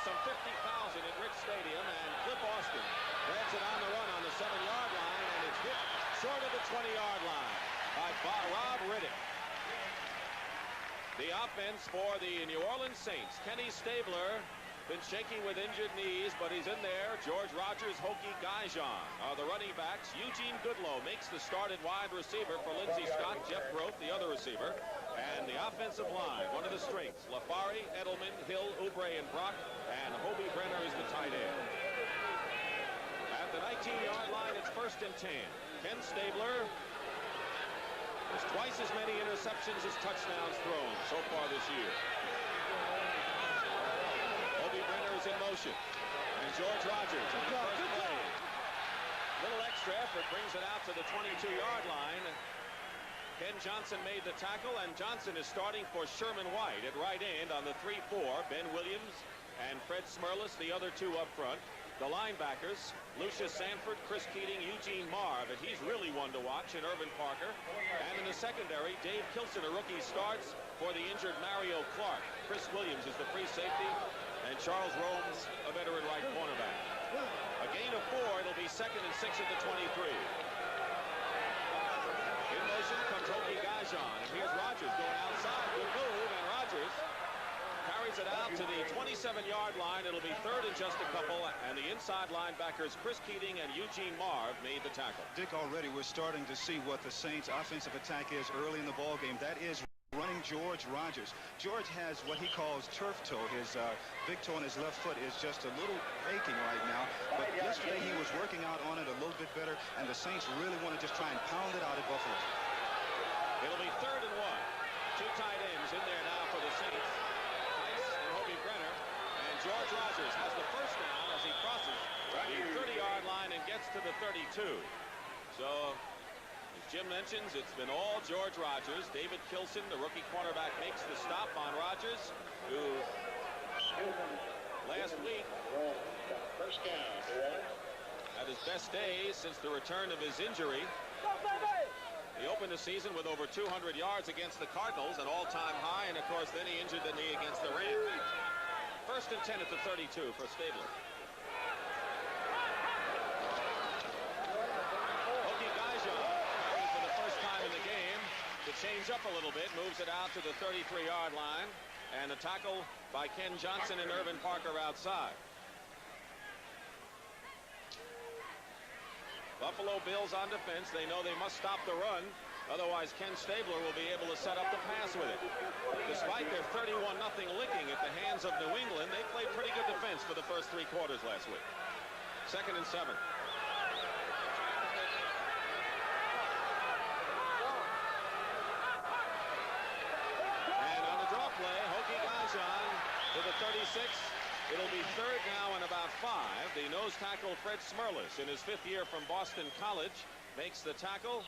some 50,000 at Rich Stadium, and Cliff Austin grabs it on the run on the 7-yard line, and it's hit short of the 20-yard line by Rob Riddick. The offense for the New Orleans Saints. Kenny Stabler been shaky with injured knees, but he's in there. George Rogers, Hokie Gaijon are the running backs. Eugene Goodlow makes the start at wide receiver for Lindsey Scott. Jeff Groth, the other receiver. And the offensive line, one of the strengths. Lafari, Edelman, Hill, Oubre, and Brock. And Hobie Brenner is the tight end. At the 19-yard line, it's 1st and 10. Ken Stabler has twice as many interceptions as touchdowns thrown so far this year. Hobie Brenner is in motion. And George Rogers on the first play. Little extra effort brings it out to the 22-yard line. Ken Johnson made the tackle, and Johnson is starting for Sherman White at right end on the 3-4. Ben Williams and Fred Smerlas, the other two up front. The linebackers, Lucius Sanford, Chris Keating, Eugene Marv, and he's really one to watch, and Irvin Parker. And in the secondary, Dave Kilson, a rookie, starts for the injured Mario Clark. Chris Williams is the free safety, and Charles Romes, a veteran right cornerback. A gain of 4, it'll be 2nd and 6 at the 23. In motion comes Hokie Gaijon, and here's Rogers going outside. Good move, and Rogers carries it out to the 27-yard line. It'll be 3rd and just a couple, and the inside linebackers Chris Keating and Eugene Marv made the tackle. Dick, already we're starting to see what the Saints' offensive attack is early in the ball game. That is running George Rogers. George has what he calls turf toe. His big toe on his left foot is just a little aching right now. But yesterday he was working out on it a little bit better, and the Saints really want to just try and pound it out at Buffalo. It'll be 3rd and 1. Two tight ends in there now for the Saints. Tice and Hobie Brenner. And George Rogers has the first down as he crosses the 30-yard line and gets to the 32. So, as Jim mentions, it's been all George Rogers. David Kilson, the rookie cornerback, makes the stop on Rogers, who last week had his best days since the return of his injury. He opened the season with over 200 yards against the Cardinals, an all-time high, and of course then he injured the knee against the Rams. 1st and 10 at the 32 for Stabler. Hokie Gaijon carries for the first time in the game to change up a little bit, moves it out to the 33-yard line, and a tackle by Ken Johnson and Irvin Parker outside. Buffalo Bills on defense. They know they must stop the run. Otherwise, Ken Stabler will be able to set up the pass with it. Despite their 31-0 licking at the hands of New England, they played pretty good defense for the first 3 quarters last week. 2nd and 7. And on the draw play, Hokie Gaijon to the 36. It'll be 3rd now and about 5. The nose tackle Fred Smerlas, in his 5th year from Boston College, makes the tackle.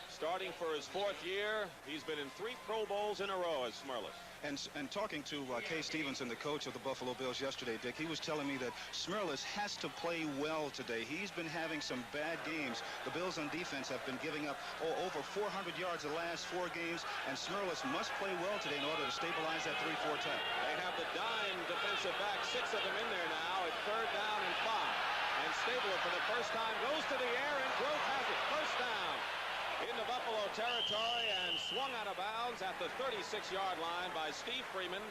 Starting for his 4th year, he's been in 3 Pro Bowls in a row as Smerlas. And talking to Kay Stevenson, the coach of the Buffalo Bills yesterday, Dick, he was telling me that Smerlas has to play well today. He's been having some bad games. The Bills on defense have been giving up over 400 yards the last 4 games, and Smerlas must play well today in order to stabilize that 3-4 tackle. They have the dime defensive back, 6 of them in there now at 3rd down and 5. And Stabler for the first time goes to the air, and Groth has it. First down into Buffalo territory and swung out of bounds at the 36-yard line by Steve Freeman.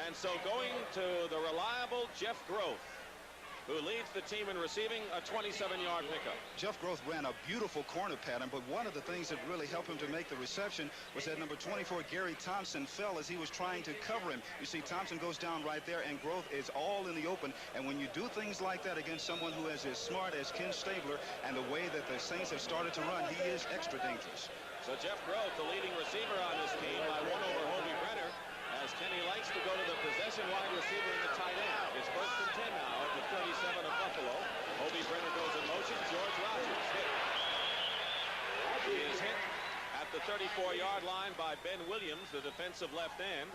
And so going to the reliable Jeff Groth, who leads the team in receiving, a 27-yard pickup. Jeff Groth ran a beautiful corner pattern, but one of the things that really helped him to make the reception was that number 24, Gary Thompson, fell as he was trying to cover him. You see, Thompson goes down right there, and Groth is all in the open. And when you do things like that against someone who is as smart as Ken Stabler and the way that the Saints have started to run, he is extra dangerous. So Jeff Groth, the leading receiver on this team, by 1 over Hobie Brenner, as Kenny likes to go to the possession wide receiver in the tight end. It's 1st and 10 now at the 37 of Buffalo. Hobie Brenner goes in motion. George Rogers hit. He is hit at the 34-yard line by Ben Williams, the defensive left end.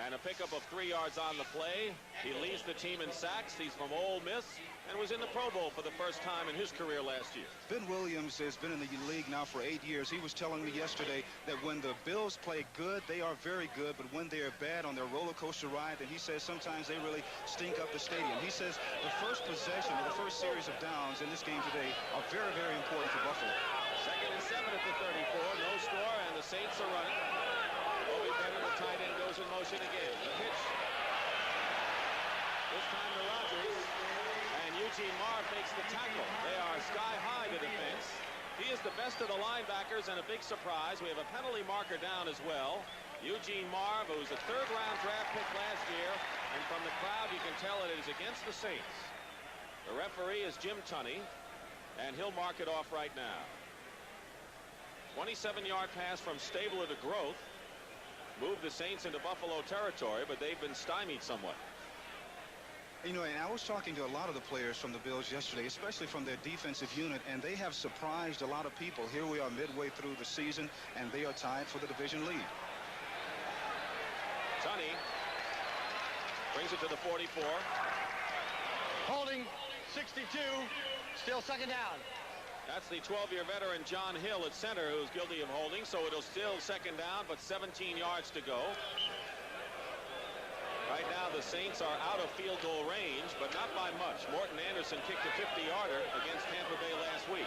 And a pickup of 3 yards on the play. He leads the team in sacks. He's from Ole Miss and was in the Pro Bowl for the first time in his career last year. Ben Williams has been in the league now for 8 years. He was telling me yesterday that when the Bills play good, they are very good, but when they are bad on their roller coaster ride, then he says sometimes they really stink up the stadium. He says the first possession or the first series of downs in this game today are very, very important for Buffalo. 2nd and 7 at the 34. No score, and the Saints are running. Obie Brenner, the tight end, goes in motion again. The pitch. This time to Rodgers. And Eugene Marv makes the tackle. They are sky high, the defense. He is the best of the linebackers and a big surprise. We have a penalty marker down as well. Eugene Marv, who was a 3rd-round draft pick last year. And from the crowd, you can tell it is against the Saints. The referee is Jim Tunney. And he'll mark it off right now. 27-yard pass from Stabler to Groth. Moved the Saints into Buffalo territory, but they've been stymied somewhat. You know, and I was talking to a lot of the players from the Bills yesterday, especially from their defensive unit, and they have surprised a lot of people. Here we are midway through the season, and they are tied for the division lead. Tunney brings it to the 44. Holding 62, still 2nd down. That's the 12-year veteran John Hill at center, who's guilty of holding, so it'll still 2nd down, but 17 yards to go. Right now, the Saints are out of field goal range, but not by much. Morton Anderson kicked a 50-yarder against Tampa Bay last week.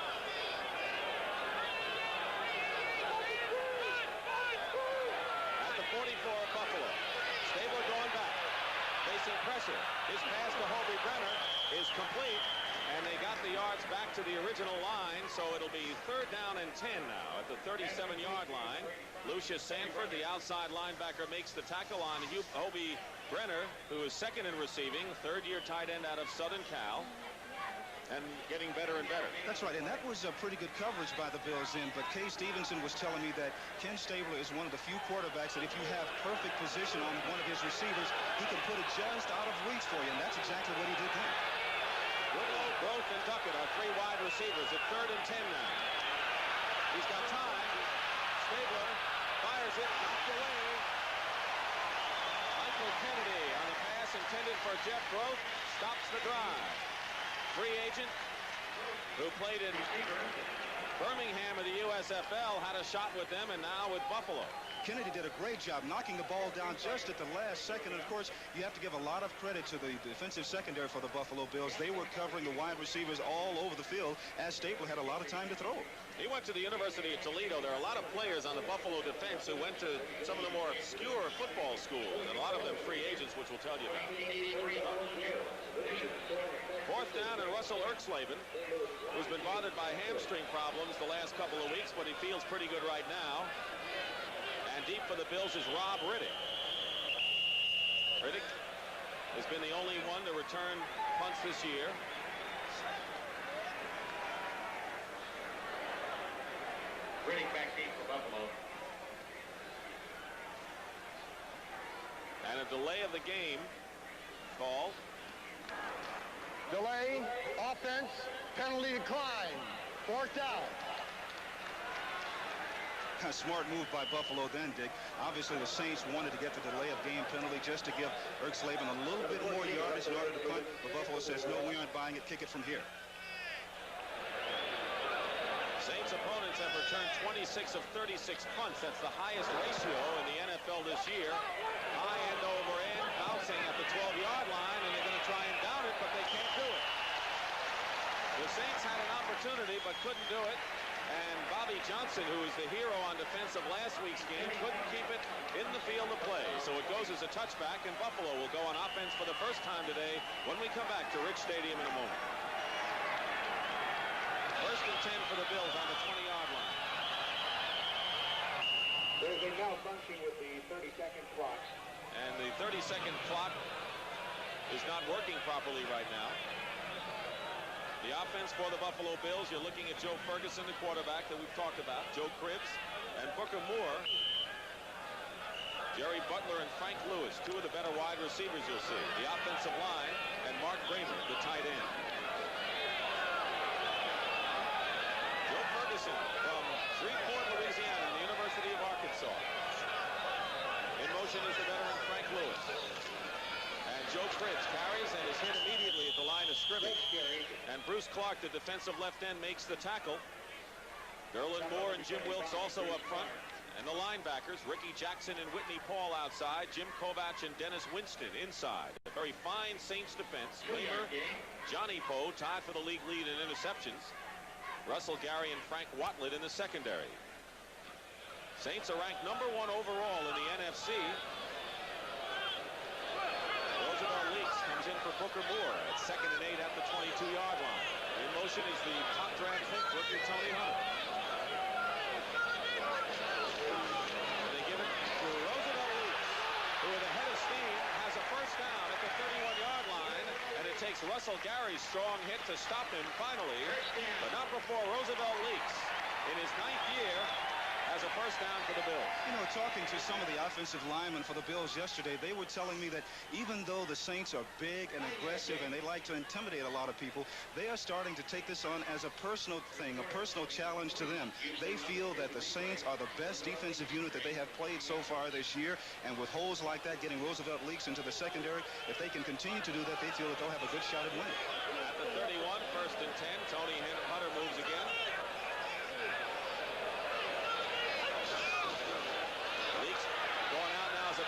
At the 44 of Buffalo. Stabler going back. Facing pressure. His pass to Obie Brenner is complete. And they got the yards back to the original line, so it'll be 3rd down and 10 now at the 37-yard line. Lucius Sanford, the outside linebacker, makes the tackle on Obie Brenner, who is 2nd in receiving, 3rd-year tight end out of Southern Cal, and getting better and better. That's right, and that was a pretty good coverage by the Bills then, but Kay Stevenson was telling me that Ken Stabler is one of the few quarterbacks that if you have perfect position on one of his receivers, he can put it just out of reach for you, and that's exactly what he did then. Woodlow, Groth, and Duckett are 3 wide receivers at 3rd and 10 now. He's got time. Stabler fires it, knocked away. Michael Kennedy on the pass intended for Jeff Groth stops the drive. Free agent who played in Birmingham of the USFL had a shot with them, and now with Buffalo. Kennedy did a great job knocking the ball down just at the last second. And, of course, you have to give a lot of credit to the defensive secondary for the Buffalo Bills. They were covering the wide receivers all over the field as Stabler had a lot of time to throw. He went to the University of Toledo. There are a lot of players on the Buffalo defense who went to some of the more obscure football schools, and a lot of them free agents, which we'll tell you about. 4th down, and Russell Erxleben, who's been bothered by hamstring problems the last couple of weeks, but he feels pretty good right now. And deep for the Bills is Rob Riddick. Riddick has been the only one to return punts this year. Riddick back deep for Buffalo. And a delay of the game called. Delay, offense, penalty decline. 4th down. A smart move by Buffalo then, Dick. Obviously, the Saints wanted to get the delay of game penalty just to give Erxleben a little bit more yardage in order to punt. But Buffalo says, no, we aren't buying it. Kick it from here. Saints opponents have returned 26 of 36 punts. That's the highest ratio in the NFL this year. High end over end, bouncing at the 12-yard line, and they're going to try and down it, but they can't do it. The Saints had an opportunity, but couldn't do it. And Bobby Johnson, who was the hero on defense of last week's game, couldn't keep it in the field of play. So it goes as a touchback, and Buffalo will go on offense for the first time today when we come back to Rich Stadium in a moment. 1st and 10 for the Bills on the 20-yard line. There's a malfunction with the 30-second clock. And the 30-second clock is not working properly right now. The offense for the Buffalo Bills, you're looking at Joe Ferguson, the quarterback that we've talked about, Joe Cribbs, and Booker Moore, Jerry Butler, and Frank Lewis, 2 of the better wide receivers you'll see. The offensive line, and Mark Bramer, the tight end. Joe Ferguson from Shreveport, Louisiana, and the University of Arkansas. In motion motion is the veteran Frank Lewis. And Joe Cribbs carries and is hit immediately at the line of scrimmage. And Bruce Clark, the defensive left end, makes the tackle. Derlin Moore and Jim Wilkes also up front. And the linebackers, Ricky Jackson and Whitney Paul outside, Jim Kovach and Dennis Winston inside. A very fine Saints defense. Kramer, Johnny Poe tied for the league lead in interceptions. Russell Gary and Frank Watlet in the secondary. Saints are ranked #1 overall in the NFC. Roosevelt Leaks comes in for Booker Moore at 2nd and 8 at the 22-yard line. In motion is the top draft pick, rookie Tony Hunter. They give it to Roosevelt Leaks, who with a head of steam has a first down at the 31-yard line, and it takes Russell Gary's strong hit to stop him finally, but not before Roosevelt Leaks in his 9th year has a first down for the Bills. You know, talking to some of the offensive linemen for the Bills yesterday, they were telling me that even though the Saints are big and aggressive and they like to intimidate a lot of people, they are starting to take this on as a personal thing, a personal challenge to them. They feel that the Saints are the best defensive unit that they have played so far this year, and with holes like that, getting Roosevelt Leaks into the secondary, if they can continue to do that, they feel that they'll have a good shot at winning. At the 31, 1st and 10, Tony Hunter moves again.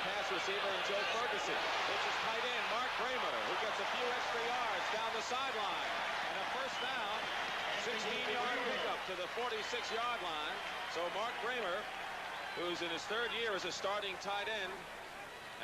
Pass receiver and Joe Ferguson. Which is tight end Mark Kramer, who gets a few extra yards down the sideline. And a first down, 16-yard pickup to the 46-yard line. So Mark Kramer, who's in his 3rd year as a starting tight end,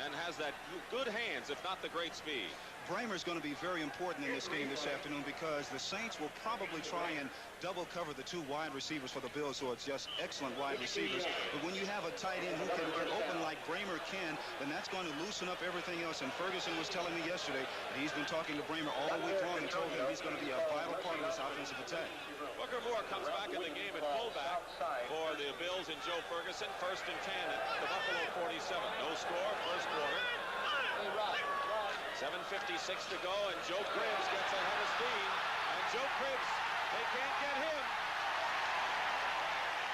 and has that good hands, if not the great speed. Bramer's going to be very important in this game this afternoon because the Saints will probably try and double cover the 2 wide receivers for the Bills, who are just excellent wide receivers. But when you have a tight end who can get open like Bramer can, then that's going to loosen up everything else. And Ferguson was telling me yesterday that he's been talking to Bramer all week long and told him he's going to be a vital part of this offensive attack. Booker Moore comes back in the game at fullback for the Bills and Joe Ferguson. 1st and 10 at the Buffalo 47. No score, first quarter. 7:56 to go, and Joe Cribbs gets ahead of steam. And Joe Cribbs, they can't get him.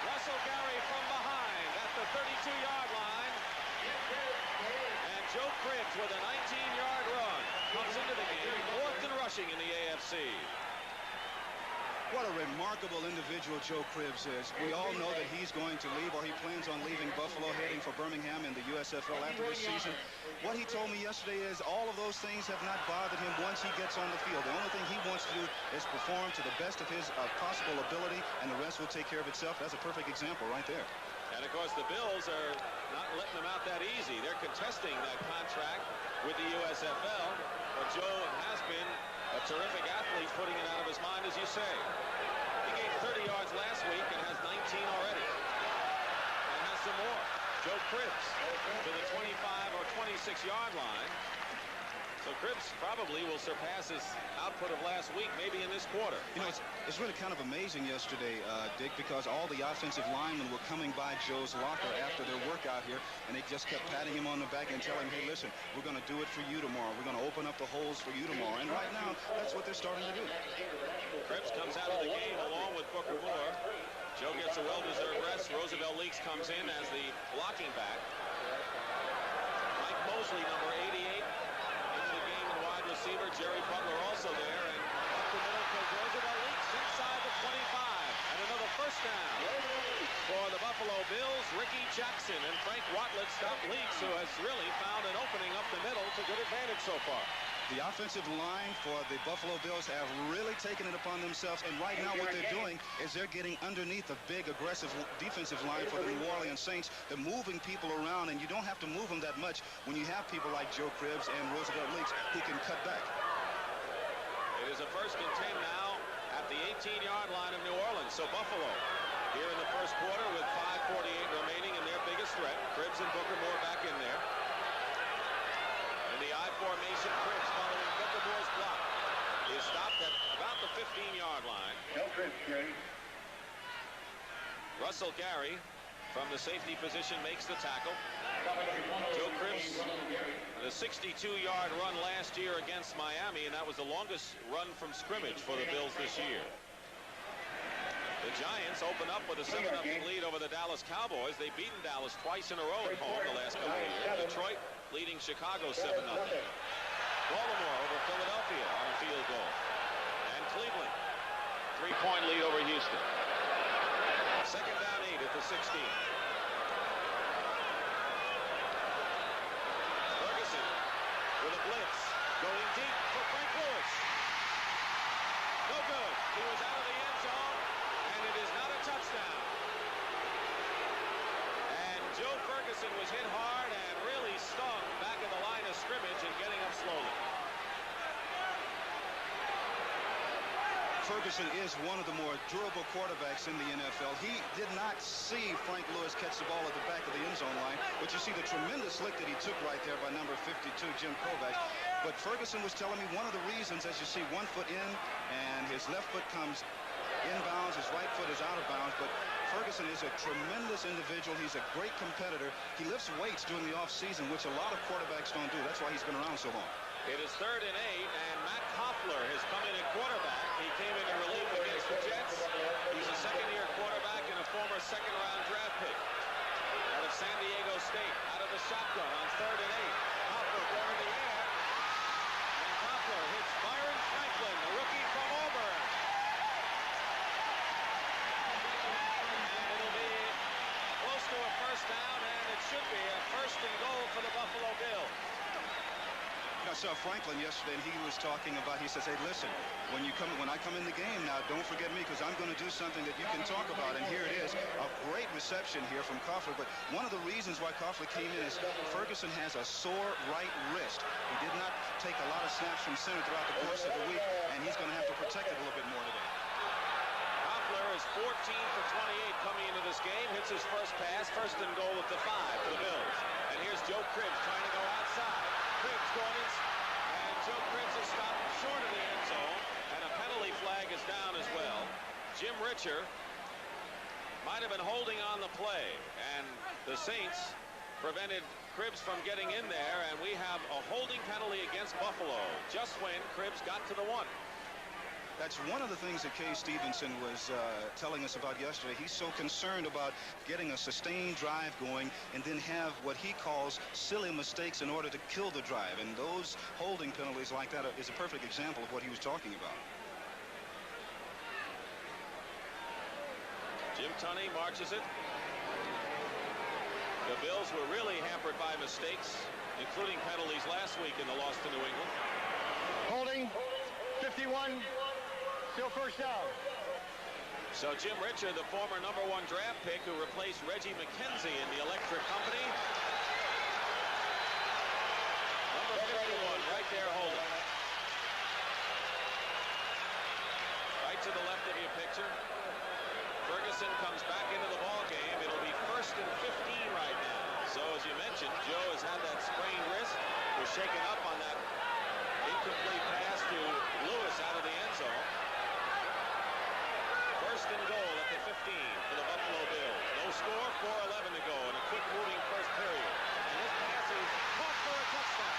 Russell Gary from behind at the 32-yard line. And Joe Cribbs with a 19-yard run comes into the game, 4th in rushing in the AFC. What a remarkable individual Joe Cribbs is. We all know that he's going to leave, or he plans on leaving Buffalo, heading for Birmingham in the USFL after this season. What he told me yesterday is all of those things have not bothered him once he gets on the field. The only thing he wants to do is perform to the best of his possible ability, and the rest will take care of itself. That's a perfect example right there. And, of course, the Bills are not letting them out that easy. They're contesting that contract with the USFL. But Joe has been a terrific athlete, putting it out of his mind, as you say. He gained 30 yards last week and has 19 already. And has some more. Joe Cribbs to the 25 or 26-yard line. So Cribbs probably will surpass his output of last week, maybe in this quarter. You know, it's really kind of amazing yesterday, Dick, because all the offensive linemen were coming by Joe's locker after their workout here, and they just kept patting him on the back and telling him, hey, listen, we're going to do it for you tomorrow. We're going to open up the holes for you tomorrow. And right now, that's what they're starting to do. Cribbs comes out of the game along with Booker Moore. Joe gets a well-deserved rest. Roosevelt Leaks comes in as the blocking back. Mike Mosley, number 88. Receiver Jerry Butler also there, and up the middle to Roosevelt Leaks inside the 25, and another first down for the Buffalo Bills. Ricky Jackson and Frank Watlet stop Leaks, who has really found an opening up the middle to good advantage so far. The offensive line for the Buffalo Bills have really taken it upon themselves, and right now what they're doing is they're getting underneath the big, aggressive defensive line for the New Orleans Saints. They're moving people around, and you don't have to move them that much when you have people like Joe Cribbs and Roosevelt Leaks who can cut back. It is a 1st and 10 now at the 18-yard line of New Orleans. So Buffalo here in the first quarter with 5:48 remaining, and their biggest threat. Cribbs and Booker Moore back in there. In the I formation, Cribbs following Booker Moore's block is stopped at about the 15-yard line. Russell Gary from the safety position makes the tackle. Joe Cribbs, the 62-yard run last year against Miami, and that was the longest run from scrimmage for the Bills this year. The Giants open up with a 7-0 lead over the Dallas Cowboys. They've beaten Dallas twice in a row at home the last couple of years. Detroit leading Chicago 7-0. Baltimore over Philadelphia on a field goal. And Cleveland, 3-point lead over Houston. Second down 8 at the 16. Ferguson with a blitz. Going deep for Frank Lewis. No good. He was out of the end zone, and it is not a touchdown. And Joe Ferguson was hit hard and really stung back at the line of scrimmage and getting up slowly. Ferguson is one of the more durable quarterbacks in the NFL. He did not see Frank Lewis catch the ball at the back of the end zone line, but you see the tremendous lick that he took right there by number 52, Jim Kovacs. But Ferguson was telling me one of the reasons, as you see, 1 foot in and his left foot comes inbounds, his right foot is out of bounds, but Ferguson is a tremendous individual. He's a great competitor. He lifts weights during the offseason, which a lot of quarterbacks don't do. That's why he's been around so long. It is 3rd and 8, and Matt Koffler has come in at quarterback. He came in relief against the Jets. He's a second-year quarterback and a former second-round draft pick out of San Diego State. Out of the shotgun on 3rd and 8. Koffler going in the air, and Koffler hits Byron Franklin, the rookie from Auburn. It'll be close to a first down, and it should be a 1st and goal for the Buffalo Bills. I saw Franklin yesterday, and he was talking about, he says, hey, listen, when I come in the game now, don't forget me, because I'm going to do something that you can talk about. And here it is, a great reception here from Koffler. But one of the reasons why Koffler came in is Ferguson has a sore right wrist. He did not take a lot of snaps from center throughout the course of the week, and he's going to have to protect it a little bit more today. Koffler is 14 for 28 coming into this game. Hits his first pass, 1st and goal at the 5 for the Bills. And here's Joe Cribbs trying to go outside. Cribbs going in, and Joe Cribbs is stopped short of the end zone, and a penalty flag is down as well. Jim Richer might have been holding on the play, and the Saints prevented Cribbs from getting in there, and we have a holding penalty against Buffalo just when Cribbs got to the 1. That's one of the things that Kay Stevenson was telling us about yesterday. He's so concerned about getting a sustained drive going and then have what he calls silly mistakes in order to kill the drive. And those holding penalties like that is a perfect example of what he was talking about. Jim Tunney marches it. The Bills were really hampered by mistakes, including penalties last week in the loss to New England. Holding, 51. Still first down. So Jim Richer, the former #1 draft pick who replaced Reggie McKenzie in the Electric Company. Number 51 right there holding. Right to the left of your picture. Ferguson comes back into the ball game. It'll be 1st and 15 right now. So as you mentioned, Joe has had that sprained wrist. Was shaken up on that incomplete pass to Lewis out of the end zone. 1st and goal at the 15 for the Buffalo Bills. No score, 4:11 to go in a quick-moving first period. And this pass is caught for a touchdown.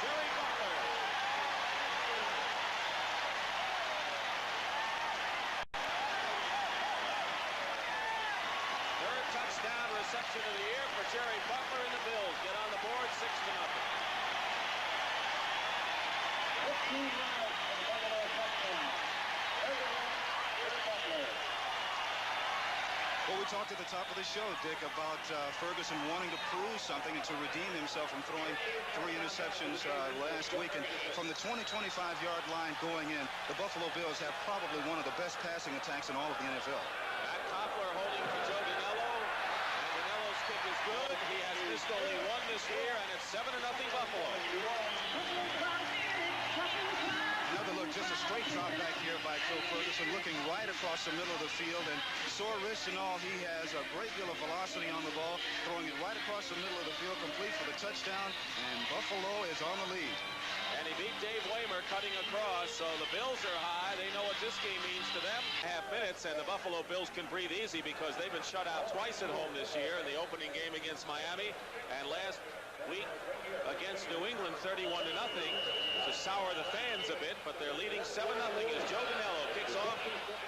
Jerry Butler. Third touchdown reception of the year for Jerry Butler, and the Bills get on the board 6-0. 15 yards for the Buffalo touchdown. Well, we talked at the top of the show, Dick, about Ferguson wanting to prove something and to redeem himself from throwing 3 interceptions last week. And from the 20-25-yard line going in, the Buffalo Bills have probably one of the best passing attacks in all of the NFL. Matt Koffler holding for Joe Danello, and Danello's kick is good. He has missed only 1 this year, and it's 7-0 Buffalo. Another look, just a straight drop back here by Joe Ferguson, looking right across the middle of the field, and sore wrist and all, he has a great deal of velocity on the ball, throwing it right across the middle of the field, complete for the touchdown, and Buffalo is on the lead. And he beat Dave Waymer cutting across, so the Bills are high. They know what this game means to them. Half minutes, and the Buffalo Bills can breathe easy because they've been shut out twice at home this year in the opening game against Miami, and last week against New England, 31-0. It's a sour the fans a bit, but they're leading 7-0 as Joe Danello kicks off.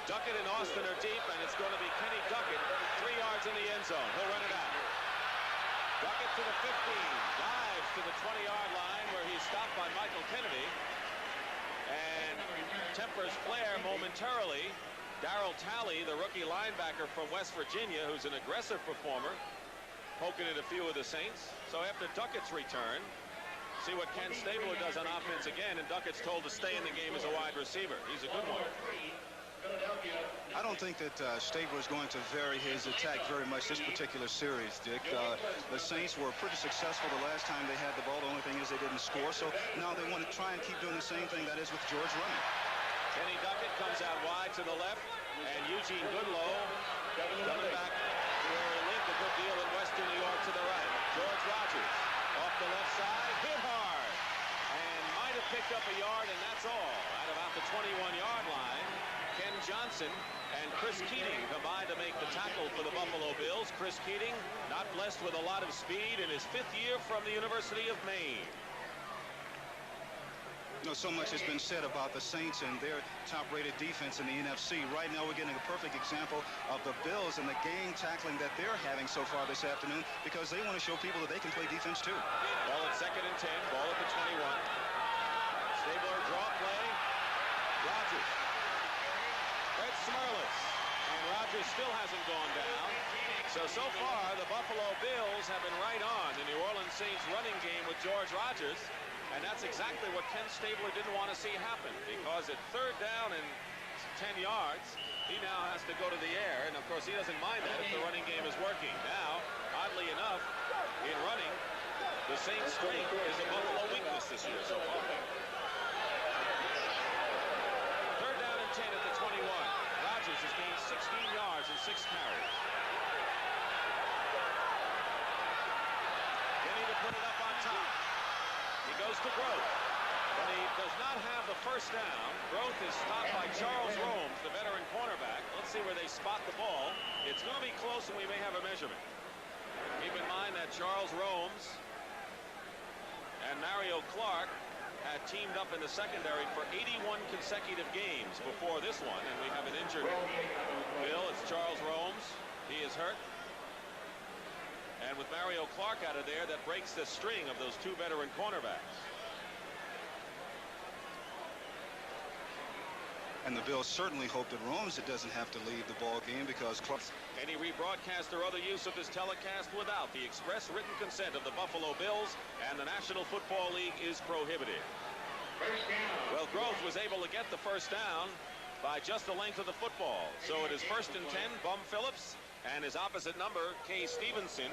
Duckett and Austin are deep, and it's going to be Kenny Duckett, 3 yards in the end zone. He'll run it out. Duckett to the 15, dives to the 20-yard line where he's stopped by Michael Kennedy. And tempers flare momentarily. Darryl Talley, the rookie linebacker from West Virginia, who's an aggressive performer, poking at a few of the Saints. So after Duckett's return, see what Ken Stabler does on offense again, and Duckett's told to stay in the game as a wide receiver. He's a good one. I don't think that Stabler is going to vary his attack very much this particular series, Dick. The Saints were pretty successful the last time they had the ball. The only thing is they didn't score, so now they want to try and keep doing the same thing, that is with George running. Kenny Duckett comes out wide to the left, and Eugene Goodlow coming back to where he lived a good deal in Western New York to the right. George Rogers off the left side, hit hard, and might have picked up a yard, and that's all. At about the 21-yard line, Ken Johnson and Chris Keating combined to make the tackle for the Buffalo Bills. Chris Keating, not blessed with a lot of speed in his 5th year from the University of Maine. You know, so much has been said about the Saints and their top-rated defense in the NFC. Right now, we're getting a perfect example of the Bills and the game tackling that they're having so far this afternoon, because they want to show people that they can play defense too. Ball at 2nd and 10. Ball at the 21. Stabler draw play. Rogers. Fred Smerlas. And Rogers still hasn't gone down. So far, the Buffalo Bills have been right on the New Orleans Saints running game with George Rogers. And that's exactly what Ken Stabler didn't want to see happen, because at 3rd down and 10 yards, he now has to go to the air. And, of course, he doesn't mind that if the running game is working. Now, oddly enough, in running, the Saints' strength is a Buffalo weakness this year so far. 3rd down and 10 at the 21. Rogers has gained 16 yards and 6 carries. Kenny to put it up on top. He goes to Groth, but he does not have the first down. Groth is stopped by Charles Romes, the veteran cornerback. Let's see where they spot the ball. It's going to be close, and we may have a measurement. Keep in mind that Charles Romes and Mario Clark had teamed up in the secondary for 81 consecutive games before this one, and we have an injured Bill. It's Charles Romes. He is hurt. And with Mario Clark out of there, that breaks the string of those 2 veteran cornerbacks. And the Bills certainly hope that Romes doesn't have to leave the ball game, because any rebroadcast or other use of this telecast without the express written consent of the Buffalo Bills and the National Football League is prohibited. Well, Groth was able to get the first down by just the length of the football. So it is 1st and 10, Bum Phillips, and his opposite number, Kay Stevenson,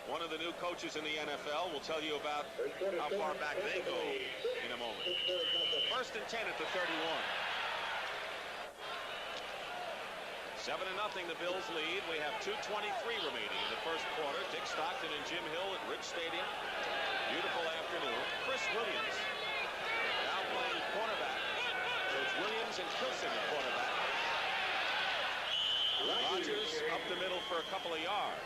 one of the new coaches in the NFL. We'll tell you about how far back they go in a moment. 1st and 10 at the 31. 7-0, the Bills lead. We have 2:23 remaining in the first quarter. Dick Stockton and Jim Hill at Rich Stadium. Beautiful afternoon. Chris Williams now playing cornerback. So it's Williams and Kilson at cornerback. Rogers up the middle for a couple of yards.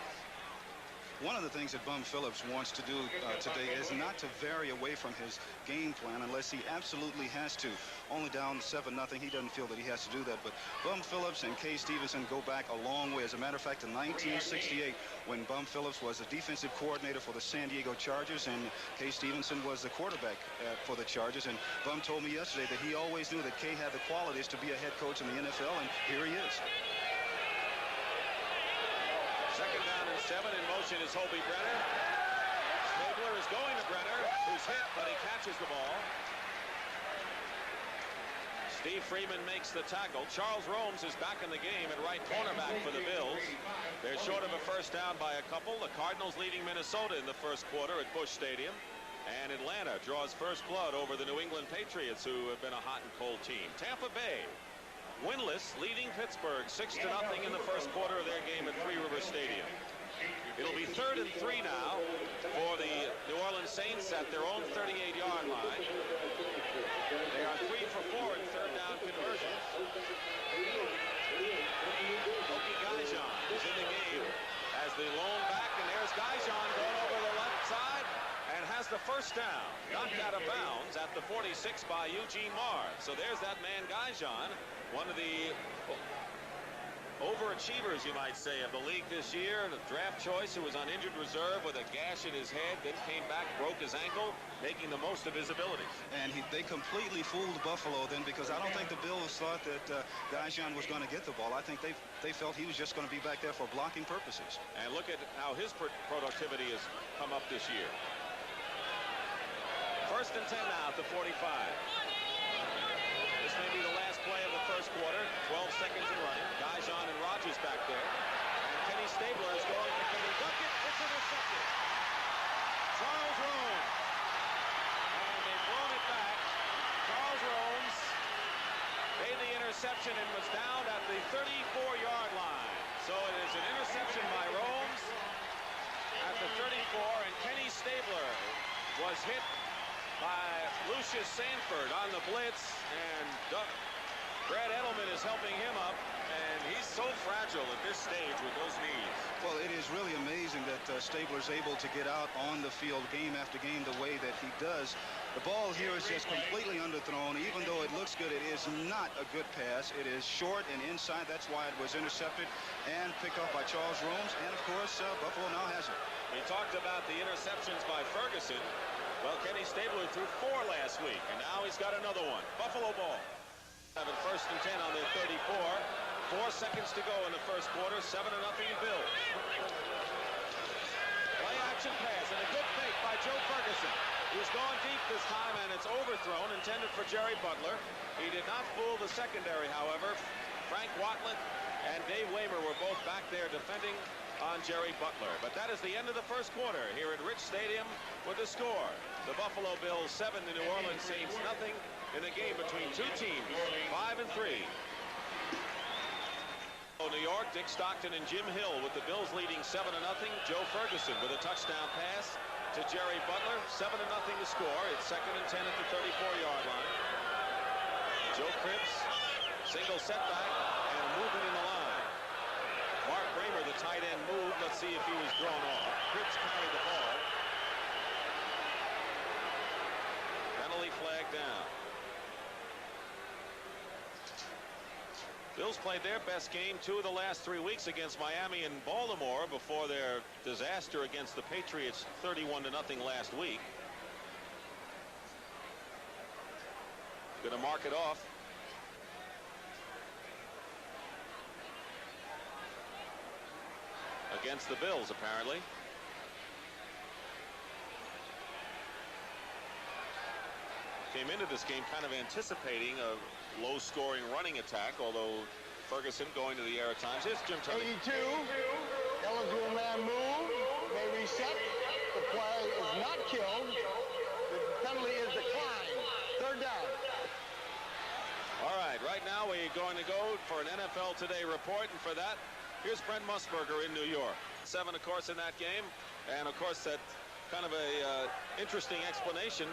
One of the things that Bum Phillips wants to do today is not to vary away from his game plan unless he absolutely has to. Only down 7-0, he doesn't feel that he has to do that. But Bum Phillips and Kay Stevenson go back a long way. As a matter of fact, in 1968, when Bum Phillips was the defensive coordinator for the San Diego Chargers and Kay Stevenson was the quarterback for the Chargers. And Bum told me yesterday that he always knew that Kay had the qualities to be a head coach in the NFL, and here he is. 2nd down and 7. In motion is Hobie Brenner. Stabler is going to Brenner, who's hit, but he catches the ball. Steve Freeman makes the tackle. Charles Romes is back in the game at right cornerback for the Bills. They're short of a first down by a couple. The Cardinals leading Minnesota in the first quarter at Busch Stadium. And Atlanta draws first blood over the New England Patriots, who have been a hot and cold team. Tampa Bay, winless, leading Pittsburgh 6-0 in the first quarter of their game at Three River Stadium. It'll be 3rd and 3 now for the New Orleans Saints at their own 38-yard line. They are 3 for 4 in 3rd down conversions. Oki Gaijon is in the game as the lone back, and there's Gaijon going over the left side and has the first down. Knocked out of bounds at the 46 by Eugene Mars. So there's that man, Gaijon, one of the overachievers, you might say, of the league this year. The draft choice who was on injured reserve with a gash in his head, then came back, broke his ankle, making the most of his abilities. And they completely fooled Buffalo then, because I don't think the Bills thought that Gaijon was going to get the ball. I think they felt he was just going to be back there for blocking purposes. And look at how his productivity has come up this year. First and 10 now at the 45. This may be the last play of the first quarter. 12 seconds and running. Gaijon and Rodgers back there. And Kenny Stabler is going for Kenny Duckett. It's intercepted. Charles Rome. And they've blown it back. Charles Rome made the interception and was down at the 34-yard line. So it is an interception by Rome at the 34, and Kenny Stabler was hit by Lucius Sanford on the blitz, and Brad Edelman is helping him up, and he's so fragile at this stage with those knees. Well, it is really amazing that Stabler's able to get out on the field game after game the way that he does. The ball here is just completely underthrown. Even though it looks good, it is not a good pass. It is short and inside. That's why it was intercepted and picked up by Charles Rome. And, of course, Buffalo now has it. We talked about the interceptions by Ferguson. Well, Kenny Stabler threw 4 last week, and now he's got another one. Buffalo ball. Having first and 10 on their 34. 4 seconds to go in the first quarter. 7-0 Bills. Play action pass and a good fake by Joe Ferguson. He's going deep this time, and it's overthrown, intended for Jerry Butler. He did not fool the secondary, however. Frank Watlet and Dave Waymer were both back there defending on Jerry Butler. But that is the end of the first quarter here at Rich Stadium with the score. The Buffalo Bills 7, the New Orleans Saints nothing in a game between two teams, 5-3. New York, Dick Stockton and Jim Hill with the Bills leading 7-0. Joe Ferguson with a touchdown pass to Jerry Butler. 7-0 to score. It's 2nd and 10 at the 34-yard line. Joe Cripps, single setback and moving in the line. Mark Bramer, the tight end, moved. Let's see if he was thrown off. Cripps carried the ball. Penalty flag down. Bills played their best game 2 of the last 3 weeks against Miami and Baltimore before their disaster against the Patriots 31-0 last week. Going to mark it off. Against the Bills, apparently. Came into this game kind of anticipating a low-scoring running attack, although Ferguson going to the air at times. Here's Jim Turney. 82. Eligible man move. May reset. The play is not killed. The penalty is declined. 3rd down. All right now we're going to go for an NFL Today report, and for that, here's Brent Musburger in New York. 7, of course, in that game, and of course that kind of a interesting explanation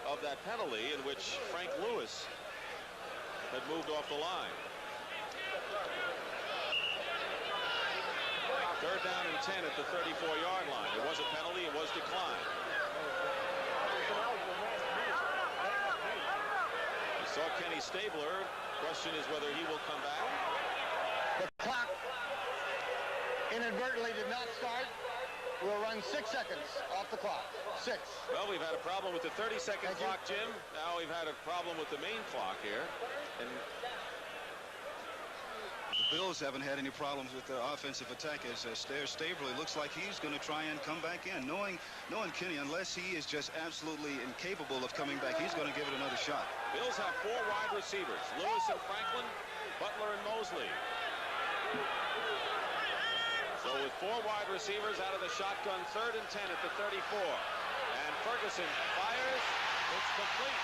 of that penalty in which Frank Lewis had moved off the line. 3rd down and 10 at the 34-yard line. It was a penalty. It was declined. We saw Kenny Stabler. Question is whether he will come back. The clock inadvertently did not start. We'll run 6 seconds off the clock. 6. Well, we've had a problem with the 30-second clock, Jim. Now we've had a problem with the main clock here. And the Bills haven't had any problems with the offensive attack as Stabler looks like he's going to try and come back in. Knowing Kenny, unless he is just absolutely incapable of coming back, he's going to give it another shot. Bills have 4 wide receivers. Lewis and Franklin, Butler and Mosley. So with 4 wide receivers out of the shotgun, 3rd and 10 at the 34. And Ferguson fires. It's complete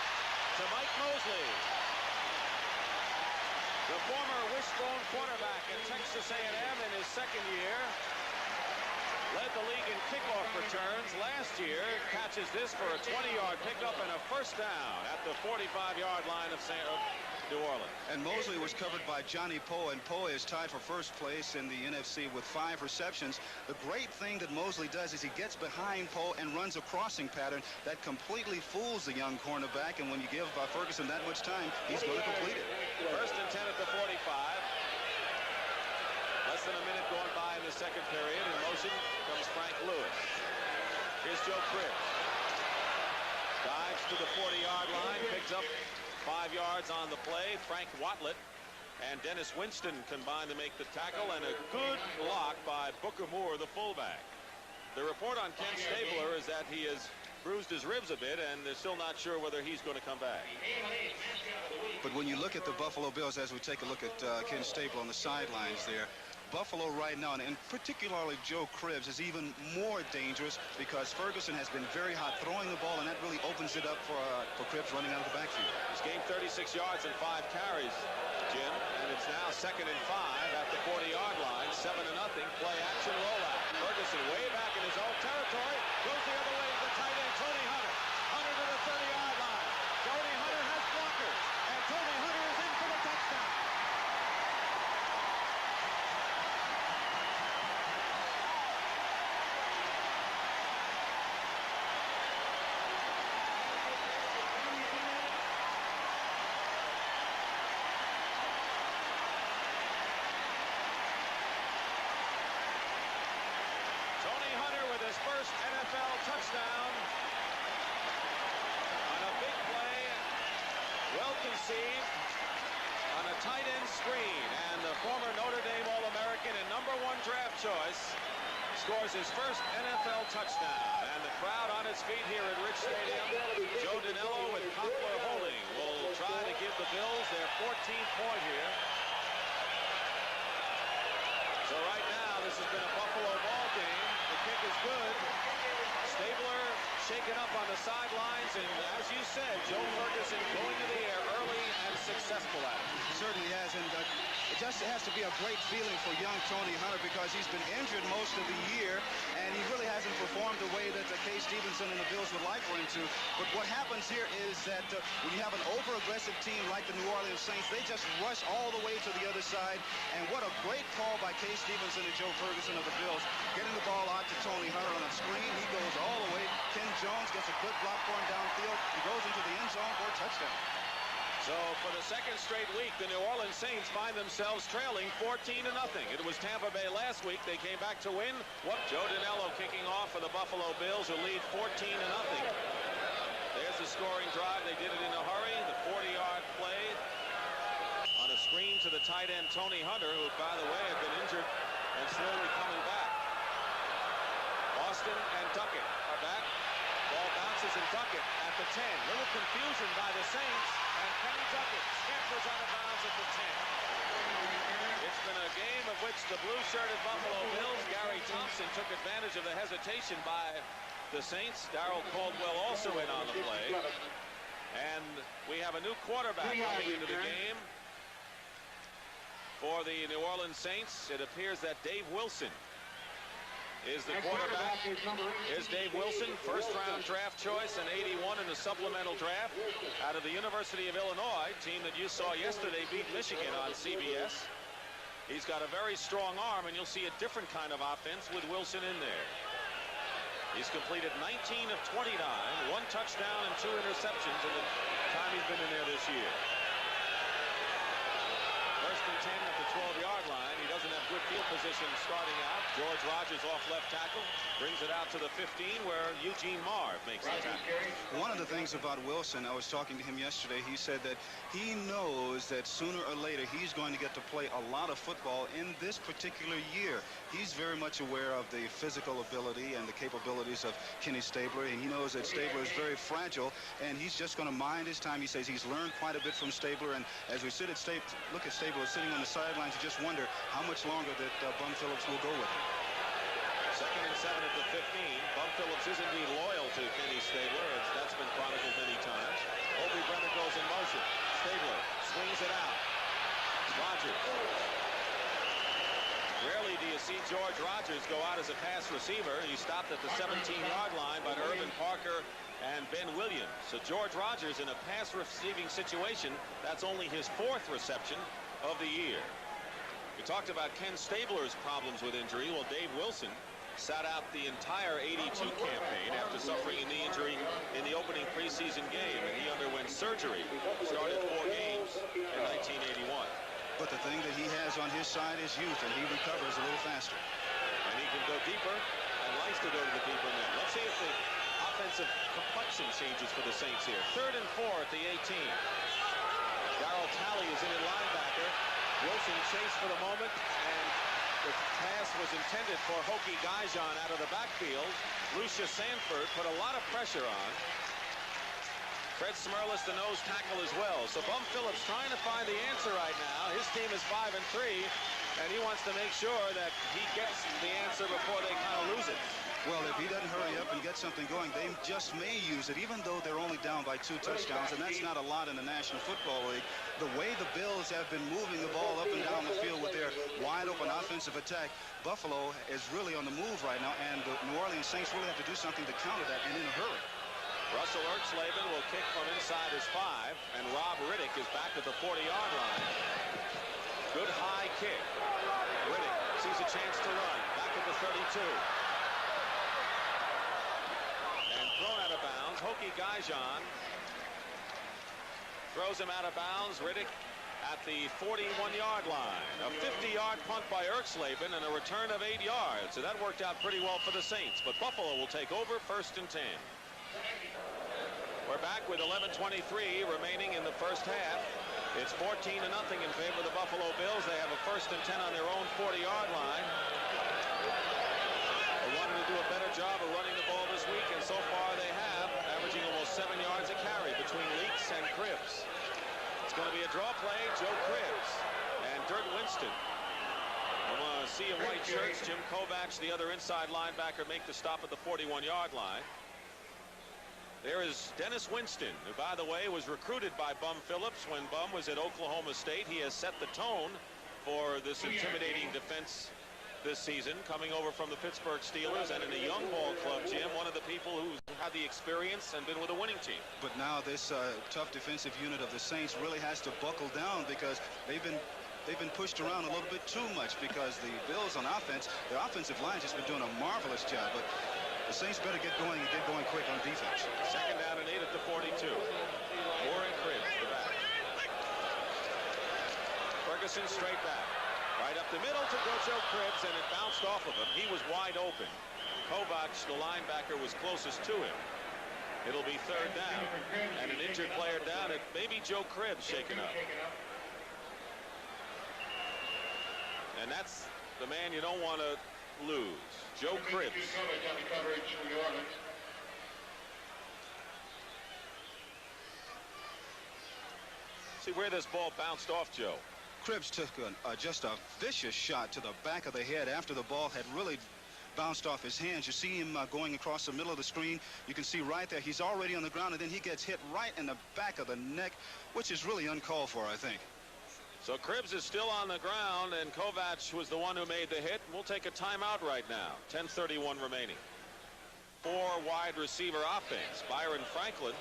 to Mike Mosley. The former wishbone quarterback at Texas A&M in his 2nd year. led the league in kickoff returns last year, catches this for a 20-yard pickup and a first down at the 45-yard line of New Orleans. And Mosley was covered by Johnny Poe, and Poe is tied for first place in the NFC with 5 receptions. The great thing that Mosley does is he gets behind Poe and runs a crossing pattern that completely fools the young cornerback, and when you give Ferguson that much time, he's going to complete it. First and 10 at the 45. Less than a minute going by in the second period. In motion comes Frank Lewis. Here's Joe Cribbs. Dives to the 40-yard line, picks up 5 yards on the play. Frank Watlett and Dennis Winston combined to make the tackle, and a good block by Booker Moore, the fullback. The report on Ken Stabler is that he has bruised his ribs a bit, and they're still not sure whether he's going to come back. But when you look at the Buffalo Bills, as we take a look at Ken Stabler on the sidelines there, Buffalo right now, and particularly Joe Cribbs, is even more dangerous because Ferguson has been very hot throwing the ball, and that really opens it up for Cribbs running out of the backfield. He's gained 36 yards and 5 carries, Jim, and it's now 2nd and 5 at the 40-yard line, 7-0, play action rollout. Ferguson way back in his own territory, goes the other way to the tight end, Tony Hunter. Hunter to the 30-yard line. Tony Hunter has blockers, and Tony Hunter is in for the touchdown. First NFL touchdown on a big play, well conceived, on a tight end screen, and the former Notre Dame All-American and #1 draft choice scores his first NFL touchdown, and the crowd on its feet here at Rich Stadium. Joe Danello with Cochler holding will try to give the Bills their 14th point here. So right now this has been a Buffalo ball game. The kick is good. Stabler shaken up on the sidelines, and as you said, Joe Ferguson going to the air early and successful at it. Certainly has, and it just has to be a great feeling for young Tony Hunter because he's been injured most of the year, and he really hasn't performed the way that Kay Stevenson and the Bills would like for him to. But what happens here is that when you have an over-aggressive team like the New Orleans Saints, they just rush all the way to the other side, and what a great call by Kay Stevenson and Joe Ferguson of the Bills, getting the ball out to Tony Hunter on a screen. He goes all the way. Ken Jones gets a good block for him downfield. He goes into the end zone for a touchdown. So for the second straight week, the New Orleans Saints find themselves trailing 14-0. It was Tampa Bay last week. They came back to win. Joe Danello kicking off for the Buffalo Bills, who lead 14-0. There's the scoring drive. They did it in a hurry. The 40-yard play on a screen to the tight end, Tony Hunter, who, by the way, had been injured and slowly coming back. Austin and Duckett are back. Ball bounces and Duckett at the 10. Little confusion by the Saints, and Kenny Duckett scampers out of bounds at the 10. It's been a game of which the blue-shirted Buffalo Bills, Gary Thompson, took advantage of the hesitation by the Saints. Darryl Caldwell also in on the play. And we have a new quarterback coming into the game for the New Orleans Saints. It appears that Dave Wilson is the quarterback. Here's Dave Wilson, first-round draft choice, and 81 in the supplemental draft out of the University of Illinois, team that you saw yesterday beat Michigan on CBS. He's got a very strong arm, and you'll see a different kind of offense with Wilson in there. He's completed 19 of 29, 1 touchdown and 2 interceptions in the time he's been in there this year. First and 10 at the 12-yard line. He doesn't have good field position starting out. George Rogers off left tackle. Brings it out to the 15 where Eugene Marv makes the tackle. One of the things about Wilson, I was talking to him yesterday, he said that he knows that sooner or later he's going to get to play a lot of football in this particular year. He's very much aware of the physical ability and the capabilities of Kenny Stabler, and he knows that Stabler is very fragile, and he's just going to mind his time. He says he's learned quite a bit from Stabler, and as we look at Stabler sitting on the sidelines, you just wonder how much longer that Bum Phillips will go with him. Second and 7 at the 15. Bum Phillips is indeed loyal to Kenny Stabler, as that's been chronicled many times. Obi Brenner goes in motion. Stabler swings it out. Rogers. Rarely do you see George Rogers Rogers go out as a pass receiver. He stopped at the 17-yard line by Urban Parker and Ben Williams. So George Rogers in a pass receiving situation, that's only his 4th reception of the year. We talked about Ken Stabler's problems with injury. Well, Dave Wilson sat out the entire 82 campaign after suffering a knee injury in the opening preseason game, and he underwent surgery, started 4 games in 1981. But the thing that he has on his side is youth, and he recovers a little faster. And he can go deeper and likes to go to the deeper men. Let's see if the offensive complexion changes for the Saints here. 3rd and 4 at the 18. Darryl Talley is in at linebacker. Wilson chased for the moment, and the pass was intended for Hokie Gaijon out of the backfield. Lucius Sanford put a lot of pressure on. Fred Smerlas, the nose tackle as well. So Bum Phillips trying to find the answer right now. His team is 5-3, and he wants to make sure that he gets the answer before they kind of lose it. Well, if he doesn't hurry up and get something going, they just may use it, even though they're only down by 2 touchdowns, and that's not a lot in the National Football League. The way the Bills have been moving the ball up and down the field with their wide-open offensive attack, Buffalo is really on the move right now, and the New Orleans Saints really have to do something to counter that, and in a hurry. Russell Ertzleben will kick from inside his 5, and Rob Riddick is back at the 40-yard line. Good high kick. Riddick sees a chance to run. Back at the 32. And thrown out of bounds. Hokie Gaijon throws him out of bounds. Riddick at the 41-yard line. A 50-yard punt by Ertzleben and a return of 8 yards. So that worked out pretty well for the Saints. But Buffalo will take over 1st and 10. We're back with 11:23 remaining in the first half. It's 14-0 in favor of the Buffalo Bills. They have a 1st and 10 on their own 40-yard line. They wanted to do a better job of running the ball this week, and so far they have, averaging almost 7 yards a carry between Leaks and Cribbs. It's going to be a draw play. Joe Cribbs and Dirt Winston. I want to see in white shirts. Jim Kovacs, the other inside linebacker, make the stop at the 41-yard line. There is Dennis Winston, who, by the way, was recruited by Bum Phillips when Bum was at Oklahoma State. He has set the tone for this intimidating defense this season, coming over from the Pittsburgh Steelers and in a young ball club, Jim, one of the people who's had the experience and been with a winning team. But now this tough defensive unit of the Saints really has to buckle down because they've been pushed around a little bit too much because the Bills on offense, their offensive line has just been doing a marvelous job. But the Saints better get going and get going quick on defense. 2nd down and 8 at the 42. Warren Cribbs, the back. Ferguson straight back. Right up the middle to go Joe Cribbs, and it bounced off of him. He was wide open. Kovacs, the linebacker, was closest to him. It'll be 3rd down. And an injured player down. It may be Joe Cribbs shaken up. And that's the man you don't want to lose. Joe Cribbs. See where this ball bounced off, Joe. Cribbs took just a vicious shot to the back of the head after the ball had really bounced off his hands. You see him going across the middle of the screen. You can see right there he's already on the ground, and then he gets hit right in the back of the neck, which is really uncalled for, I think. So Cribbs is still on the ground, and Kovacs was the one who made the hit. We'll take a timeout right now. 10:31 remaining. 4 wide receiver offense. Byron Franklin,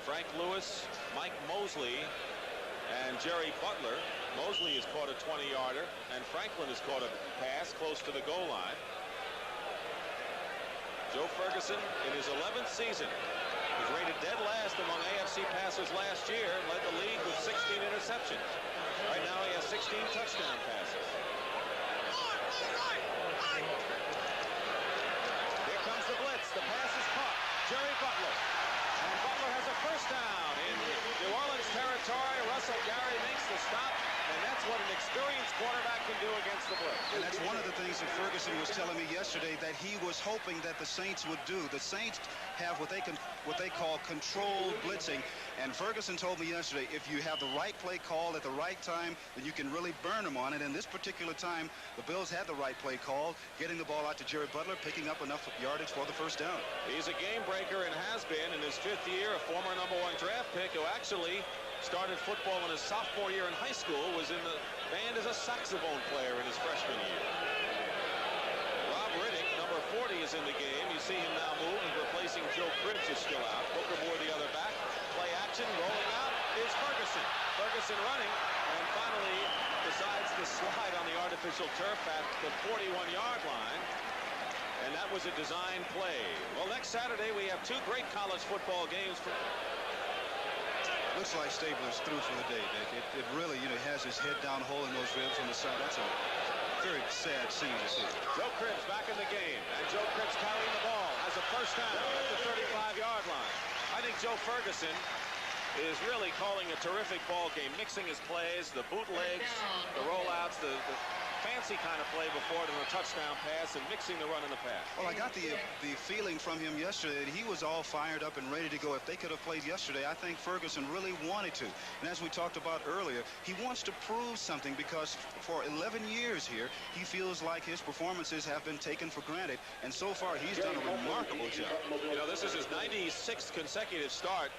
Frank Lewis, Mike Mosley, and Jerry Butler. Mosley has caught a 20-yarder, and Franklin has caught a pass close to the goal line. Joe Ferguson, in his 11th season, was rated dead last among AFC passers last year and led the league with 16 interceptions. Right now he has 16 touchdown passes. Here comes the blitz. The pass is caught. Jerry Butler. And Butler has a 1st down in New Orleans territory. Russell Gary makes the stop. And that's what an experienced quarterback can do against the blitz. And that's one of the things that Ferguson was telling me yesterday that he was hoping that the Saints would do. The Saints have what they call controlled blitzing. And Ferguson told me yesterday, if you have the right play called at the right time, then you can really burn them on it. And this particular time, the Bills had the right play called, getting the ball out to Jerry Butler, picking up enough yardage for the 1st down. He's a game breaker and has been in his 5th year, a former #1 draft pick who actually started football in his sophomore year in high school, was in the band as a saxophone player in his freshman year. Rob see him now move, and replacing Joe Cribbs is still out. Booker Moore the other back. Play action, rolling out is Ferguson. Ferguson running, and finally decides to slide on the artificial turf at the 41-yard line. And that was a design play. Well, next Saturday we have 2 great college football games. Looks like Stabler's through for the day, Dick. It really, has his head down, hole in those ribs on the side. That's a very sad scene to see. Joe Cribbs back in the game, and Joe Cribbs carrying the ball has a first down at the 35-yard line. I think Joe Ferguson is really calling a terrific ball game, mixing his plays, the bootlegs, the rollouts, the fancy kind of play before it in a touchdown pass, and mixing the run and the pass. Well, I got the feeling from him yesterday that he was all fired up and ready to go. If they could have played yesterday, I think Ferguson really wanted to. And as we talked about earlier, he wants to prove something because for 11 years here, he feels like his performances have been taken for granted. And so far, he's done a remarkable job. This is his 96th consecutive start.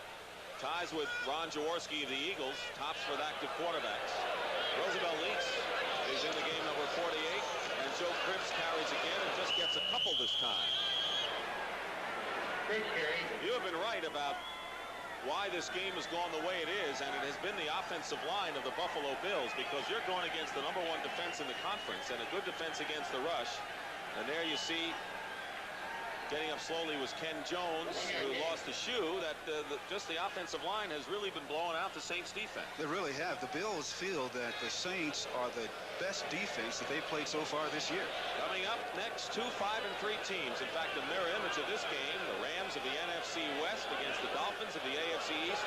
Ties with Ron Jaworski of the Eagles, tops for active quarterbacks. Roosevelt Leaks is in the game, number 48, and Joe Cribbs carries again and just gets a couple this time. You have been right about why this game has gone the way it is, and it has been the offensive line of the Buffalo Bills, because you're going against the #1 defense in the conference and a good defense against the rush. And there you see, getting up slowly was Ken Jones, who lost a shoe. That just the offensive line has really been blowing out the Saints defense. They really have. The Bills feel that the Saints are the best defense that they've played so far this year. Coming up next, 2 5-3 teams. In fact, a mirror image of this game, the Rams of the NFC West against the Dolphins of the AFC East.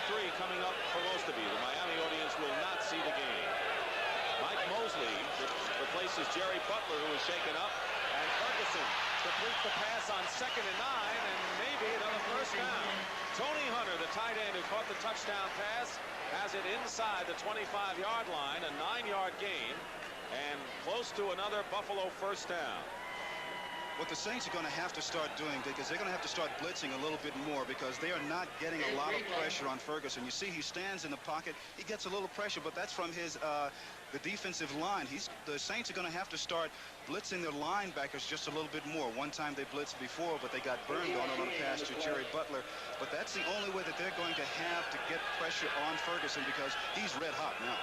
5-3 coming up for most of you. The Miami audience will not see the game. Mike Mosley replaces Jerry Butler, who was shaken up, and Ferguson completes the pass on 2nd and 9, and maybe another first down. Tony Hunter, the tight end who caught the touchdown pass, has it inside the 25-yard line, a 9-yard gain, and close to another Buffalo first down. What the Saints are going to have to start doing, Dick, is they're going to have to start blitzing a little bit more because they are not getting a lot of pressure on Ferguson. You see, he stands in the pocket. He gets a little pressure, but that's from his the defensive line. The Saints are going to have to start blitzing their linebackers just a little bit more. One time they blitzed before, but they got burned on a pass to Jerry Butler. But that's the only way that they're going to have to get pressure on Ferguson because he's red hot now.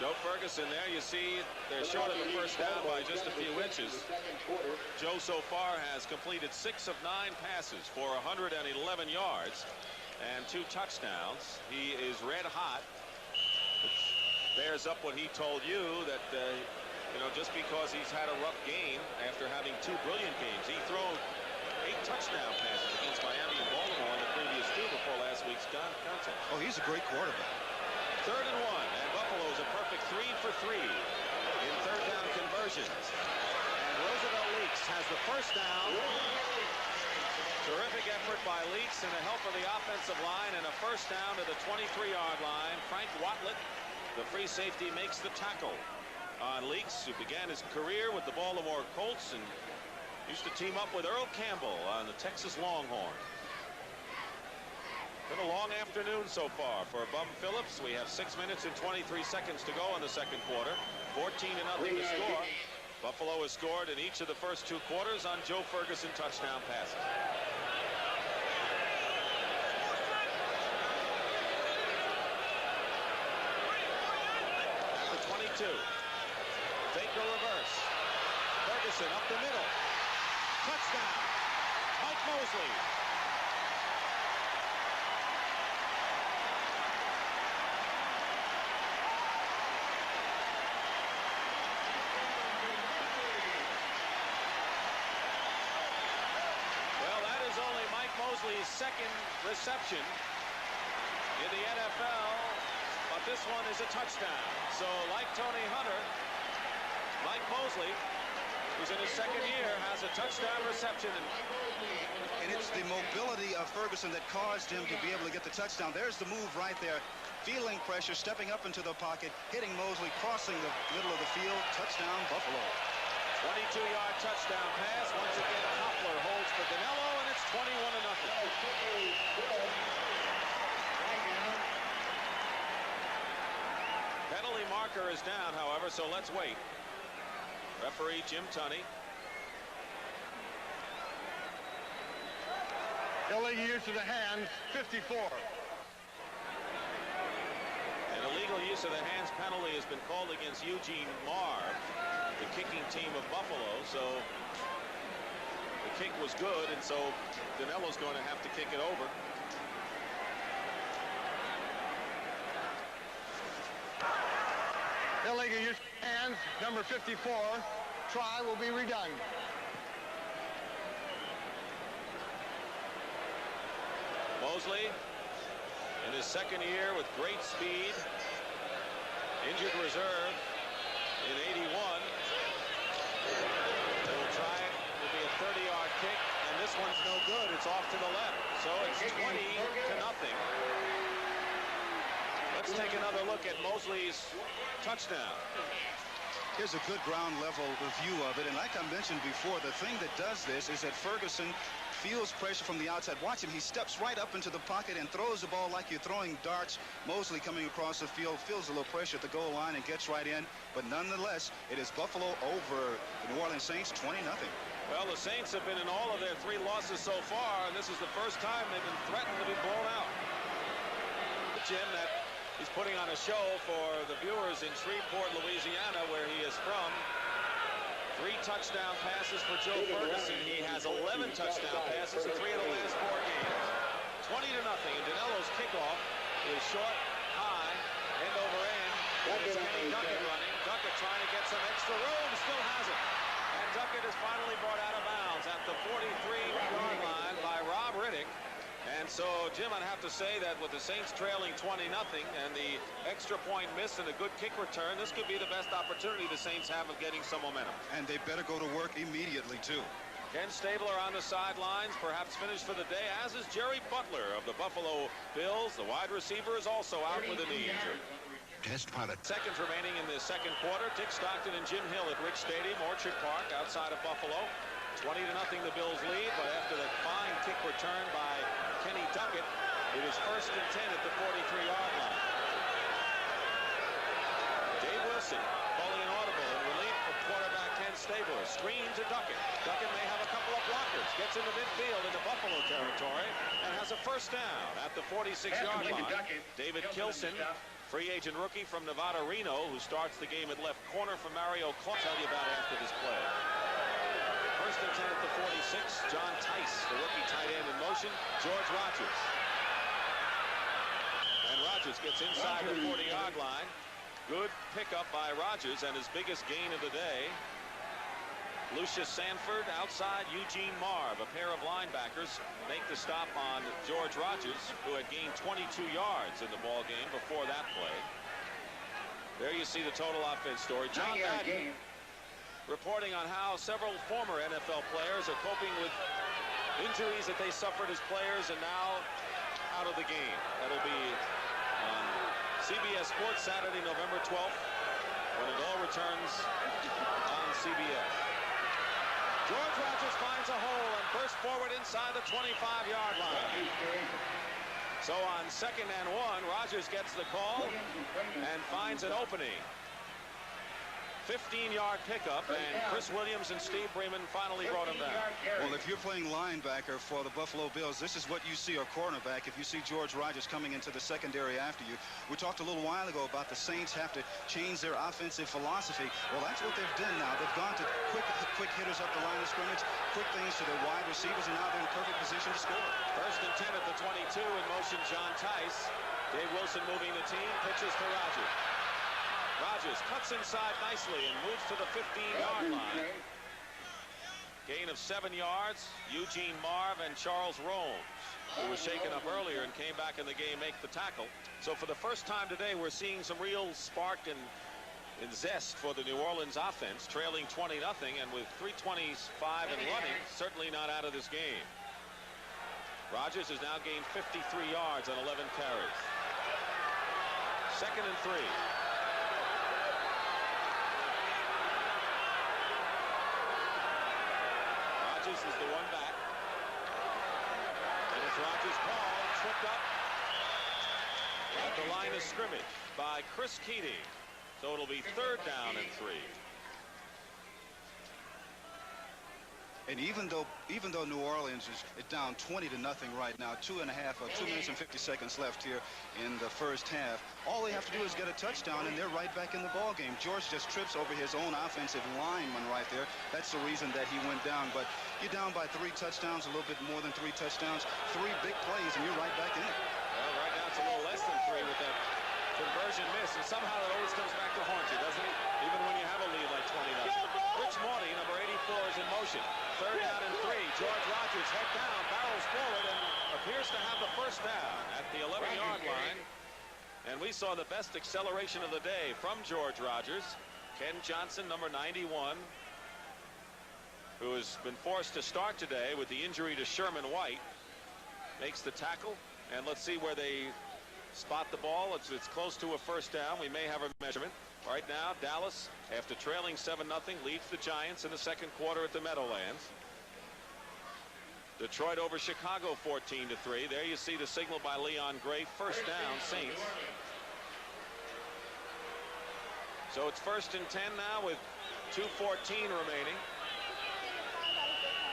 Joe Ferguson there, you see they're short of the first down by just a few inches. Joe so far has completed 6 of 9 passes for 111 yards and 2 touchdowns. He is red hot. Which bears up what he told you that, just because he's had a rough game after having 2 brilliant games. He threw 8 touchdown passes against Miami and Baltimore in the previous 2 before last week's contest. Oh, he's a great quarterback. 3rd and 1, and Buffalo's a perfect 3 for 3 in 3rd down conversions. And Roosevelt Leaks has the first down. Terrific effort by Leaks and the help of the offensive line, and a first down to the 23-yard line. Frank Watlett, the free safety, makes the tackle on Leaks, who began his career with the Baltimore Colts and used to team up with Earl Campbell on the Texas Longhorns. Been a long afternoon so far for Bum Phillips. We have 6 minutes and 23 seconds to go in the second quarter. 14-0 to score. Buffalo has scored in each of the first 2 quarters on Joe Ferguson touchdown passes. At the 22. Fake a reverse. Ferguson up the middle. Touchdown. Mike Mosley. Mosley's 2nd reception in the NFL, but this one is a touchdown. So like Tony Hunter, Mike Mosley, who's in his 2nd year, has a touchdown reception. And it's the mobility of Ferguson that caused him to be able to get the touchdown. There's the move right there. Feeling pressure, stepping up into the pocket, hitting Mosley, crossing the middle of the field. Touchdown, Buffalo. 22-yard touchdown pass. Once again, Koppler holds for Danilo, and it's 21-0. Penalty marker is down, however, so let's wait. Referee Jim Tunney Illegal use of the hands, 54. An illegal use of the hands penalty has been called against Eugene Marv, the kicking team of Buffalo. So the kick was good, and so Dinello's going to have to kick it over. Illegal use of hands, number 54. Try will be redone. Mosley, in his second year with great speed, injured reserve in 81. They will try it. It will be a 30-yard kick, and this one's no good. It's off to the left. So it's 20-0. Let's take another look at Mosley's touchdown. Here's a good ground level view of it, and like I mentioned before, the thing that does this is that Ferguson feels pressure from the outside. Watch him. He steps right up into the pocket and throws the ball like you're throwing darts. Mosley coming across the field feels a little pressure at the goal line and gets right in, but nonetheless, it is Buffalo over the New Orleans Saints 20-0. Well, the Saints have been in all of their 3 losses so far, and this is the first time they've been threatened to be blown out. Jim, that he's putting on a show for the viewers in Shreveport, Louisiana, where he is from. 3 touchdown passes for Joe Ferguson. He has 11 touchdown passes in 3 of the last 4 games. 20-0, and Dinello's kickoff is short, high, end over end. And it's Kenny Duckett running. Duckett trying to get some extra room, still has it. And Duckett is finally brought out of bounds at the 43-yard line by Rob Riddick. And so, Jim, I'd have to say that with the Saints trailing 20-0 and the extra point miss and a good kick return, this could be the best opportunity the Saints have of getting some momentum. And they better go to work immediately, too. Ken Stabler on the sidelines, perhaps finished for the day, as is Jerry Butler of the Buffalo Bills. The wide receiver is also out with a knee injury. Test pilot. Seconds remaining in the second quarter. Dick Stockton and Jim Hill at Rich Stadium, Orchard Park, outside of Buffalo. 20-0 the Bills lead, but after that fine kick return by Kenny Duckett, it is 1st and 10 at the 43-yard line. Dave Wilson calling an audible in relief of quarterback Ken Stabler. Screen to Duckett. Duckett may have a couple of blockers. Gets into midfield into Buffalo territory and has a first down at the 46-yard line. David Kilson, free agent rookie from Nevada Reno, who starts the game at left corner for Mario Clark. Tell you about after this play. 1st and 10 at the 46. John Tice, the rookie tight end in motion. George Rogers. And Rogers gets inside the 40-yard line. Good pickup by Rogers, and his biggest gain of the day. Lucius Sanford outside Eugene Marv. A pair of linebackers make the stop on George Rogers, who had gained 22 yards in the ball game before that play. There you see the total offense story. John Madden reporting on how several former NFL players are coping with injuries that they suffered as players and now out of the game. That'll be on CBS Sports Saturday, November 12th, when it all returns on CBS. George Rogers finds a hole and bursts forward inside the 25-yard line. So on 2nd and 1, Rogers gets the call and finds an opening. 15-yard pickup, and Chris Williams and Steve Bremen finally brought him down. Well, if you're playing linebacker for the Buffalo Bills, this is what you see, or cornerback, if you see George Rogers coming into the secondary after you. We talked a little while ago about the Saints have to change their offensive philosophy. Well, that's what they've done now. They've gone to quick hitters up the line of scrimmage, quick things to their wide receivers, and now they're in perfect position to score. 1st and 10 at the 22, in motion John Tice. Dave Wilson moving the team, pitches to Rogers. Rogers cuts inside nicely and moves to the 15-yard line. Gain of 7 yards. Eugene Marv and Charles Romes, who was shaken up earlier and came back in the game, make the tackle. So for the first time today, we're seeing some real spark and zest for the New Orleans offense, trailing 20-0, and with 3:25 and running, certainly not out of this game. Rogers has now gained 53 yards on 11 carries. 2nd and 3. Is the one back, and it's Rogers' ball tripped up at the line of scrimmage by Chris Keating. So it'll be 3rd down and 3. And even though New Orleans is down 20-0 right now, 2 minutes and 50 seconds left here in the first half, all they have to do is get a touchdown, and they're right back in the ball game. George just trips over his own offensive lineman right there. That's the reason that he went down. But you're down by 3 touchdowns, a little bit more than 3 touchdowns, 3 big plays, and you're right back in it. Well, right now it's a little less than 3 with that conversion miss, and somehow it always comes back to haunt you, doesn't it? Even when you have a lead like 20-0. Rich Mauney, number 84, is in motion. 3rd down and 3. George Rogers, head down, barrels forward, and appears to have the first down at the 11-yard line. And we saw the best acceleration of the day from George Rogers. Ken Johnson, number 91, who has been forced to start today with the injury to Sherman White, makes the tackle. And let's see where they spot the ball. It's close to a first down. We may have a measurement. Right now, Dallas, after trailing 7-0, leads the Giants in the second quarter at the Meadowlands. Detroit over Chicago 14-3. There you see the signal by Leon Gray. First down, Saints. So it's 1st and 10 now with 2:14 remaining.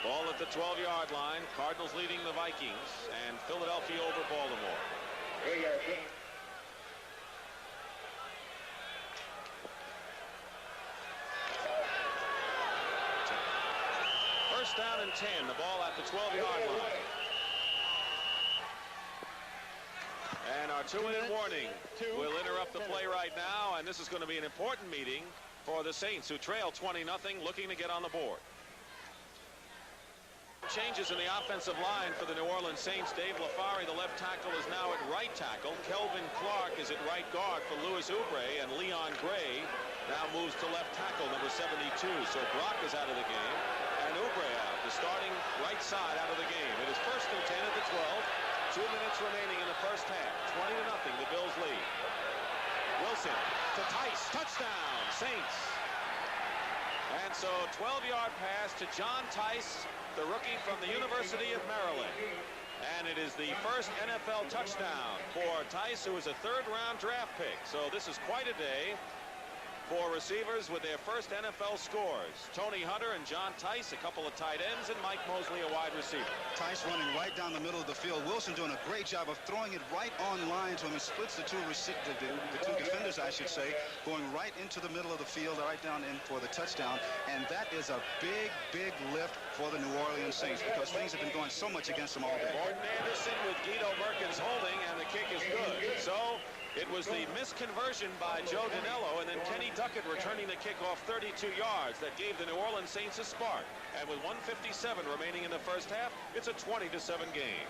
Ball at the 12-yard line. Cardinals leading the Vikings, and Philadelphia over Baltimore. First down and 10. The ball at the 12-yard line. And our 2-minute warning will interrupt the play right now, and this is going to be an important meeting for the Saints, who trail 20-0, looking to get on the board. Changes in the offensive line for the New Orleans Saints. Dave LaFari, the left tackle, is now at right tackle. Kelvin Clark is at right guard for Louis Oubre, and Leon Gray now moves to left tackle, number 72. So Brock is out of the game, and Oubre out, the starting right side out of the game. It is 1st and 10 at the 12. 2 minutes remaining in the first half. 20-0, the Bills lead. Wilson to Tice, touchdown, Saints. And so 12-yard pass to John Tice, the rookie from the University of Maryland. And it is the first NFL touchdown for Tice, who is a 3rd-round draft pick. So this is quite a day for receivers with their first NFL scores. Tony Hunter and John Tice, a couple of tight ends, and Mike Mosley, a wide receiver. Tice running right down the middle of the field. Wilson doing a great job of throwing it right on line to him. He splits the two defenders, I should say, going right into the middle of the field, right down in for the touchdown. And that is a big, big lift for the New Orleans Saints, because things have been going so much against them all day. Morton Anderson with Guido Merkins holding, and the kick is good. So it was the misconversion by Joe Danello, and then Kenny Duckett returning the kickoff 32 yards that gave the New Orleans Saints a spark. And with 1:57 remaining in the first half, it's a 20-7 game.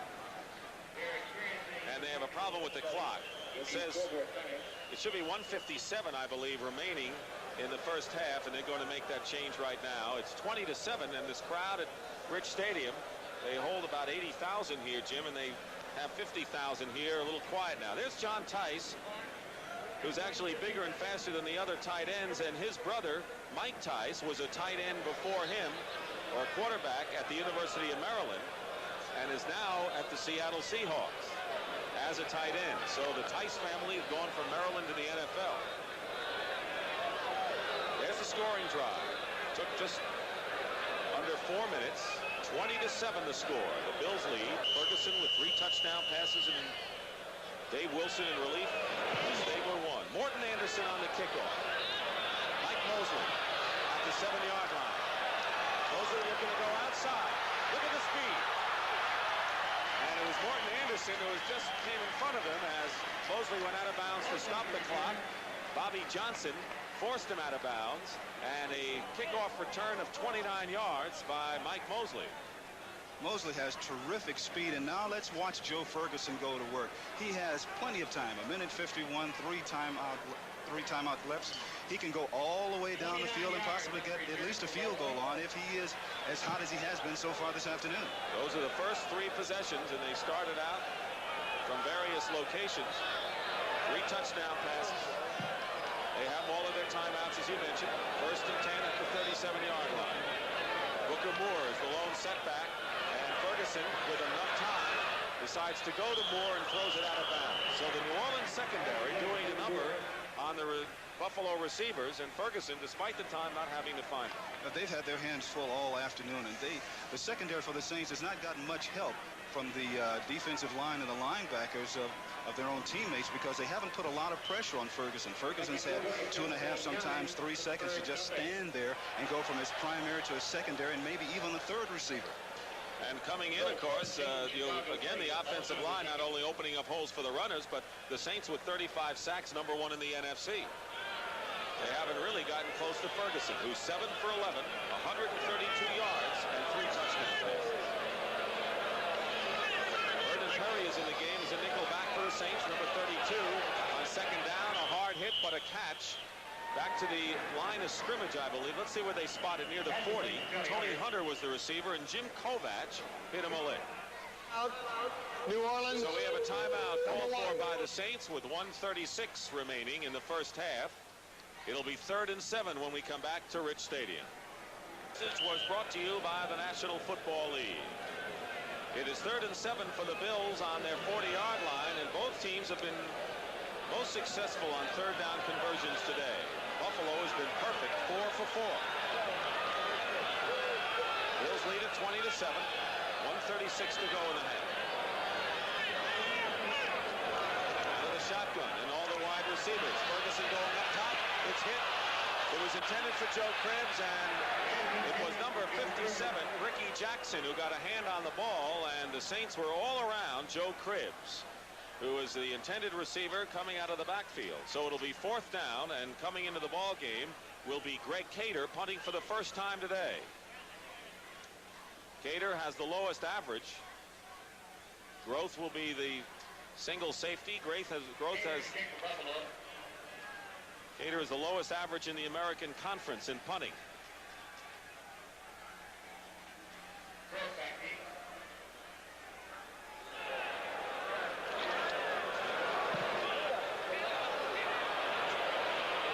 And they have a problem with the clock. It says it should be 1:57, I believe, remaining in the first half, and they're going to make that change right now. It's 20-7, and this crowd at Rich Stadium, they hold about 80,000 here, Jim, and they have 50,000 here. A little quiet now. There's John Tice, who's actually bigger and faster than the other tight ends, and his brother Mike Tice was a tight end before him, or a quarterback at the University of Maryland, and is now at the Seattle Seahawks as a tight end. So the Tice family has gone from Maryland to the NFL. There's the scoring drive. Took just under 4 minutes. 20-7 the score. The Bills lead. Ferguson with 3 touchdown passes, and Dave Wilson in relief. Stabler 1. Morton Anderson on the kickoff. Mike Mosley at the 7-yard line. Mosley looking to go outside. Look at the speed. And it was Morton Anderson who just came in front of him as Mosley went out of bounds to stop the clock. Bobby Johnson forced him out of bounds, and a kickoff return of 29 yards by Mike Mosley. Mosley has terrific speed, and now let's watch Joe Ferguson go to work. He has plenty of time, 1:51, 3 timeout left. He can go all the way down the field and possibly get at least a field goal on if he is as hot as he has been so far this afternoon. Those are the first 3 possessions, and they started out from various locations. 3 touchdown passes. They have all of their timeouts, as you mentioned. 1st and 10 at the 37-yard line. Booker Moore is the lone setback, and Ferguson, with enough time, decides to go to Moore and throws it out of bounds. So the New Orleans secondary doing a number on the Buffalo receivers, and Ferguson, despite the time, not having to find them. They've had their hands full all afternoon, and the secondary for the Saints has not gotten much help from the defensive line and the linebackers of their own teammates, because they haven't put a lot of pressure on Ferguson. Ferguson's had 2.5, sometimes 3 seconds to just stand there and go from his primary to his secondary and maybe even a third receiver. And coming in, of course, again, the offensive line not only opening up holes for the runners, but the Saints with 35 sacks, #1 in the NFC. They haven't really gotten close to Ferguson, who's 7 for 11, 132 yards, and 3 touchdown passes. Vernon Perry is in the game as a nickel back for the Saints, number 32. On second down, a hard hit, but a catch. Back to the line of scrimmage, I believe. Let's see where they spotted near the 40. Tony Hunter was the receiver, and Jim Kovac hit him a lick. Out. New Orleans. So we have a timeout called for by the Saints with 1:36 remaining in the first half. It'll be 3rd and 7 when we come back to Rich Stadium. This was brought to you by the National Football League. It is 3rd and 7 for the Bills on their 40-yard line, and both teams have been most successful on third down conversions today. Buffalo has been perfect, 4 for 4. Bills lead at 20-7. 1:36 to go in the half. Out of the shotgun and all the wide receivers. Ferguson going up top. It's hit. It was intended for Joe Cribbs, and it was number 57, Ricky Jackson, who got a hand on the ball, and the Saints were all around Joe Cribbs, who is the intended receiver coming out of the backfield. So it'll be 4th down, and coming into the ball game will be Greg Cater, punting for the first time today. Cater has the lowest average. Groth will be the single safety. Cater is the lowest average in the American Conference in punting.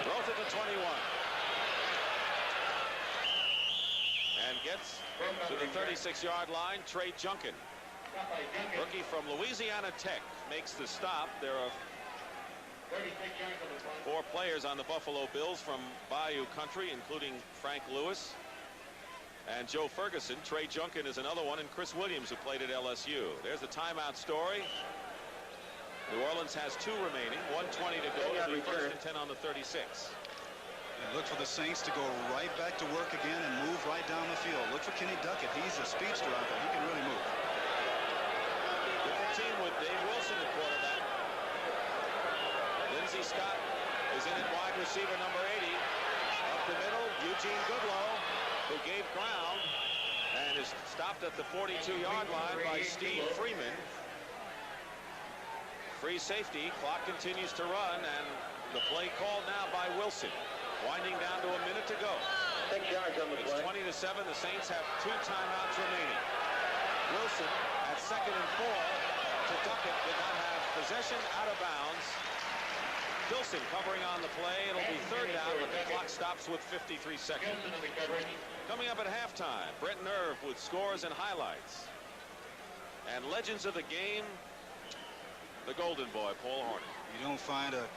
Groth at the 21. And gets to the 36-yard line. Trey Junkin, rookie from Louisiana Tech, makes the stop. There are 4 players on the Buffalo Bills from Bayou Country, including Frank Lewis and Joe Ferguson. Trey Junkin is another one, and Chris Williams, who played at LSU. There's the timeout story. New Orleans has 2 remaining, 1:20 to go. It'll be 1st and 10 on the 36. And look for the Saints to go right back to work again and move right down the field. Look for Kenny Duckett. He's a speedster out there. He can really move. Different team with Dave Wilson at quarterback. Lindsey Scott is in at wide receiver, number 80. Up the middle, Eugene Goodlow, who gave ground and is stopped at the 42-yard line by Steve Freeman. Free safety. Clock continues to run, and the play called now by Wilson. Winding down to a minute to go. 6 yards on the It's play. 20-7. The Saints have 2 timeouts remaining. Wilson at 2nd and 4 to Duckett. Did not have possession, out of bounds. Filson covering on the play. It'll be 3rd down, but the clock stops with 53 seconds. Coming up at halftime, Brent Nerve with scores and highlights. And legends of the game, the Golden Boy, Paul Hornung. You don't find a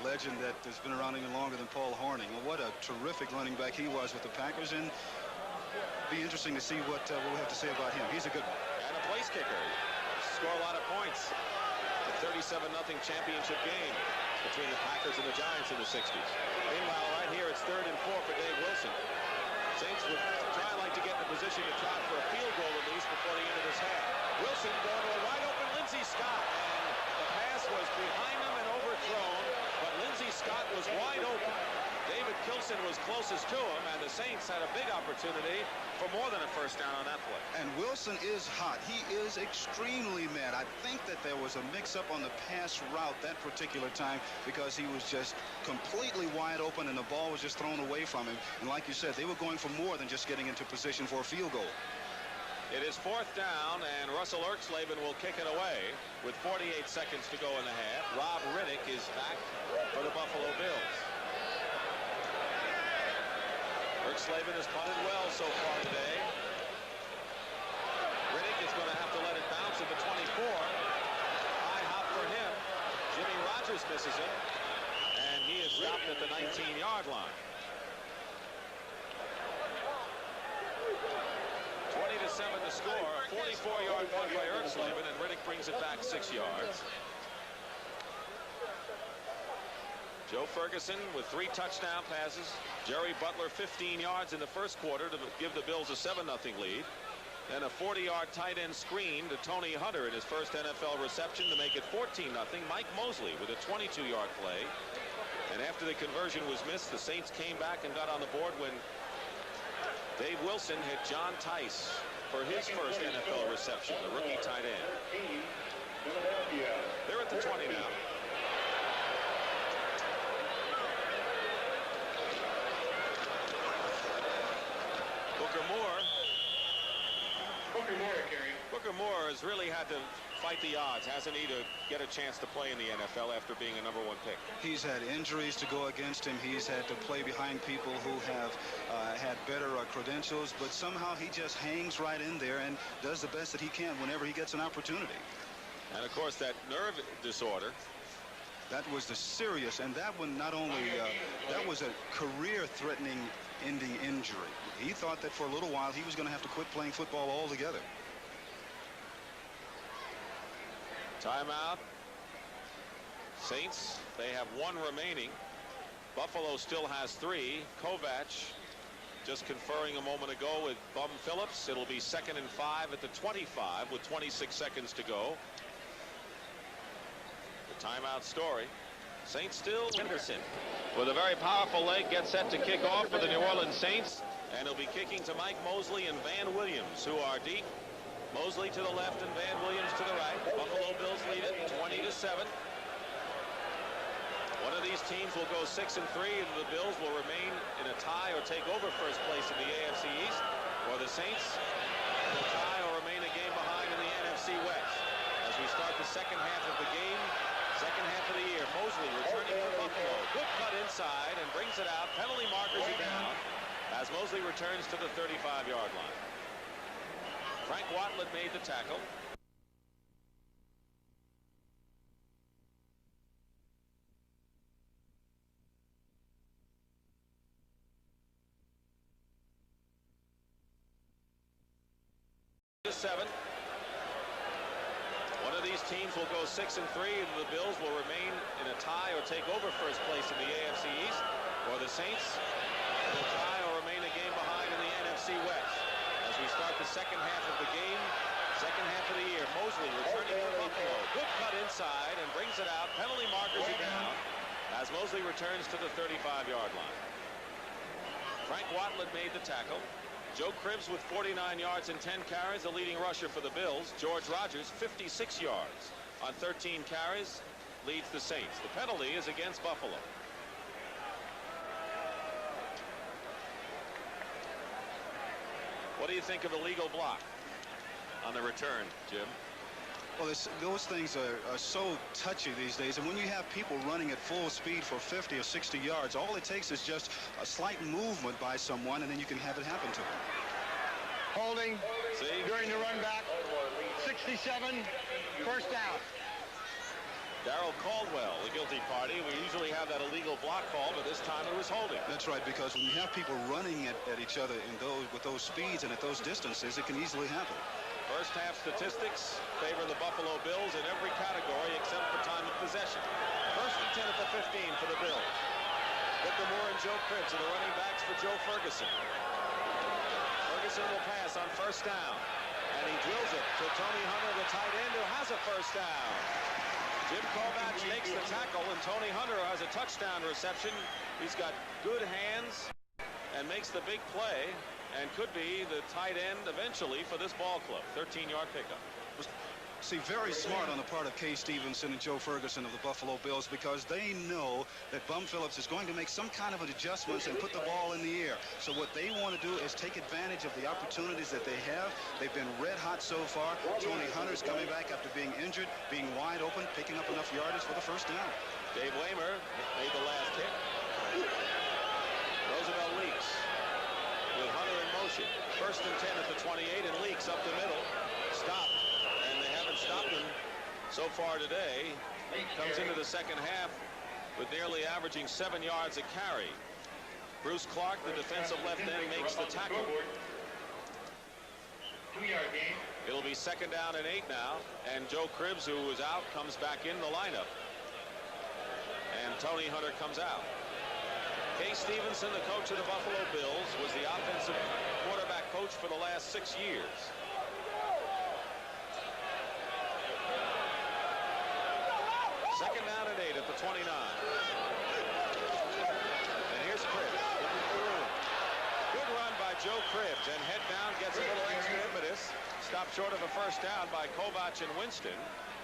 legend that has been around even longer than Paul Hornung. Well, what a terrific running back he was with the Packers, and it'll be interesting to see what we'll have to say about him. He's a good one. And a place kicker. Score a lot of points. The 37-0 championship game between the Packers and the Giants in the 60s. Meanwhile, right here, it's 3rd and 4 for Dave Wilson. Saints would like to get in a position to try for a field goal at least before the end of this half. Wilson going to a wide open Lindsey Scott, and the pass was behind him and overthrown, but Lindsey Scott was wide open. David Kilson was closest to him, and the Saints had a big opportunity for more than a first down on that play. And Wilson is hot. He is extremely mad. I think that there was a mix-up on the pass route that particular time, because he was just completely wide open and the ball was just thrown away from him. And like you said, they were going for more than just getting into position for a field goal. It is 4th down, and Russell Erxleben will kick it away with 48 seconds to go in the half. Rob Riddick is back for the Buffalo Bills. Erxleben has punted well so far today. Riddick is going to have to let it bounce at the 24. High hop for him. Jimmy Rogers misses it, and he is stopped at the 19-yard line. 20-7 to score. A 44-yard punt by Ertzleben, and Riddick brings it back 6 yards. Joe Ferguson with 3 touchdown passes. Jerry Butler 15 yards in the first quarter to give the Bills a 7-0 lead. Then a 40-yard tight end screen to Tony Hunter in his first NFL reception to make it 14-0. Mike Mosley with a 22-yard play. And after the conversion was missed, the Saints came back and got on the board when Dave Wilson hit John Tice for his first NFL reception, the rookie tight end. They're at the 20 now. Booker Moore has really had to fight the odds, hasn't he, to get a chance to play in the NFL after being a #1 pick. He's had injuries to go against him. He's had to play behind people who have had better credentials, but somehow he just hangs right in there and does the best that he can whenever he gets an opportunity. And of course that nerve disorder. That was the serious, and that one not only that was a career-threatening ending injury. He thought that for a little while he was going to have to quit playing football altogether. Timeout. Saints, they have 1 remaining. Buffalo still has 3. Kovac just conferring a moment ago with Bum Phillips. It'll be 2nd and 5 at the 25 with 26 seconds to go. The timeout story. Saints still. Henderson with a very powerful leg gets set to kick off for the New Orleans Saints, and he'll be kicking to Mike Mosley and Van Williams, who are deep. Mosley to the left and Van Williams to the right. Buffalo Bills lead it 20-7. One of these teams will go 6-3, and the Bills will remain in a tie or take over first place in the AFC East, or the Saints will tie or remain a game behind in the NFC West. As we start the second half of the game, second half of the year, Mosley returning for Buffalo. Good cut inside and brings it out. Penalty markers are down as Mosley returns to the 35-yard line. Frank Watlet made the tackle. Seven. One of these teams will go 6-3, and the Bills will remain in a tie or take over first place in the AFC East, or the Saints will tie or remain a game behind in the NFC West. As we start the second half of the game, second half of the year, Mosley returning for Buffalo. Good cut inside and brings it out. Penalty markers are down as Mosley returns to the 35-yard line. Frank Watlet made the tackle. Joe Cribbs with 49 yards and 10 carries, the leading rusher for the Bills. George Rogers, 56 yards on 13 carries, leads the Saints. The penalty is against Buffalo. What do you think of the legal block on the return, Jim? Well, those things are so touchy these days, and when you have people running at full speed for 50 or 60 yards, all it takes is just a slight movement by someone, and then you can have it happen to them. Holding during the run back. 67, first down. Darrell Caldwell, the guilty party. We usually have that illegal block call, but this time it was holding. That's right, because when you have people running at each other with those speeds and at those distances, it can easily happen. First half statistics favor the Buffalo Bills in every category except for time of possession. First and 10 at the 15 for the Bills. Booker Moore and Joe Cribbs are the running backs for Joe Ferguson. Ferguson will pass on first down, and he drills it to Tony Hunter, the tight end, who has a first down. Jim Kovac makes the tackle, and Tony Hunter has a touchdown reception. He's got good hands and makes the big play, and could be the tight end eventually for this ball club. 13-yard pickup. See, very smart on the part of Kay Stevenson and Joe Ferguson of the Buffalo Bills, because they know that Bum Phillips is going to make some kind of an adjustments and put the ball in the air. So what they want to do is take advantage of the opportunities that they have. They've been red hot so far. Tony Hunter's coming back after being injured, being wide open, picking up enough yardage for the first down. Dave Waymer made the last hit. Roosevelt leaks with Hunter in motion. First and 10 at the 28, and leaks up the middle. Stopped. And they haven't stopped him so far today. Comes into the second half with nearly averaging 7 yards a carry. Bruce Clark, the defensive left end, makes the tackle. 2-yard gain. It'll be 2nd down and 8 now, and Joe Cribbs, who was out, comes back in the lineup. And Tony Hunter comes out. Kay Stevenson, the coach of the Buffalo Bills, was the offensive quarterback coach for the last 6 years. Second down and 8 at the 29. And here's Cribbs. Good run by Joe Cribbs, and head down gets a little extra impetus. Stopped short of a first down by Kovac and Winston.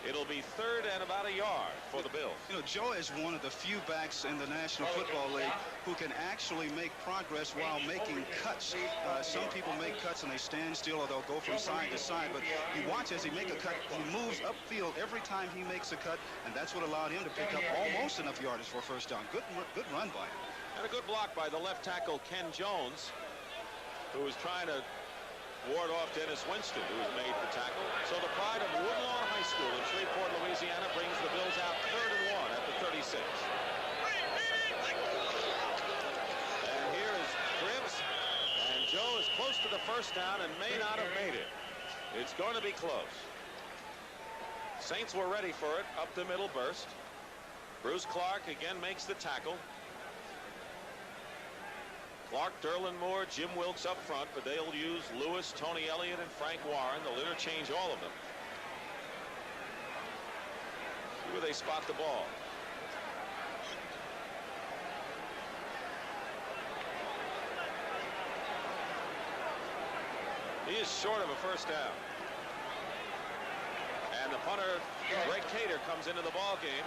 It'll be 3rd and about a yard for the Bills. You know, Joe is one of the few backs in the National Football League who can actually make progress while making cuts. Some people make cuts and they stand still, or they'll go from side to side. But you watch as he makes a cut, he moves upfield every time he makes a cut, and that's what allowed him to pick up almost enough yardage for a first down. Good run by him. And a good block by the left tackle, Ken Jones, who was trying to ward off Dennis Winston, who has made the tackle. So the pride of Woodlawn High School in Shreveport, Louisiana, brings the Bills out 3rd and 1 at the 36. And here is Cribbs, and Joe is close to the first down and may not have made it. It's going to be close. Saints were ready for it, up the middle burst. Bruce Clark again makes the tackle. Clark, Derlin Moore, Jim Wilkes up front, but they'll use Lewis, Tony Elliott, and Frank Warren. They'll interchange all of them. See where they spot the ball. He is short of a first down. And the punter, Greg Cater, comes into the ball game.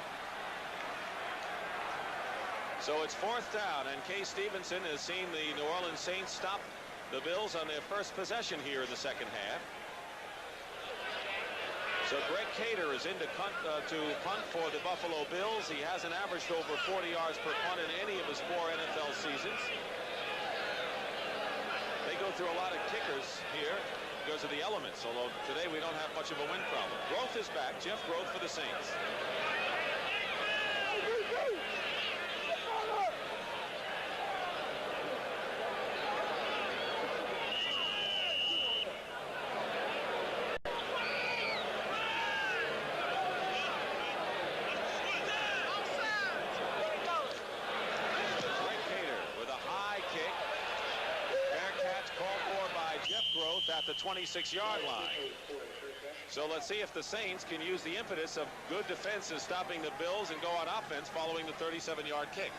So it's 4th down, and Kay Stevenson has seen the New Orleans Saints stop the Bills on their first possession here in the second half. So Greg Cater is in to punt for the Buffalo Bills. He hasn't averaged over 40 yards per punt in any of his 4 NFL seasons. They go through a lot of kickers here because of the elements, although today we don't have much of a wind problem. Groth is back. Jeff Groth for the Saints. At the 26-yard line. So let's see if the Saints can use the impetus of good defense in stopping the Bills and go on offense following the 37-yard kick.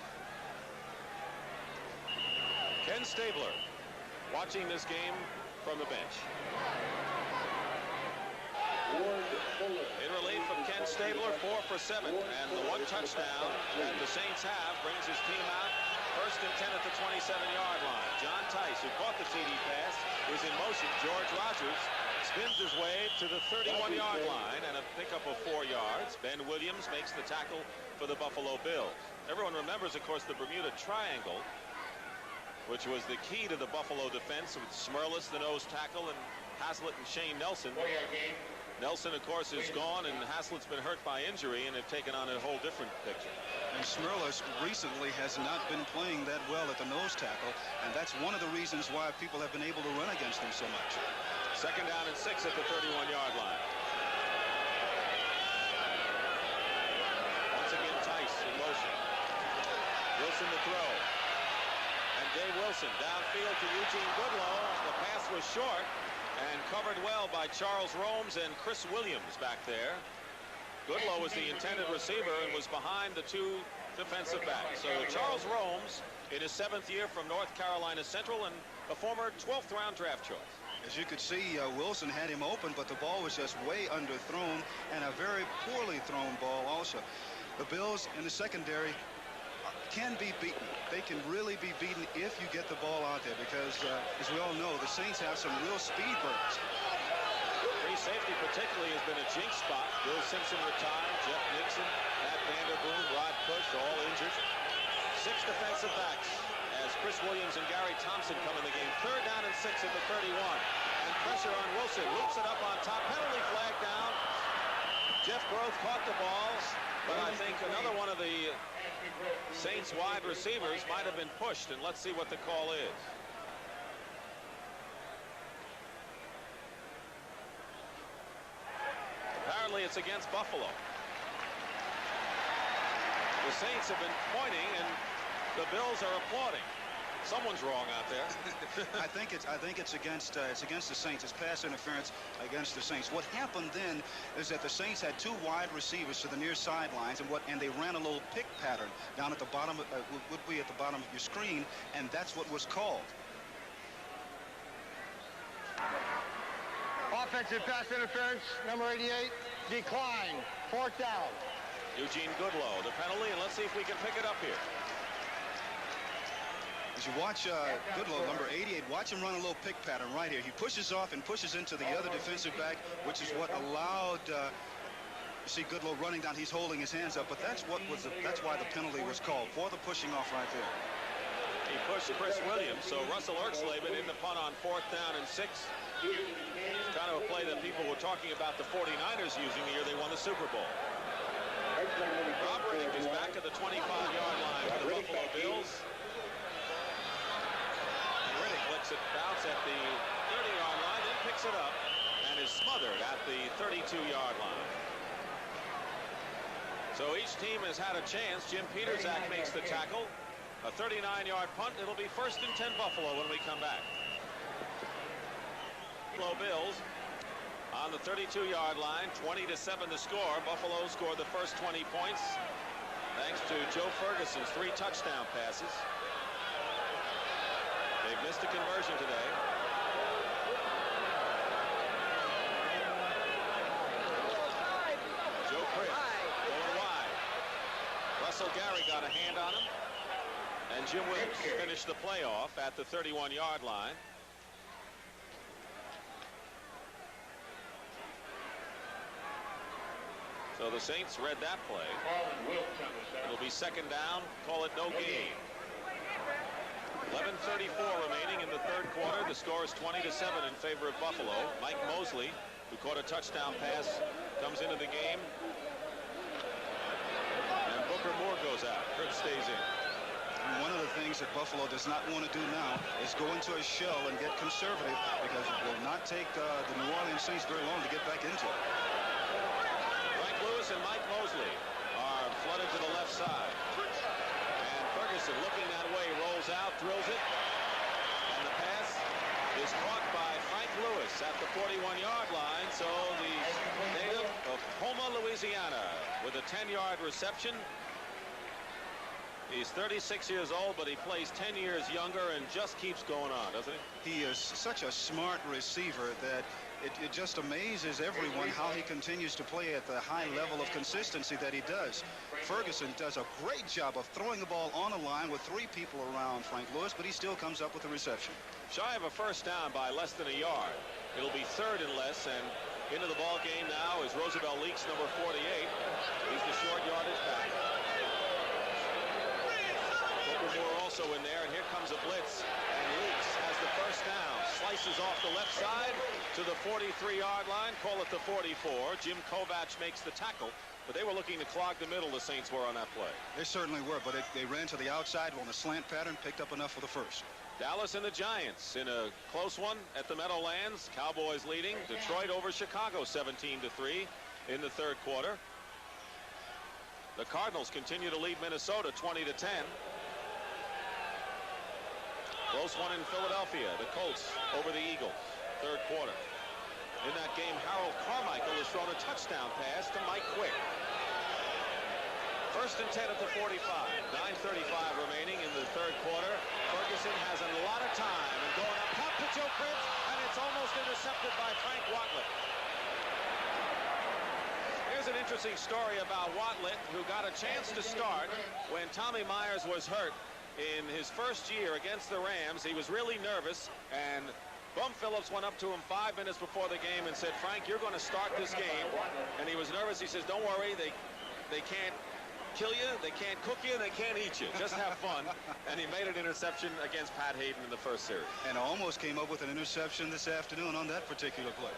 Ken Stabler watching this game from the bench. In relief of Ken Stabler, 4 for 7, and the 1 touchdown that the Saints have brings his team out 1st and 10 at the 27-yard line. John Tice, who caught the TD pass, is in motion. George Rogers spins his way to the 31-yard line and a pickup of 4 yards. Ben Williams makes the tackle for the Buffalo Bills. Everyone remembers, of course, the Bermuda Triangle, which was the key to the Buffalo defense, with Smerlis, the nose tackle, and Haslett and Shane Nelson. Nelson, of course, is gone, and Haslett's been hurt by injury, and have taken on a whole different picture. And Smerlis recently has not been playing that well at the nose tackle, and that's one of the reasons why people have been able to run against him so much. 2nd down and 6 at the 31-yard line. Once again, Tice in motion. Wilson to throw. And Dave Wilson downfield to Eugene Goodlow. The pass was short and covered well by Charles Romes and Chris Williams back there. Goodlow was the intended receiver and was behind the 2 defensive backs. So Charles Romes in his 7th year from North Carolina Central and a former 12th round draft choice. As you could see, Wilson had him open, but the ball was just way underthrown, and a very poorly thrown ball also. The Bills in the secondary can be beaten. They can really be beaten if you get the ball out there, because as we all know, the Saints have some real speed birds. Free safety particularly has been a jinx spot. Bill Simpson retired, Jeff Nixon, Pat Vanderboom, Rod Push, all injured. 6 defensive backs as Chris Williams and Gary Thompson come in the game. 3rd down and 6 at the 31. And pressure on Wilson. Loops it up on top. Penalty flag down. Jeff Groth caught the ball, but I think another one of the Saints wide receivers might have been pushed, and let's see what the call is. Apparently it's against Buffalo. The Saints have been pointing, and the Bills are applauding. Someone's wrong out there. I think it's against the Saints. It's pass interference against the Saints. What happened then is that the Saints had two wide receivers to the near sidelines, and they ran a little pick pattern down at the bottom, would be at the bottom of your screen, and that's what was called. Offensive pass interference, number 88, decline. 4th down. Eugene Goodlow, the penalty, and let's see if we can pick it up here. As you watch Goodlow, number 88, watch him run a little pick pattern right here. He pushes off and pushes into the other defensive back, which is what allowed you see Goodlow running down. He's holding his hands up, but that's why the penalty was called, for the pushing off right there. He pushed Chris Williams, so Russell Erxleben in the punt on 4th down and 6. Kind of a play that people were talking about the 49ers using the year they won the Super Bowl. Rob Riddick is back at the 25-yard line for the Buffalo Bills. It bounce at the 30-yard line, then picks it up and is smothered at the 32-yard line. So each team has had a chance. Jim Peterzak makes the tackle. A 39-yard punt. It'll be 1st and 10 Buffalo when we come back. Buffalo Bills on the 32-yard line, 20-7 to score. Buffalo scored the first 20 points thanks to Joe Ferguson's 3 touchdown passes. They've missed a conversion today. Joe Pritt going wide. Russell Gary got a hand on him. And Jim Wilkes finished the playoff at the 31-yard line. So the Saints read that play. It'll be 2nd down. Call it no gain. 11:34 remaining in the 3rd quarter. The score is 20-7 in favor of Buffalo. Mike Mosley, who caught a touchdown pass, comes into the game. And Booker Moore goes out. Kurt stays in. And one of the things that Buffalo does not want to do now is go into a shell and get conservative, because it will not take the New Orleans Saints very long to get back into it. Frank Lewis and Mike Mosley are flooded to the left side. Ferguson looking that way, rolls out, drills it, and the pass is caught by Frank Lewis at the 41-yard line. So the native of Houma, Louisiana, with a 10-yard reception. He's 36 years old, but he plays 10 years younger and just keeps going on, doesn't he? He is such a smart receiver that it just amazes everyone how he continues to play at the high level of consistency that he does. Ferguson does a great job of throwing the ball on a line with 3 people around Frank Lewis, but he still comes up with a reception. Shy of a 1st down by less than a yard. It'll be 3rd and less, and into the ball game now is Roosevelt Leaks, number 48. He's the short yardage back. Booker Moore also in there, and here comes a blitz, and Leaks has the 1st down. Slices off the left side to the 43-yard line. Call it the 44. Jim Kovach makes the tackle, but they were looking to clog the middle, the Saints were on that play. They certainly were, but they ran to the outside on a slant pattern, picked up enough for the 1st. Dallas and the Giants in a close one at the Meadowlands. Cowboys leading. Detroit over Chicago 17-3 in the 3rd quarter. The Cardinals continue to lead Minnesota 20-10. Close one in Philadelphia. The Colts over the Eagles. 3rd quarter. In that game, Harold Carmichael has thrown a touchdown pass to Mike Quick. 1st and 10 at the 45. 9:35 remaining in the 3rd quarter. Ferguson has a lot of time and going up top to Joe Cribbs, and it's almost intercepted by Frank Watlet. Here's an interesting story about Watlet, who got a chance to start when Tommy Myers was hurt in his 1st year against the Rams. He was really nervous, and Bum Phillips went up to him 5 minutes before the game and said, "Frank, you're going to start this game." And he was nervous. He says, "Don't worry, they can't kill you, they can't cook you, they can't eat you. Just have fun." And he made an interception against Pat Hayden in the 1st series. And almost came up with an interception this afternoon on that particular play.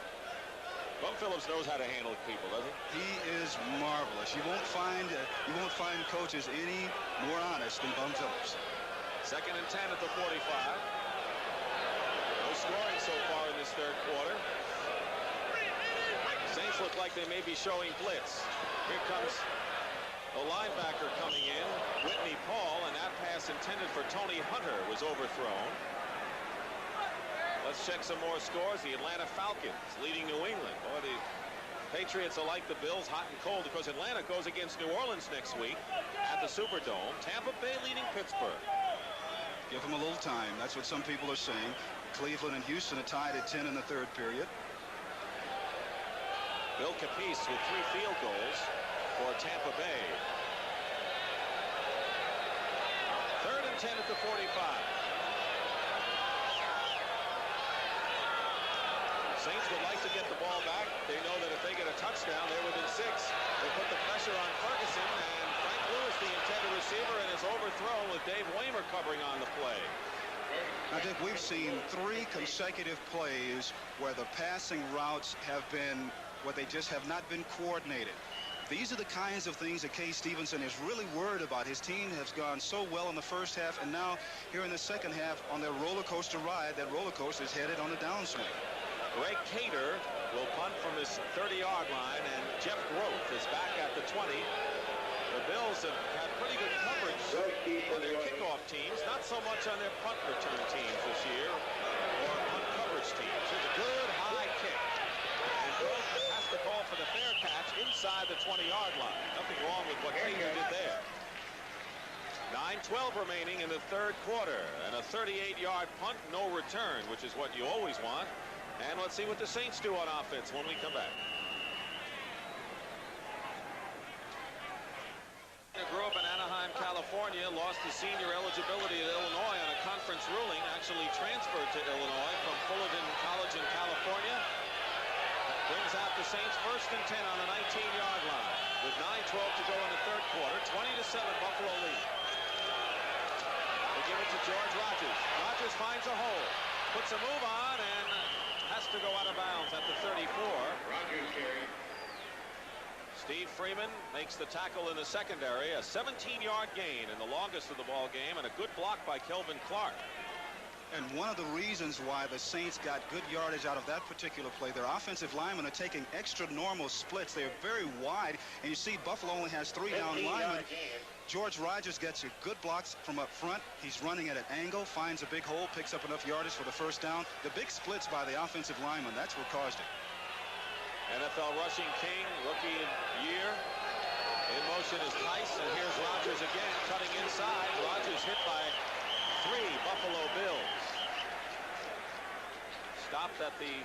Bum Phillips knows how to handle people, doesn't he? He is marvelous. You won't find coaches any more honest than Bum Phillips. 2nd and 10 at the 45. No scoring so far in this third quarter. Saints look like they may be showing blitz. Here comes the linebacker coming in, Whitney Paul, and that pass intended for Tony Hunter was overthrown. Let's check some more scores. The Atlanta Falcons leading New England. Boy, the Patriots are like the Bills, hot and cold, because Atlanta goes against New Orleans next week at the Superdome. Tampa Bay leading Pittsburgh. Give them a little time. That's what some people are saying. Cleveland and Houston are tied at 10 in the third period. Bill Capice with 3 field goals for Tampa Bay. 3rd and 10 at the 45. Saints would like to get the ball back. They know that if they get a touchdown, they're within 6. They put the pressure on Ferguson, and Frank Lewis, the intended receiver, and is overthrown with Dave Waymer covering on the play. I think we've seen 3 consecutive plays where the passing routes have been where they just have not been coordinated. These are the kinds of things that Kay Stevenson is really worried about. His team has gone so well in the first half, and now here in the second half on their roller coaster ride, that roller coaster is headed on a downswing. Greg Cater will punt from his 30-yard line, and Jeff Groth is back at the 20. The Bills have had pretty good coverage on their kickoff teams, not so much on their punt return teams this year, or punt coverage teams. It's a good high kick. And Groth has to call for the fair catch inside the 20-yard line. Nothing wrong with what Cater did there. 9:12 remaining in the third quarter, and a 38-yard punt, no return, which is what you always want. And let's see what the Saints do on offense when we come back. Grew up in Anaheim, California, lost his senior eligibility at Illinois on a conference ruling, actually transferred to Illinois from Fullerton College in California. Brings out the Saints 1st and 10 on the 19-yard line. With 9:12 to go in the third quarter, 20-7 Buffalo lead. They give it to George Rogers. Rogers finds a hole, puts a move on, and has to go out of bounds at the 34. Rogers carry. Steve Freeman makes the tackle in the secondary. A 17-yard gain in the longest of the ball game, and a good block by Kelvin Clark. And one of the reasons why the Saints got good yardage out of that particular play, their offensive linemen are taking extra normal splits. They're very wide, and you see Buffalo only has 3 down linemen. George Rogers gets you good blocks from up front. He's running at an angle, finds a big hole, picks up enough yardage for the first down. The big splits by the offensive lineman, that's what caused it. NFL rushing king, rookie of year. In motion is Tice, and here's Rogers again, cutting inside. Rogers hit by 3 Buffalo Bills. Stopped at the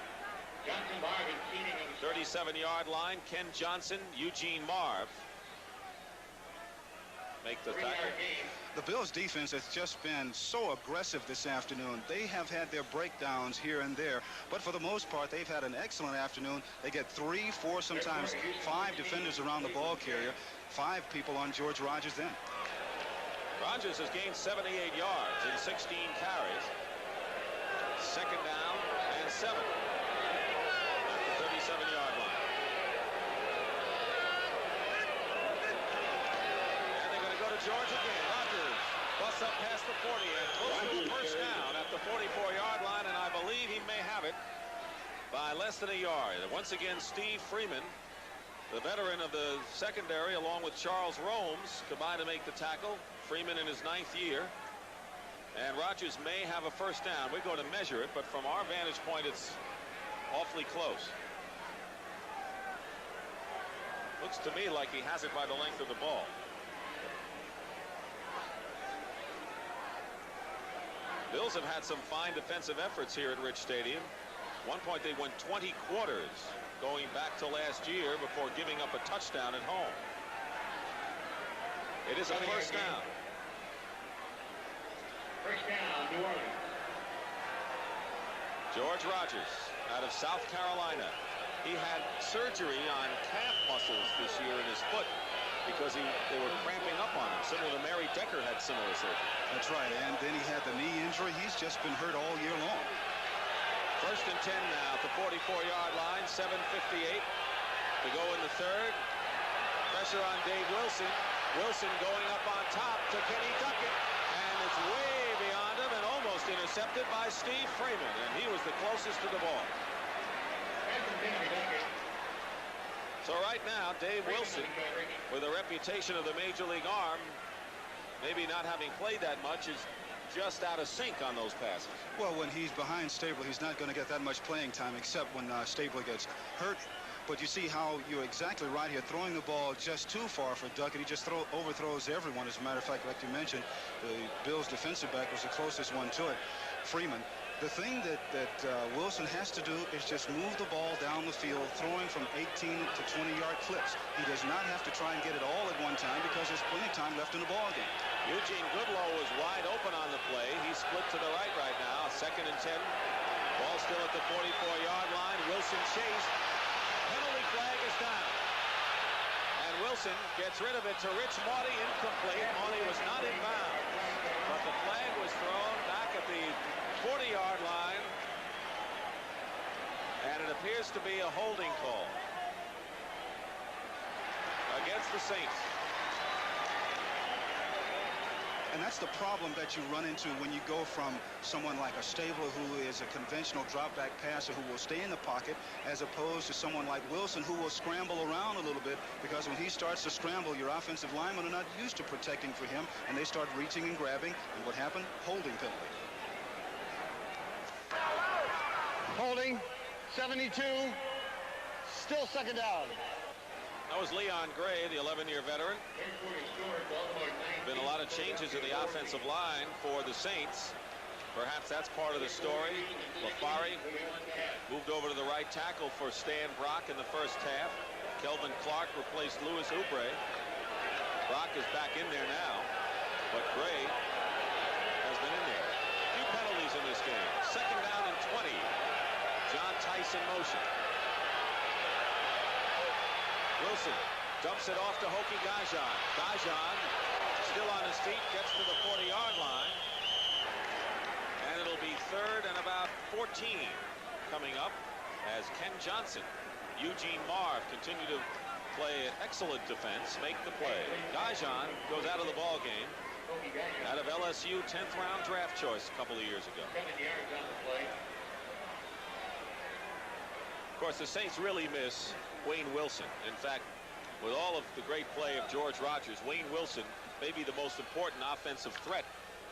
37-yard line. Ken Johnson, Eugene Marv make the tackle. The Bills defense has just been so aggressive this afternoon. They have had their breakdowns here and there, but for the most part, they've had an excellent afternoon. They get 3, 4, sometimes 5 defenders around the ball carrier. 5 people on George Rogers then. Rogers has gained 78 yards in 16 carries. 2nd down and 7 at the 37-yard line. George again. Rogers busts up past the 40 and close to a first down at the 44-yard line, and I believe he may have it by less than a yard. Once again, Steve Freeman, the veteran of the secondary, along with Charles Romes, combined to make the tackle. Freeman in his 9th year. And Rogers may have a first down. We're going to measure it, but from our vantage point, it's awfully close. Looks to me like he has it by the length of the ball. Bills have had some fine defensive efforts here at Rich Stadium. At one point they went 20 quarters going back to last year before giving up a touchdown at home. It is a first down. First down, New Orleans. George Rogers out of South Carolina. He had surgery on calf muscles this year in his foot because they were cramping up on him, similar to Mary Decker had similar surgery. That's right, and then he had the knee injury. He's just been hurt all year long. First and 10 now at the 44-yard line. 7:58 to go in the third. Pressure on Dave Wilson. Wilson going up on top to Kenny Duckett, and it's way beyond him and almost intercepted by Steve Freeman, and he was the closest to the ball. So right now, Dave Wilson, with a reputation of the Major League arm, maybe not having played that much, is just out of sync on those passes. Well, when he's behind Stabler, he's not going to get that much playing time, except when Stabler gets hurt. But you see how you're exactly right here, throwing the ball just too far for Duckett. He just overthrows everyone. As a matter of fact, like you mentioned, the Bills' defensive back was the closest one to it, Freeman. The thing that Wilson has to do is just move the ball down the field, throwing from 18 to 20-yard clips. He does not have to try and get it all at one time because there's plenty of time left in the ball game. Eugene Goodlow was wide open on the play. He's split to the right now. 2nd and 10. Ball still at the 44-yard line. Wilson chased. Penalty flag is down. And Wilson gets rid of it to Rich Maudie, incomplete. Maudie was not in bounds. But the flag was thrown back at the 40-yard line. And it appears to be a holding call against the Saints. And that's the problem that you run into when you go from someone like a Stabler, who is a conventional drop-back passer who will stay in the pocket, as opposed to someone like Wilson, who will scramble around a little bit, because when he starts to scramble, your offensive linemen are not used to protecting for him, and they start reaching and grabbing. And what happened? Holding penalty. Holding, 72, still 2nd down. That was Leon Gray, the 11-year veteran. Been a lot of changes in the offensive line for the Saints. Perhaps that's part of the story. LaFari moved over to the right tackle for Stan Brock in the first half. Kelvin Clark replaced Louis Oubre. Brock is back in there now, but Gray has been in there. 2 penalties in this game. 2nd down and 20. John Tice in motion. Wilson dumps it off to Hokie Gajan. Gajan still on his feet, gets to the 40-yard line. And it'll be 3rd and about 14 coming up as Ken Johnson, Eugene Marv continue to play excellent defense, make the play. Gajan goes out of the ball game out of LSU, 10th round draft choice a couple of years ago. Of course, the Saints really miss Wayne Wilson. In fact, with all of the great play of George Rogers, Wayne Wilson may be the most important offensive threat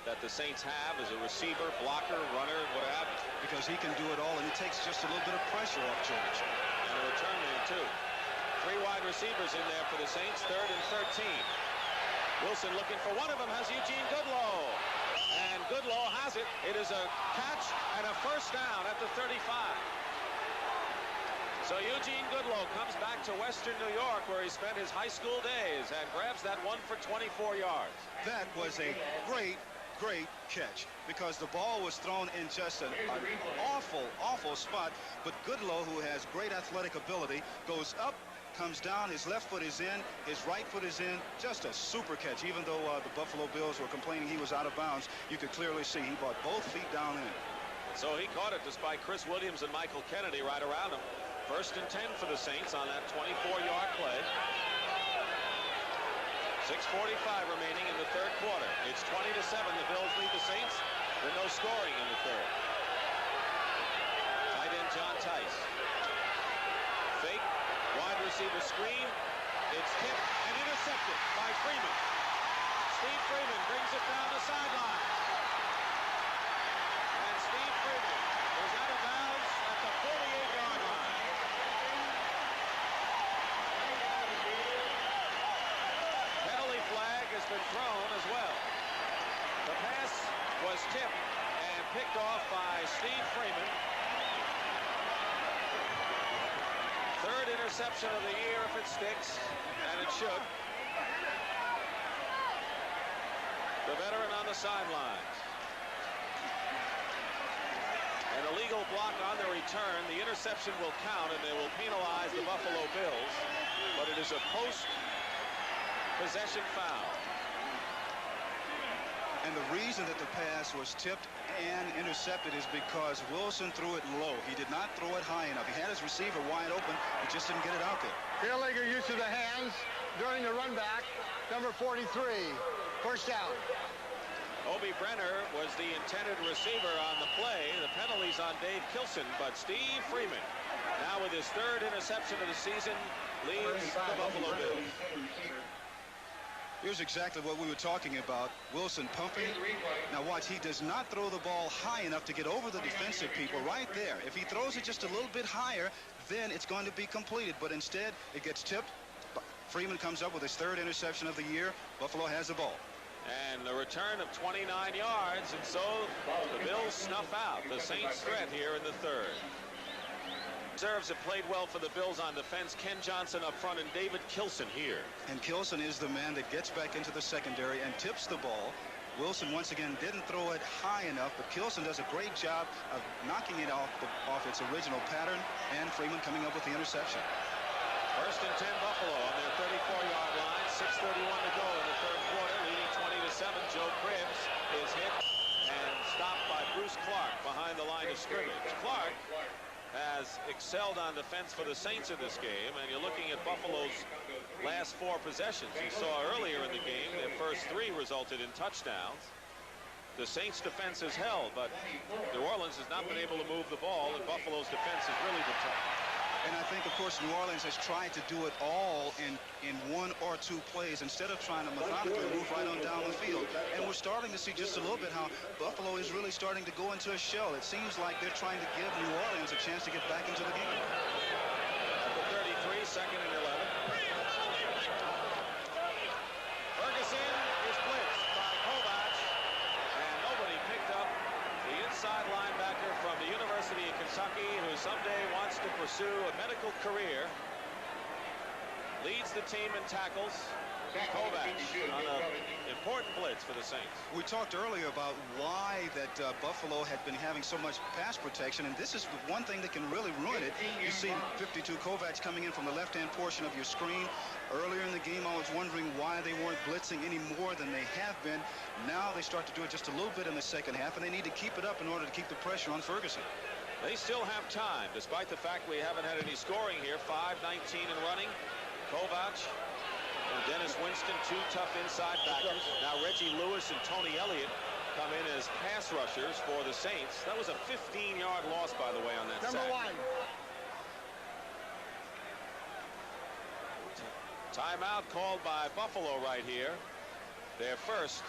that the Saints have as a receiver, blocker, runner, what have you. Because he can do it all, and it takes just a little bit of pressure off George. And a return man, too. 3 wide receivers in there for the Saints, 3rd and 13. Wilson looking for one of them, has Eugene Goodlow. And Goodlow has it. It is a catch and a 1st down at the 35. So Eugene Goodlow comes back to Western New York, where he spent his high school days, and grabs that one for 24 yards. That was a great catch, because the ball was thrown in just an awful spot. But Goodlow, who has great athletic ability, goes up, comes down, his left foot is in, his right foot is in. Just a super catch. Even though the Buffalo Bills were complaining he was out of bounds, you could clearly see he brought both feet down in. So he caught it despite Chris Williams and Michael Kennedy right around him. 1st and 10 for the Saints on that 24-yard play. 6:45 remaining in the 3rd quarter. It's 20-7. The Bills lead the Saints. There's no scoring in the 3rd. Tight end John Tice. Fake. Wide receiver screen. It's tipped and intercepted by Freeman. Steve Freeman brings it down the sideline. And Steve Freeman is out of bounds at the 48-yard line. Penalty flag has been thrown as well. The pass was tipped and picked off by Steve Freeman. 3rd interception of the year if it sticks, and it should. The veteran on the sidelines. An illegal block on the return. The interception will count, and they will penalize the Buffalo Bills. But it is a post-possession foul. And the reason that the pass was tipped and intercepted is because Wilson threw it low. He did not throw it high enough. He had his receiver wide open. He just didn't get it out there. Illegal use of the hands during the run back. Number 43. First down. Obi Brenner was the intended receiver on the play. The penalty's on Dave Kilson, but Steve Freeman, now with his third interception of the season, leads the Buffalo Bills. Here's exactly what we were talking about. Wilson pumping. Now watch, he does not throw the ball high enough to get over the defensive people right there. If he throws it just a little bit higher, then it's going to be completed. But instead, it gets tipped. Freeman comes up with his third interception of the year. Buffalo has the ball. And the return of 29 yards, and so the Bills snuff out the Saints' threat here in the third. Reserves have played well for the Bills on defense. Ken Johnson up front and David Kilson here. And Kilson is the man that gets back into the secondary and tips the ball. Wilson once again didn't throw it high enough, but Kilson does a great job of knocking it off its original pattern, and Freeman coming up with the interception. First and 10 Buffalo on their 34-yard line. 6:31 to go in the third quarter, leading 20-7. Joe Cribbs is hit and stopped by Bruce Clark behind the line of scrimmage. Clark has excelled on defense for the Saints in this game, and you're looking at Buffalo's last 4 possessions. You saw earlier in the game their first 3 resulted in touchdowns. The Saints defense has held, but New Orleans has not been able to move the ball, and Buffalo's defense has really been tough. And I think, of course, New Orleans has tried to do it all in 1 or 2 plays instead of trying to methodically move right on down the field. And we're starting to see just a little bit how Buffalo is really starting to go into a shell. It seems like they're trying to give New Orleans a chance to get back into the game. Number 33, second and 11. Ferguson is blitzed by Kovac, and nobody picked up the inside linebacker from the University of Kentucky, who someday wants to pursue a medical career. Leads the team in tackles. Kovac on an important blitz for the Saints. We talked earlier about why that Buffalo had been having so much pass protection, and this is one thing that can really ruin it. You see 52 Kovac coming in from the left-hand portion of your screen. Earlier in the game, I was wondering why they weren't blitzing any more than they have been. Now they start to do it just a little bit in the second half, and they need to keep it up in order to keep the pressure on Ferguson. They still have time, despite the fact we haven't had any scoring here. 5:19 and running. Kovac and Dennis Winston, 2 tough inside backers. Now Reggie Lewis and Tony Elliott come in as pass rushers for the Saints. That was a 15-yard loss, by the way, on that Number sack. 1. Timeout called by Buffalo right here. Their first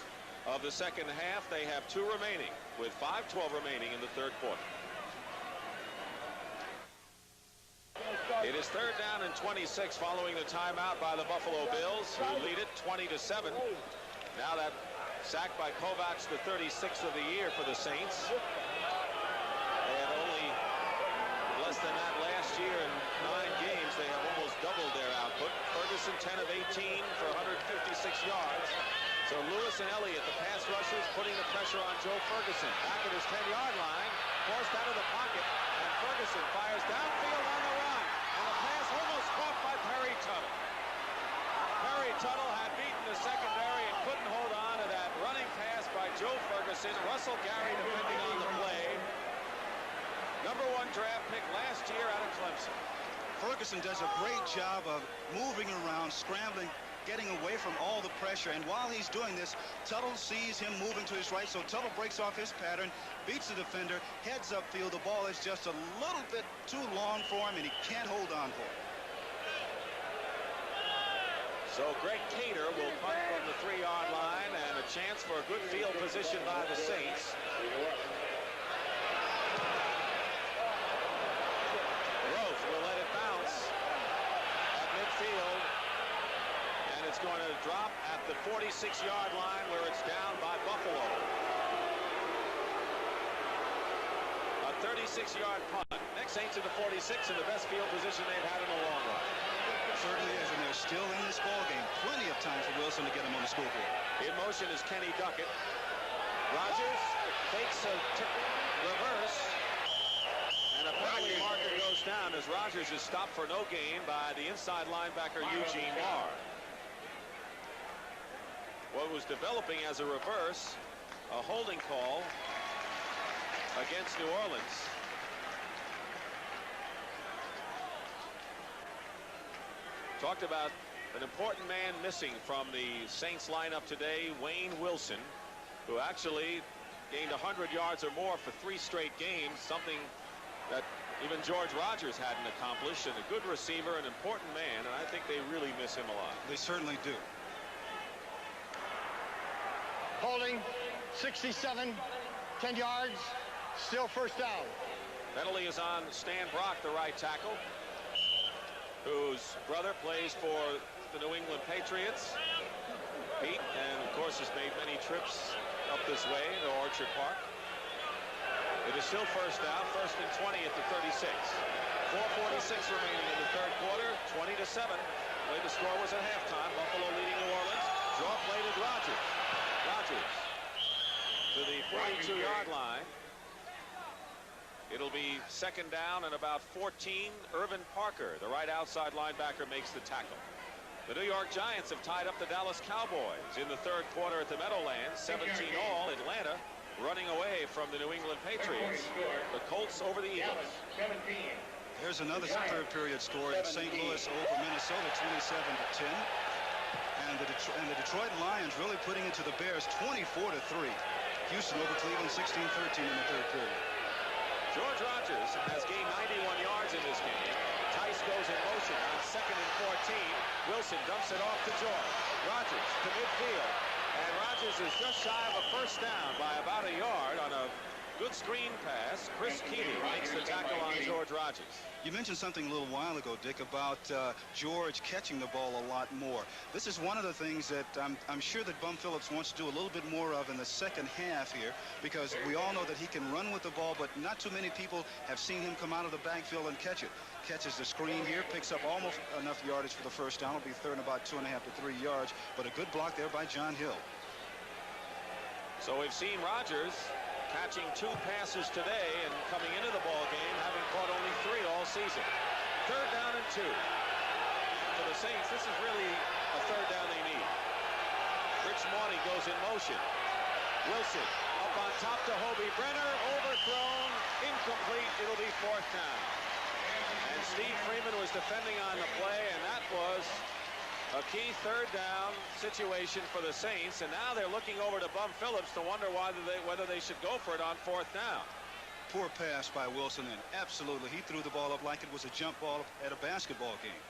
of the second half. They have 2 remaining, with 5:12 remaining in the third quarter. It is third down and 26 following the timeout by the Buffalo Bills, who lead it 20-7. Now that sack by Kovac, the 36th of the year for the Saints. They had only less than that last year in 9 games. They have almost doubled their output. Ferguson 10 of 18 for 156 yards. So Lewis and Elliott, the pass rushers, putting the pressure on Joe Ferguson. Back at his 10-yard line, forced out of the pocket, and Ferguson fires downfield on the run. And the pass almost caught by Perry Tuttle. Perry Tuttle had beaten the secondary and couldn't hold on to that running pass by Joe Ferguson. Russell Gary defending on the play. Number 1 draft pick last year out of Clemson. Ferguson does a great job of moving around, scrambling, getting away from all the pressure, and while he's doing this, Tuttle sees him moving to his right, so Tuttle breaks off his pattern, beats the defender, heads upfield. The ball is just a little bit too long for him, and he can't hold on for it. So Greg Cater will punt from the 3-yard line, and a chance for a good field position by the Saints. Roth will let it bounce at midfield. And it's going to drop at the 46-yard line, where it's down by Buffalo. A 36-yard punt. Next Saints to the 46 in the best field position they've had in a long while. It certainly is, and they're still in this ball game. Plenty of time for Wilson to get him on the scoreboard. In motion is Kenny Duckett. Rogers fakes a reverse. And a penalty marker goes down as Rogers is stopped for no gain by the inside linebacker Eugene Marr. What was developing as a reverse a holding call against New Orleans. Talked about an important man missing from the Saints lineup today, Wayne Wilson, who actually gained 100 yards or more for 3 straight games, something that even George Rogers hadn't accomplished, and a good receiver, an important man, and I think they really miss him a lot. They certainly do. Holding, 67, 10 yards, still first down. Penalty is on Stan Brock, the right tackle, whose brother plays for the New England Patriots, Pete, and of course has made many trips up this way to Orchard Park. It is still first down, 1st and 20 at the 36. 4:46 remaining in the third quarter, 20-7. The way the score was at halftime. Buffalo leading New Orleans. Draw play to Rogers. Rogers to the 42-yard line. It'll be second down and about 14. Irvin Parker, the right outside linebacker, makes the tackle. The New York Giants have tied up the Dallas Cowboys in the third quarter at the Meadowlands, 17-all. Atlanta running away from the New England Patriots. The Colts over the Eagles. Here's another third period score in St. Louis over Minnesota, 27-10. And the Detroit Lions really putting it to the Bears, 24-3. Houston over Cleveland, 16-13 in the third period. George Rogers has gained 91 yards in this game. Tice goes in motion on 2nd and 14. Wilson dumps it off to George. Rogers to midfield. And Rogers is just shy of a first down by about a yard on a good screen pass. Chris Keeley makes the tackle on George Rogers. You mentioned something a little while ago, Dick, about George catching the ball a lot more. This is one of the things that I'm sure that Bum Phillips wants to do a little bit more of in the second half here, because we all know that he can run with the ball, but not too many people have seen him come out of the backfield and catch it. Catches the screen here, picks up almost enough yardage for the first down. It'll be third and about 2.5 to 3 yards, but a good block there by John Hill. So we've seen Rogers catching 2 passes today and coming into the ball game having caught only 3 all season. Third down and 2. For the Saints, this is really a third down they need. Rich Mauney goes in motion. Wilson up on top to Hobie Brenner, overthrown, incomplete. It'll be 4th down. And Steve Freeman was defending on the play, and that was a key third down situation for the Saints, and now they're looking over to Bum Phillips to wonder whether they should go for it on 4th down. Poor pass by Wilson, and absolutely he threw the ball up like it was a jump ball at a basketball game.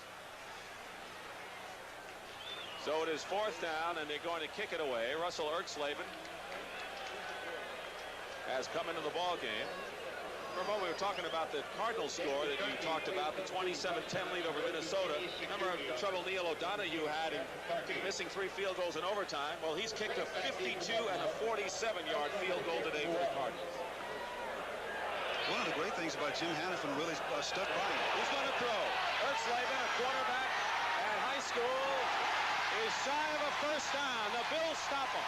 So it is 4th down, and they're going to kick it away. Russell Erxleben has come into the ball game. For a moment, we were talking about the Cardinals score that you talked about, the 27-10 lead over Minnesota. Remember the trouble Neil O'Donoghue had in missing 3 field goals in overtime? Well, he's kicked a 52 and a 47-yard field goal today for the Cardinals. One of the great things about Jim Hannafin really stuck by him. Who's going to throw? Erxleben, a quarterback at high school, is shy of a first down. The Bills stop him.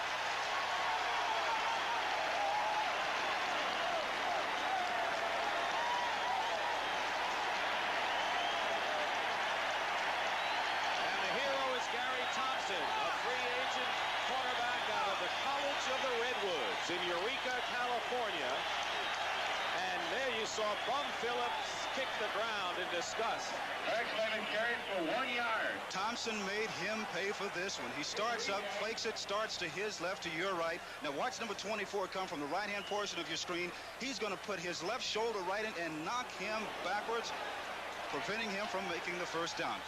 A free agent cornerback out of the College of the Redwoods in Eureka, California. And there you saw Bum Phillips kick the ground in disgust. Erxleben carried for 1 yard. Thompson made him pay for this one. He starts up, fakes it, starts to his left, to your right. Now watch number 24 come from the right-hand portion of your screen. He's going to put his left shoulder right in and knock him backwards, preventing him from making the first down.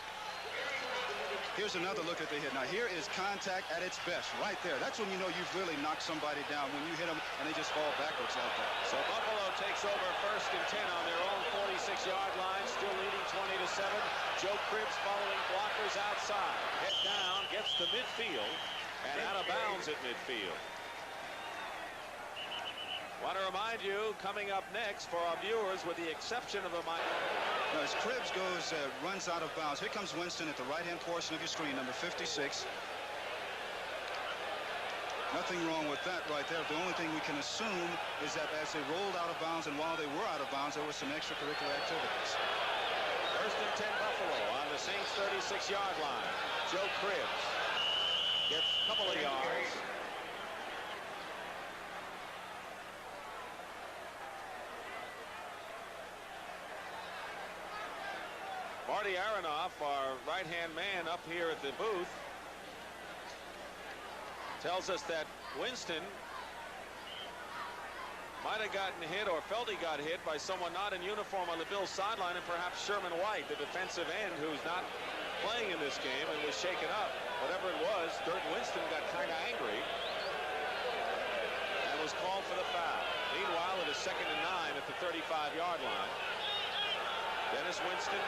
Here's another look at the hit. Now here is contact at its best right there. That's when you know you've really knocked somebody down, when you hit them and they just fall backwards like that. So Buffalo takes over 1st and 10 on their own 46-yard line, still leading 20-7. Joe Cribbs following blockers outside. Head down, gets to midfield, and out of bounds at midfield. Want to remind you, coming up next for our viewers, with the exception of the Now as Cribbs goes, runs out of bounds. Here comes Winston at the right-hand portion of your screen, number 56. Nothing wrong with that right there. The only thing we can assume is that as they rolled out of bounds and while they were out of bounds, there was some extracurricular activities. 1st and 10 Buffalo on the Saints' 36-yard line. Joe Cribbs gets a couple of yards. Marty Aronoff, our right-hand man up here at the booth, tells us that Winston might have gotten hit or felt he got hit by someone not in uniform on the Bills sideline, and perhaps Sherman White, the defensive end who's not playing in this game and was shaken up. Whatever it was, Dirk Winston got kind of angry and was called for the foul. Meanwhile, it is 2nd and 9 at the 35-yard line. Dennis Winston.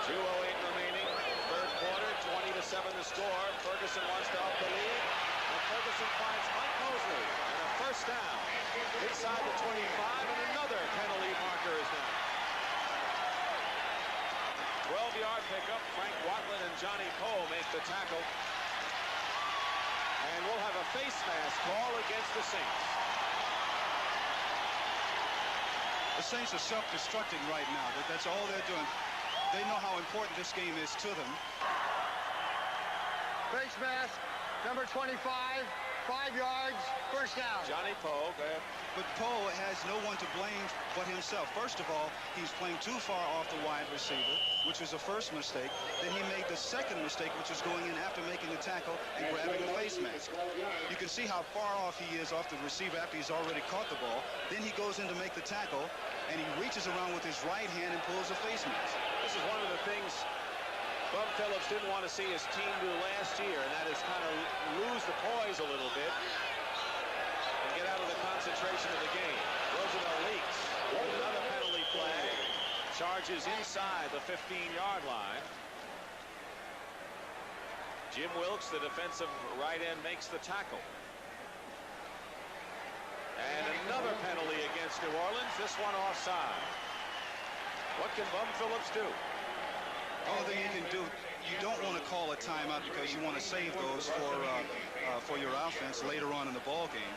2:08 remaining, third quarter, 20-7 the score. Ferguson wants to up the lead, and Ferguson finds Mike Mosley, and a first down inside the 25, and another penalty marker is down. 12-yard pickup. Frank Watland and Johnny Poe make the tackle, and we'll have a face mask call against the Saints. The Saints are self-destructing right now. That's all they're doing. They know how important this game is to them. Face mask, number 25, 5 yards, first down. Johnny Poe, go ahead. But Poe has no one to blame but himself. First of all, he's playing too far off the wide receiver, which was the first mistake. Then he made the second mistake, which was going in after making the tackle and grabbing the face mask. You can see how far off he is off the receiver after he's already caught the ball. Then he goes in to make the tackle, and he reaches around with his right hand and pulls the face mask. This is one of the things Bum Phillips didn't want to see his team do last year, and that is kind of lose the poise a little bit and get out of the concentration of the game. Roosevelt leaks. Another penalty flag. Charges inside the 15-yard line. Jim Wilkes, the defensive right end, makes the tackle. And another penalty against New Orleans, this one offside. What can Bum Phillips do? Only thing you can do, you don't want to call a timeout because you want to save those for your offense later on in the ball game.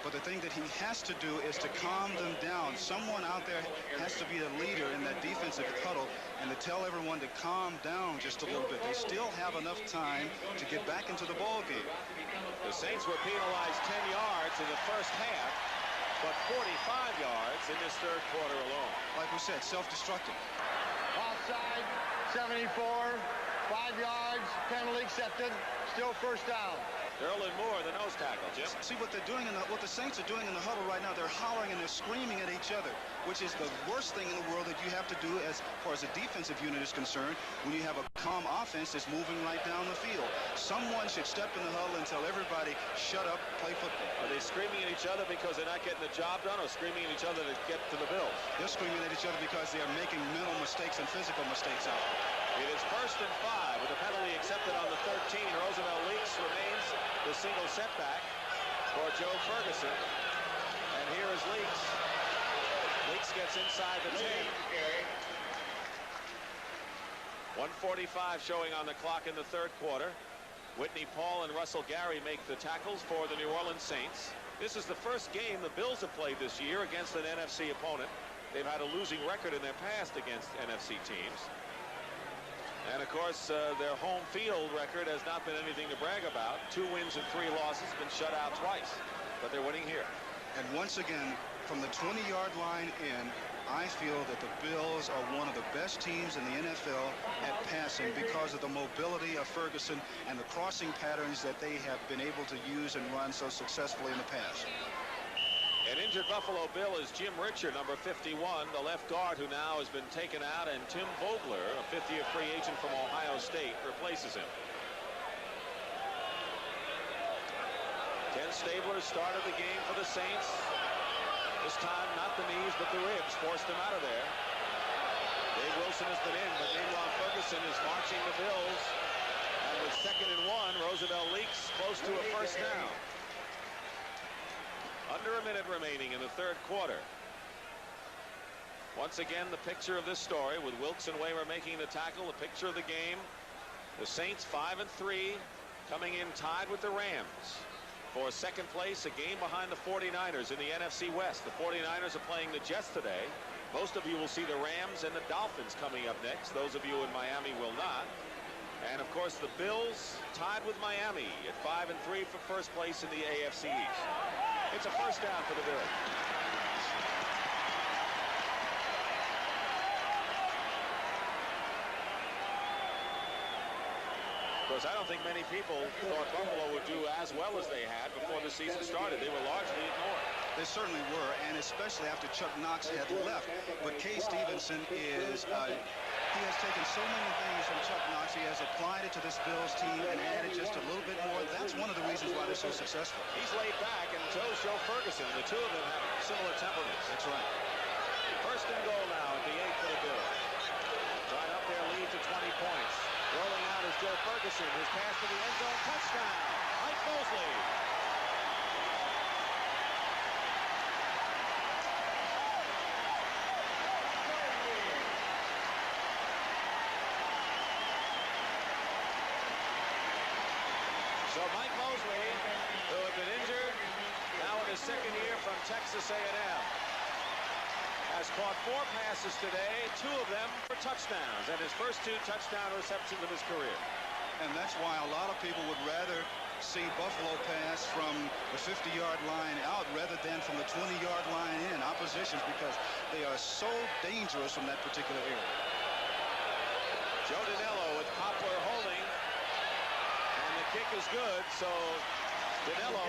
But the thing that he has to do is to calm them down. Someone out there has to be the leader in that defensive huddle and to tell everyone to calm down just a little bit. They still have enough time to get back into the ball game. The Saints were penalized 10 yards in the first half, but 45 yards in this third quarter alone. Like we said, self-destructive. Offside, 74, 5 yards, penalty accepted, still first down. Derlin Moore, the nose tackle, Jim. See what they're doing, what the Saints are doing in the huddle right now. They're hollering and they're screaming at each other, which is the worst thing in the world that you have to do as far as a defensive unit is concerned when you have a calm offense that's moving right down the field. Someone should step in the huddle and tell everybody, shut up, play football. Are they screaming at each other because they're not getting the job done, or screaming at each other to get to the Bills? They're screaming at each other because they are making mental mistakes and physical mistakes out there. It is 1st and 5 with a penalty accepted on the 13. Roosevelt Leaks remains the single setback for Joe Ferguson. And here is Leaks. Leaks gets inside the 10. 1:45 showing on the clock in the third quarter. Whitney Paul and Russell Gary make the tackles for the New Orleans Saints. This is the first game the Bills have played this year against an NFC opponent. They've had a losing record in their past against NFC teams. And of course, their home field record has not been anything to brag about. 2 wins and 3 losses, been shut out twice, but they're winning here. And once again, from the 20-yard line in, I feel that the Bills are one of the best teams in the NFL at passing because of the mobility of Ferguson and the crossing patterns that they have been able to use and run so successfully in the past. An injured Buffalo Bill is Jim Richard, number 51, the left guard who now has been taken out, and Tim Vogler, a fifth-year free agent from Ohio State, replaces him. Ken Stabler started the game for the Saints. This time, not the knees, but the ribs forced him out of there. Dave Wilson has been in, but meanwhile Ferguson is marching the Bills. And with 2nd and 1, Roosevelt Leaks close to a first down. Under a minute remaining in the third quarter. Once again, the picture of this story with Wilkes and Waymer making the tackle, the picture of the game. The Saints 5 and 3, coming in tied with the Rams for second place, a game behind the 49ers in the NFC West. The 49ers are playing the Jets today. Most of you will see the Rams and the Dolphins coming up next. Those of you in Miami will not. And of course, the Bills tied with Miami at 5 and 3 for first place in the AFC East. It's a first down for the Bills. course, I don't think many people thought Buffalo would do as well as they had before the season started. They were largely ignored. They certainly were, and especially after Chuck Knox had left. But Kay Stevenson is, he has taken so many things from Chuck Knox. He has applied it to this Bills team and added just a little bit more. That's one of the reasons why they're so successful. He's laid back, and so's Joe Ferguson. The two of them have similar temperaments. That's right. First and goal now at the 8 for the Bills. Right up their lead to 20 points. Rolling out is Joe Ferguson. His pass to the end zone. Touchdown. Mike Mosley. So Mike Mosley, who had been injured, now in his second year from Texas A&M, has caught 4 passes today, 2 of them for touchdowns, and his first 2 touchdown receptions of his career. And that's why a lot of people would rather see Buffalo pass from the 50-yard line out rather than from the 20-yard line in oppositions, because they are so dangerous from that particular area. Joe Danello with Poplar holding, and the kick is good, so Danello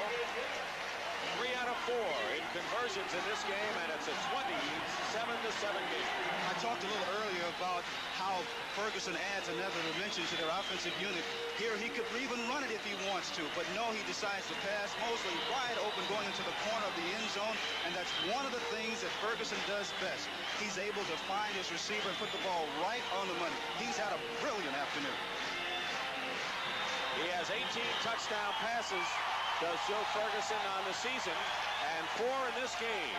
3 out of 4 in conversions in this game, and it's a 27-7 game. I talked a little earlier about how Ferguson adds another dimension to their offensive unit. Here he could even run it if he wants to, but no, he decides to pass. Mosley wide open going into the corner of the end zone, and that's one of the things that Ferguson does best. He's able to find his receiver and put the ball right on the money. He's had a brilliant afternoon. He has 18 touchdown passes, does Joe Ferguson on the season, and 4 in this game.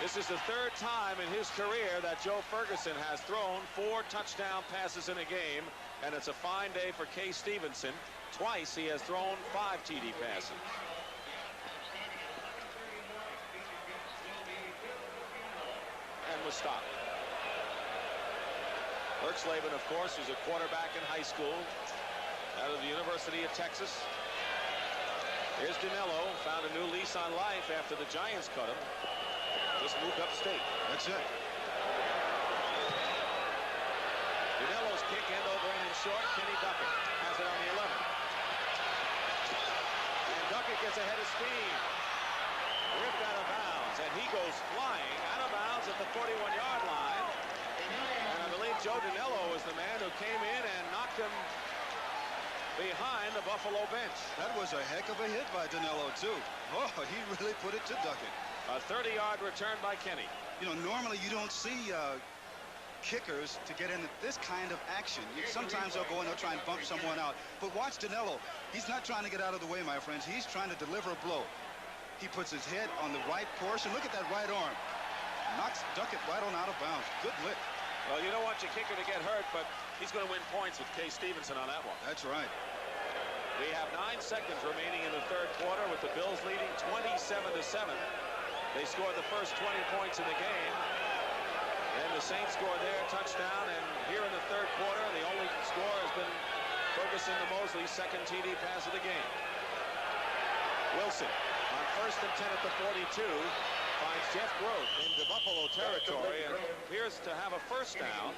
This is the 3rd time in his career that Joe Ferguson has thrown 4 touchdown passes in a game, and it's a fine day for Kay Stevenson. Twice he has thrown 5 TD passes. And was stopped. Erxleben, of course, was a quarterback in high school out of the University of Texas. Here's Danello, found a new lease on life after the Giants cut him. Just moved upstate. That's it. Danello's kick end over in and short. Kenny Duckett has it on the 11. And Duckett gets ahead of speed. Ripped out of bounds, and he goes flying out of bounds at the 41-yard line. And I believe Joe Danello was the man who came in and knocked him behind the Buffalo bench. That was a heck of a hit by Danello, too. Oh, he really put it to Duckett. A 30-yard return by Kenny. You know, normally you don't see kickers to get into this kind of action. Sometimes they'll go in, they'll try and bump someone out. But watch Danello. He's not trying to get out of the way, my friends. He's trying to deliver a blow. He puts his head on the right portion. Look at that right arm. Knocks Duckett right on out of bounds. Good lick. Well, you don't want your kicker to get hurt, but he's going to win points with Kay Stevenson on that one. That's right. We have 9 seconds remaining in the 3rd quarter with the Bills leading 27-7. They scored the first 20 points in the game. And the Saints scored their touchdown. And here in the 3rd quarter, the only score has been Ferguson to Mosley, 2nd TD pass of the game. Wilson on 1st and 10 at the 42 finds Jeff Groth into Buffalo territory and appears to have a first down.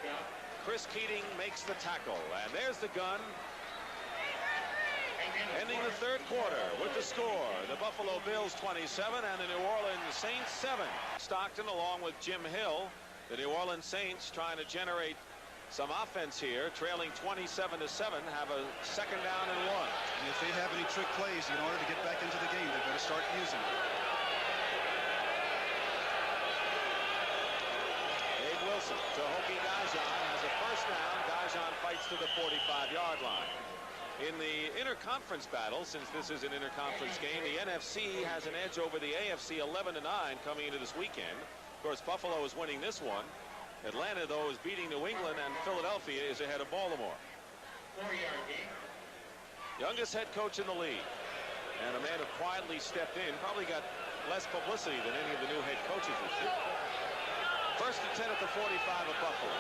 Chris Keating makes the tackle. And there's the gun. Ending the 3rd quarter with the score, the Buffalo Bills 27 and the New Orleans Saints 7. Stockton along with Jim Hill. The New Orleans Saints trying to generate some offense here, trailing 27-7, have a 2nd down and 1. And if they have any trick plays in order to get back into the game, they better start using it. Dave Wilson to Hokie Gajan has a first down. Gajan fights to the 45-yard line. In the interconference battle, since this is an interconference game, the NFC has an edge over the AFC 11-9 coming into this weekend. Of course, Buffalo is winning this one. Atlanta, though, is beating New England, and Philadelphia is ahead of Baltimore. Youngest head coach in the league, and a man who quietly stepped in, probably got less publicity than any of the new head coaches this year. 1st and 10 at the 45 of Buffalo.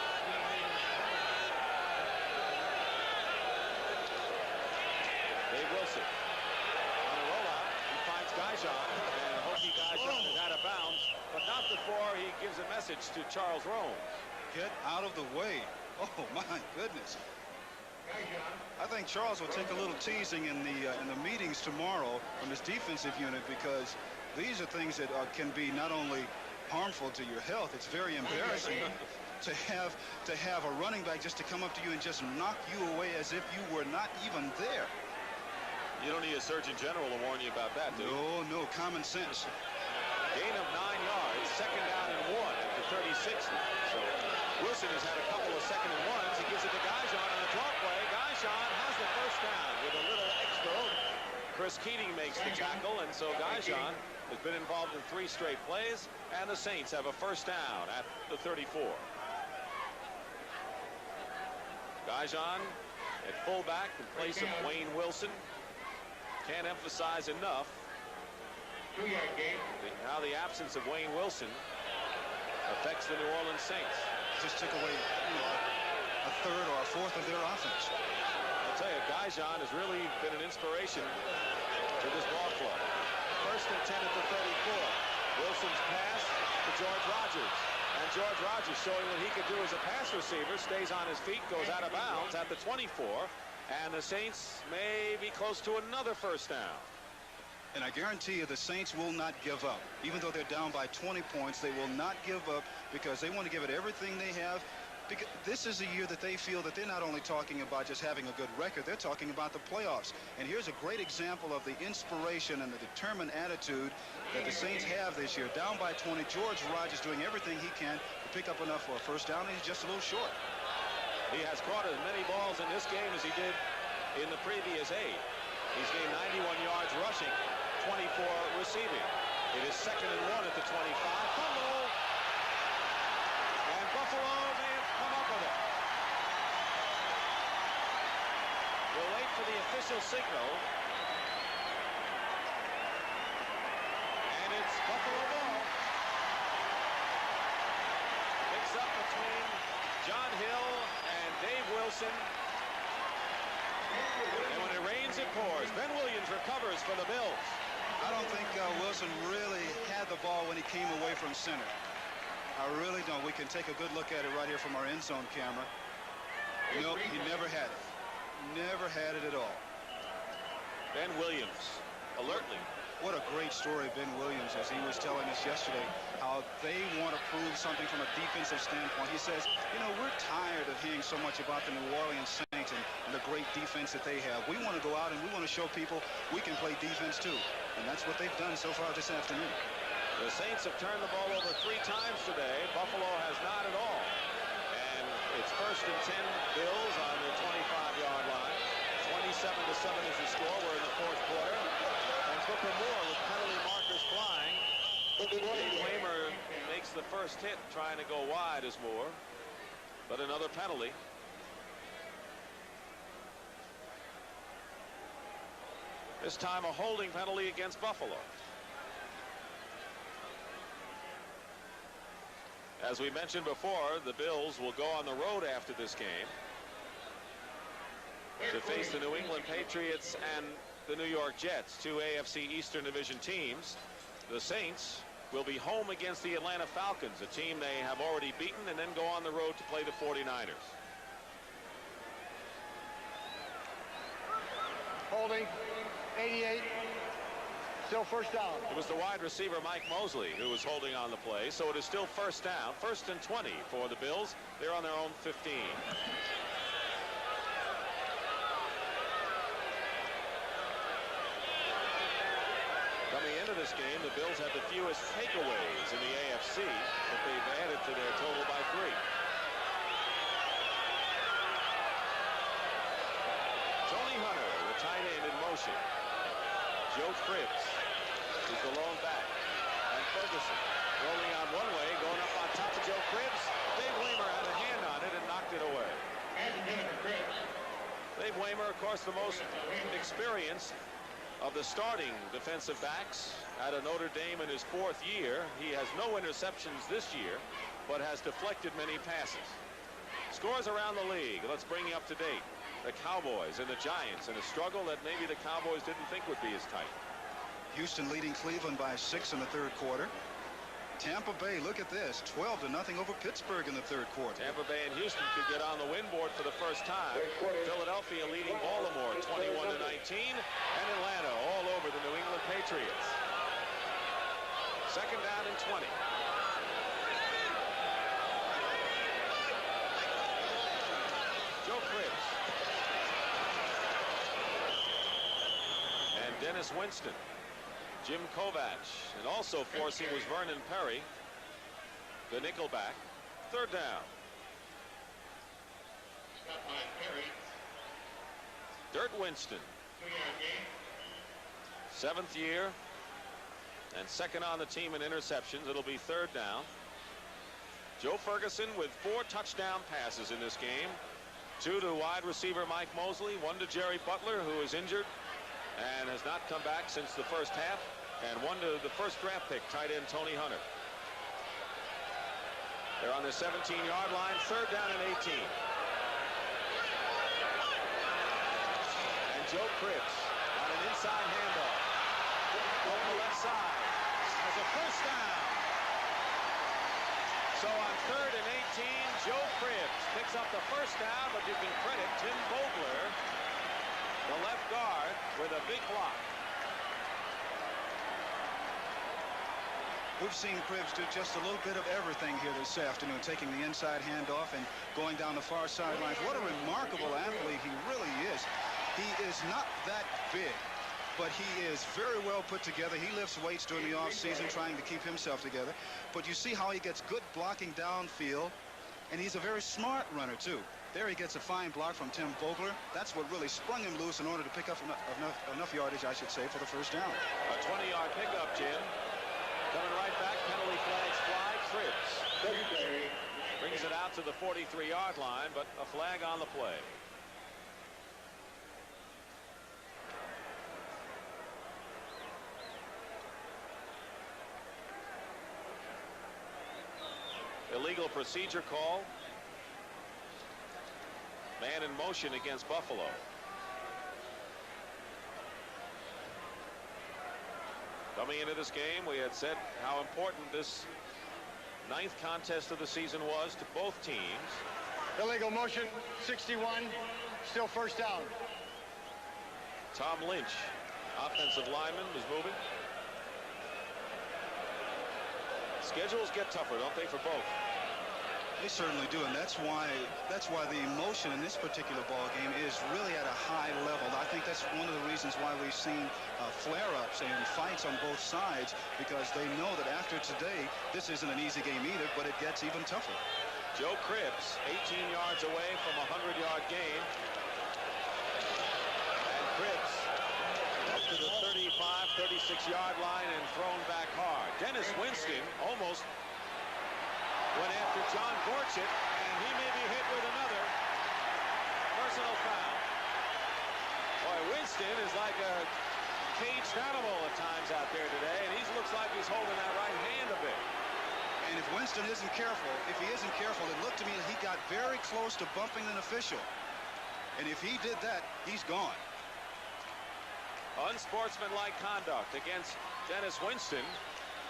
Dave Wilson on a rollout. He finds Gajan, and Hokie Gajan is out of bounds, but not before he gives a message to Charles Rome. Get out of the way. Oh, my goodness. I think Charles will take a little teasing in the meetings tomorrow from his defensive unit, because these are things that can be not only harmful to your health, it's very embarrassing to have a running back just to come up to you and just knock you away as if you were not even there. You don't need a Surgeon General to warn you about that, do you? No, common sense. Gain of 9 yards, second down and 1 at the 36 now. So Wilson has had a couple of second and ones. He gives it to Gaijon on the draw play. Gaijon has the first down with a little extra. Chris Keating makes the tackle, and so Gaijon has been involved in 3 straight plays, and the Saints have a first down at the 34. Gaijon at fullback in place of Wayne Wilson. Can't emphasize enough how the absence of Wayne Wilson affects the New Orleans Saints. Just took away, a third or a fourth of their offense. I'll tell you, Gaijon has really been an inspiration to this ball club. First and 10 at the 34. Wilson's pass to George Rogers. And George Rogers showing what he could do as a pass receiver. Stays on his feet, goes out of bounds at the 24. And the Saints may be close to another first down. And I guarantee you the Saints will not give up. Even though they're down by 20 points, they will not give up, because they want to give it everything they have. Because this is a year that they feel that they're not only talking about just having a good record, they're talking about the playoffs. And here's a great example of the inspiration and the determined attitude that the Saints have this year. Down by 20, George Rogers doing everything he can to pick up enough for a first down, and he's just a little short. He has caught as many balls in this game as he did in the previous 8. He's gained 91 yards rushing, 24 receiving. It is second and 1 at the 25. Fumble! And Buffalo may have come up with it. We'll wait for the official signal. And it's Buffalo ball. Mix up between John Hill and Dave Wilson. And when it rains, it pours. Ben Williams recovers for the Bills. I don't think Wilson really had the ball when he came away from center. I really don't. We can take a good look at it right here from our end zone camera. Nope, he never had it. Never had it at all. Ben Williams, alertly. What a great story, Ben Williams, as he was telling us yesterday, how they want to prove something from a defensive standpoint. He says, we're tired of hearing so much about the New Orleans Saints and the great defense that they have. We want to go out and we want to show people we can play defense too. And that's what they've done so far this afternoon. The Saints have turned the ball over 3 times today. Buffalo has not at all. And it's first and 10 Bills on the 25-yard line. 27-7 is the score. We're in the 4th quarter. And Booker Moore with penalty markers flying. Dave Waymer makes the first hit, trying to go wide as Moore. But another penalty. This time a holding penalty against Buffalo. As we mentioned before, the Bills will go on the road after this game to face the New England Patriots and the New York Jets, 2 AFC Eastern Division teams. The Saints will be home against the Atlanta Falcons, a team they have already beaten, and then go on the road to play the 49ers. Holding, 88, still first down. It was the wide receiver Mike Mosley who was holding on the play, so it is still first down, first and 20 for the Bills. They're on their own 15. Coming into this game, the Bills have the fewest takeaways in the AFC, but they've added to their total by 3. Tony Hunter, the tight end, in motion. Joe Cribbs is the lone back. And Ferguson rolling out one way, going up on top of Joe Cribbs. Dave Waymer had a hand on it and knocked it away. Dave Waymer, of course, the most experienced of the starting defensive backs at a Notre Dame in his 4th year. He has no interceptions this year, but has deflected many passes. Scores around the league. Let's bring you up to date. The Cowboys and the Giants in a struggle that maybe the Cowboys didn't think would be as tight. Houston leading Cleveland by 6 in the 3rd quarter. Tampa Bay, look at this, 12-0 over Pittsburgh in the third quarter. Tampa Bay and Houston could get on the win board for the first time. Philadelphia leading Baltimore 21-19, and Atlanta all over the New England Patriots. Second down and 20. Joe Cribbs. And Dennis Winston. Jim Kovach, and also forcing was Vernon Perry, the nickelback. Third down. Dirt Winston. 7th year and second on the team in interceptions. It'll be third down. Joe Ferguson with 4 touchdown passes in this game. 2 to wide receiver Mike Mosley, 1 to Jerry Butler, who is injured and has not come back since the first half, and 1 to the first draft pick, tight end Tony Hunter. They're on the 17-yard line, third down and 18. And Joe Cribbs on an inside handoff over the left side has a first down. So on third and 18, Joe Cribbs picks up the first down, but you can credit Tim Vogler, the left guard, with a big block. We've seen Cribbs do just a little bit of everything here this afternoon, taking the inside handoff and going down the far sidelines. What a remarkable athlete he really is. He is not that big, but he is very well put together. He lifts weights during the offseason trying to keep himself together. But you see how he gets good blocking downfield, and he's a very smart runner, too. There he gets a fine block from Tim Vogler. That's what really sprung him loose in order to pick up enough yardage, I should say, for the first down. A 20-yard pickup, Jim. Coming right back, penalty flags fly. Cribbs brings it out to the 43-yard line, but a flag on the play. Illegal procedure call. Man in motion against Buffalo. Coming into this game, we had said how important this 9th contest of the season was to both teams. Illegal motion, 61, still first down. Tom Lynch, offensive lineman, is moving. Schedules get tougher, don't they, for both? They certainly do, and that's why the emotion in this particular ball game is really at a high level. I think that's one of the reasons why we've seen flare-ups and fights on both sides, because they know that after today, this isn't an easy game either, but it gets even tougher. Joe Cribbs, 18 yards away from a 100-yard gain. And Cribbs up to the 35, 36-yard line and thrown back hard. Dennis Winston almost went after John Gorchett, and he may be hit with another personal foul. Boy, Winston is like a caged animal at times out there today, and he looks like he's holding that right hand a bit. And if Winston isn't careful, it looked to me that he got very close to bumping an official. And if he did that, he's gone. Unsportsmanlike conduct against Dennis Winston,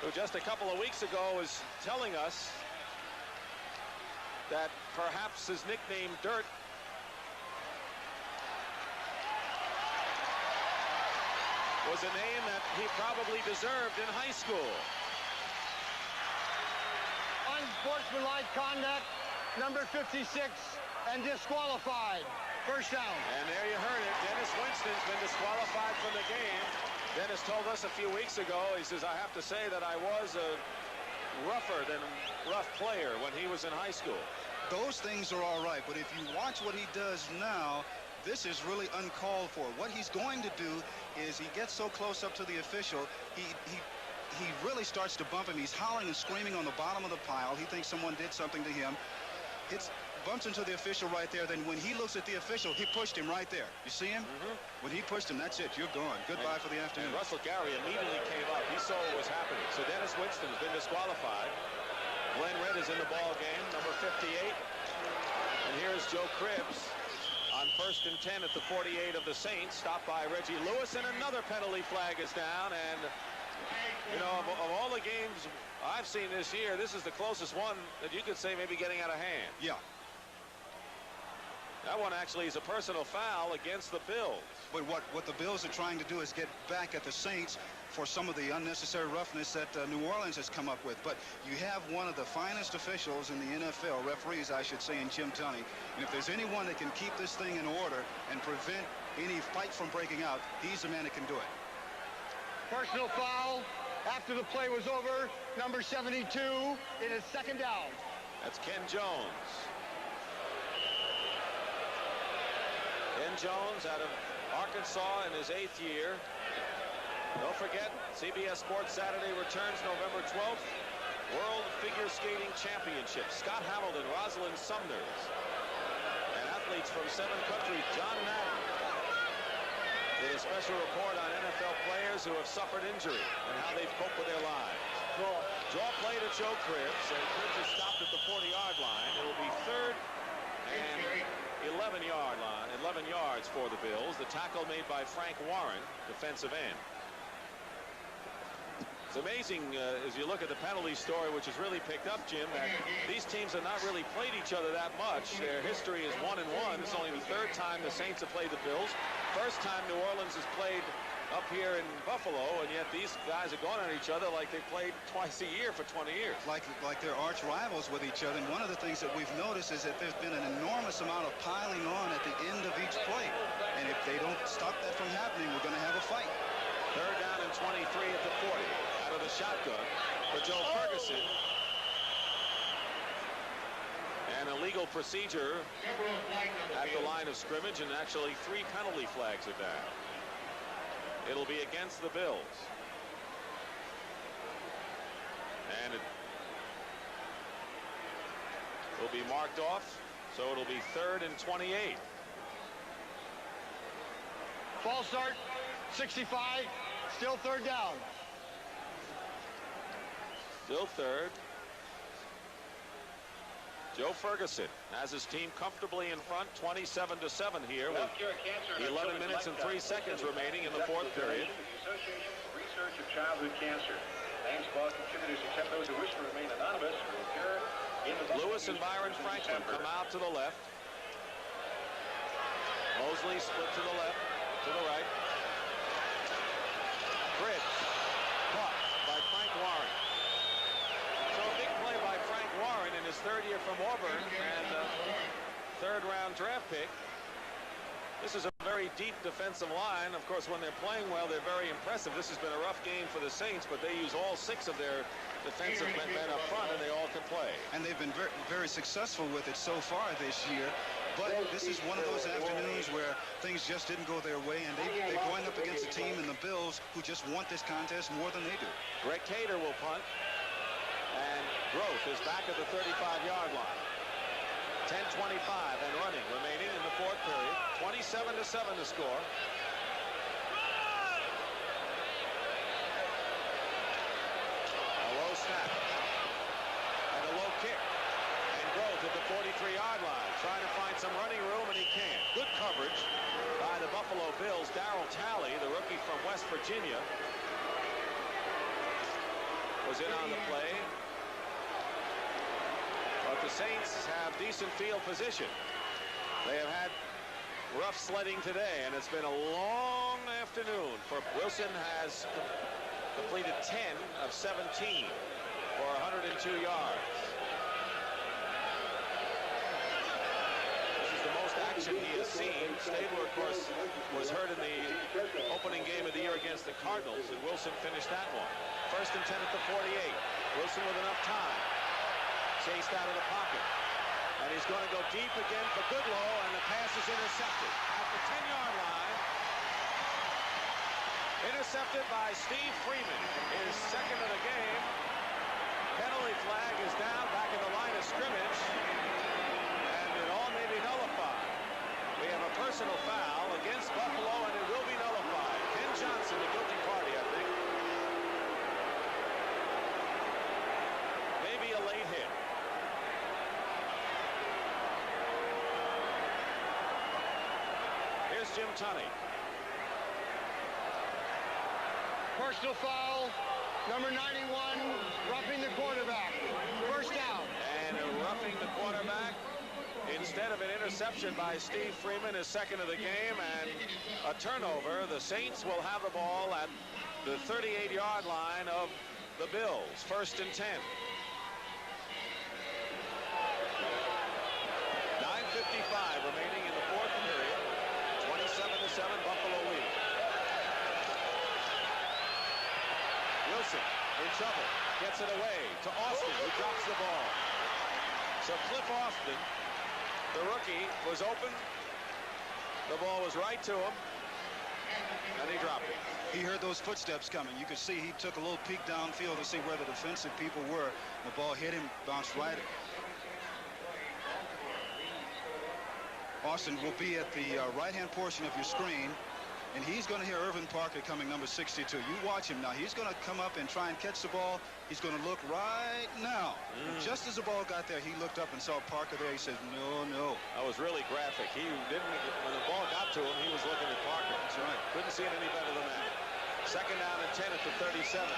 who just a couple of weeks ago was telling us that perhaps his nickname Dirt was a name that he probably deserved in high school. Unsportsmanlike conduct, number 56, and disqualified. First down. And there you heard it. Dennis Winston's been disqualified from the game. Dennis told us a few weeks ago, he says, I have to say that I was a rougher than rough player when he was in high school. Those things are all right, but if you watch what he does now, this is really uncalled for. What he's going to do is he gets so close up to the official, he really starts to bump him. He's howling and screaming on the bottom of the pile. He thinks someone did something to him. Bumps into the official right there. Then when he looks at the official, he pushed him right there. You see him? When he pushed him, that's it. You're gone. Goodbye for the afternoon. And Russell Gary immediately came up. He saw what was happening. So Dennis Winston has been disqualified. Glenn Red is in the ball game, number 58. And here's Joe Cribbs on 1st and 10 at the 48 of the Saints, stopped by Reggie Lewis, and another penalty flag is down, and You know, of all the games I've seen this year, this is the closest one that you could say maybe getting out of hand. Yeah. That one actually is a personal foul against the Bills. But what the Bills are trying to do is get back at the Saints for some of the unnecessary roughness that New Orleans has come up with. But you have one of the finest officials in the NFL, referees, I should say, in Jim Tunney. And if there's anyone that can keep this thing in order and prevent any fight from breaking out, he's the man that can do it. Personal foul after the play was over. Number 72. It is second down. That's Ken Jones. Ken Jones out of Arkansas in his 8th year. Don't forget, CBS Sports Saturday returns November 12th. World Figure Skating Championship. Scott Hamilton, Rosalind Sumners, and athletes from 7 countries. John Madden did a special report on NFL players who have suffered injury and how they've coped with their lives. Draw play to Joe Cribbs, and Cribbs is stopped at the 40-yard line. It will be 3rd and 11 yards for the Bills. The tackle made by Frank Warren, defensive end. It's amazing as you look at the penalty story, which has really picked up, Jim, that these teams have not really played each other that much. Their history is 1-1. It's only the 3rd time the Saints have played the Bills. First time New Orleans has played up here in Buffalo, and yet these guys are going at each other like they've played twice a year for 20 years. Like they're arch rivals with each other. And one of the things that we've noticed is that there's been an enormous amount of piling on at the end of each play. And if they don't stop that from happening, we're going to have a fight. 3rd down and 23 at the 40. Out of the shotgun for Joe Ferguson. And a legal procedure at the line of scrimmage, and actually 3 penalty flags are down. It'll be against the Bills. And it will be marked off, so it'll be 3rd and 28. False start, 65, still 3rd down. Still 3rd. Joe Ferguson has his team comfortably in front, 27-7 here with 11 minutes and 3 seconds remaining in the 4th period. Association for Research of Childhood Cancer. Names of all contributors except those who wish to remain anonymous will appear in the Lewis and Byron Franklin come out to the left. Mosley split to the left, to the right. Cribbs caught by Frank Warren. So a big play by Frank Warren in his 3rd year from Auburn, and a 3rd-round draft pick. This is a very deep defensive line. Of course, when they're playing well, they're very impressive. This has been a rough game for the Saints, but they use all 6 of their defensive men up front, and they all can play. And they've been very, very successful with it so far this year. But this is one of those afternoons where things just didn't go their way, and they're going up against a team in the Bills who just want this contest more than they do. Greg Cater will punt, and Groth is back at the 35-yard line. 10:25 and running remaining in the 4th period. 27-7 the score. A low snap and a low kick, and Groth at the 43-yard line, trying to find some running room, and he can't. Good coverage by the Buffalo Bills. Darryl Talley, the rookie from West Virginia, was in on the play. But the Saints have decent field position. They have had rough sledding today, and it's been a long afternoon. For Wilson has completed 10 of 17 for 102 yards. This is the most action he has seen. Stabler, of course, was hurt in the opening game of the year against the Cardinals, and Wilson finished that one. 1st and 10 at the 48. Wilson with enough time. Chased out of the pocket. And he's going to go deep again for Goodlow, and the pass is intercepted at the 10-yard line. Intercepted by Steve Freeman, his 2nd of the game. Penalty flag is down back at the line of scrimmage, and it all may be nullified. We have a personal foul against Buffalo, and it will be nullified. Ken Johnson, the guilty party, I think. Maybe a late hit. Here's Jim Tunney. Personal foul, number 91, roughing the quarterback. First down. And roughing the quarterback instead of an interception by Steve Freeman, his second of the game, and a turnover. The Saints will have the ball at the 38-yard line of the Bills. First and 10. 9:55 remaining in the fourth period. 27-7 Buffalo lead. Wilson in trouble. Gets it away to Austin, who drops the ball. So Cliff Austin, the rookie, was open. The ball was right to him, and he dropped it. He heard those footsteps coming. You could see he took a little peek downfield to see where the defensive people were. The ball hit him, bounced right. Austin will be at the right-hand portion of your screen, and he's going to hear Irvin Parker coming, number 62. You watch him now. He's going to come up and try and catch the ball. He's going to look right now. Just as the ball got there, he looked up and saw Parker there. He said, no, no. That was really graphic. He didn't, when the ball got to him, he was looking at Parker. That's right. Couldn't see it any better than that. Second down and 10 at the 37.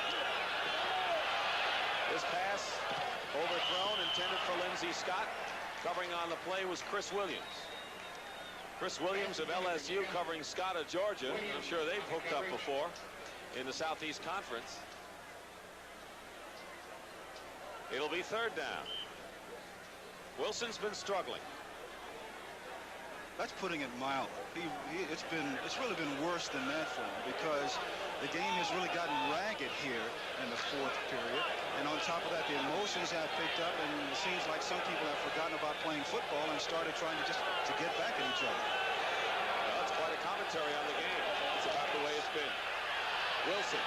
This pass overthrown, intended for Lindsey Scott. Covering on the play was Chris Williams. Chris Williams of LSU covering Scott of Georgia. I'm sure they've hooked up before in the Southeast Conference. It'll be third down. Wilson's been struggling. That's putting it mild. It's really been worse than that for him, because the game has really gotten ragged here in the fourth period. And on top of that, the emotions have picked up, and it seems like some people have forgotten about playing football and started trying to get back at each other. Well, that's quite a commentary on the game. It's about the way it's been. Wilson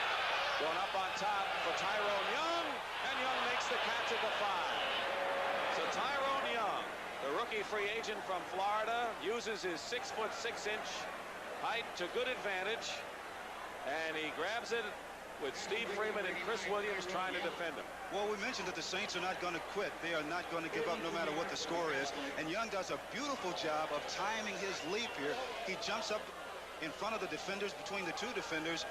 going up on top for Tyrone Young, and Young makes the catch at the 5. So Tyrone Young, the rookie free agent from Florida, uses his 6'6" height to good advantage, and he grabs it with Steve Freeman and Chris Williams trying to defend him. Well, we mentioned that the Saints are not going to quit. They are not going to give up no matter what the score is. And Young does a beautiful job of timing his leap here. He jumps up in front of the defenders, between the two defenders,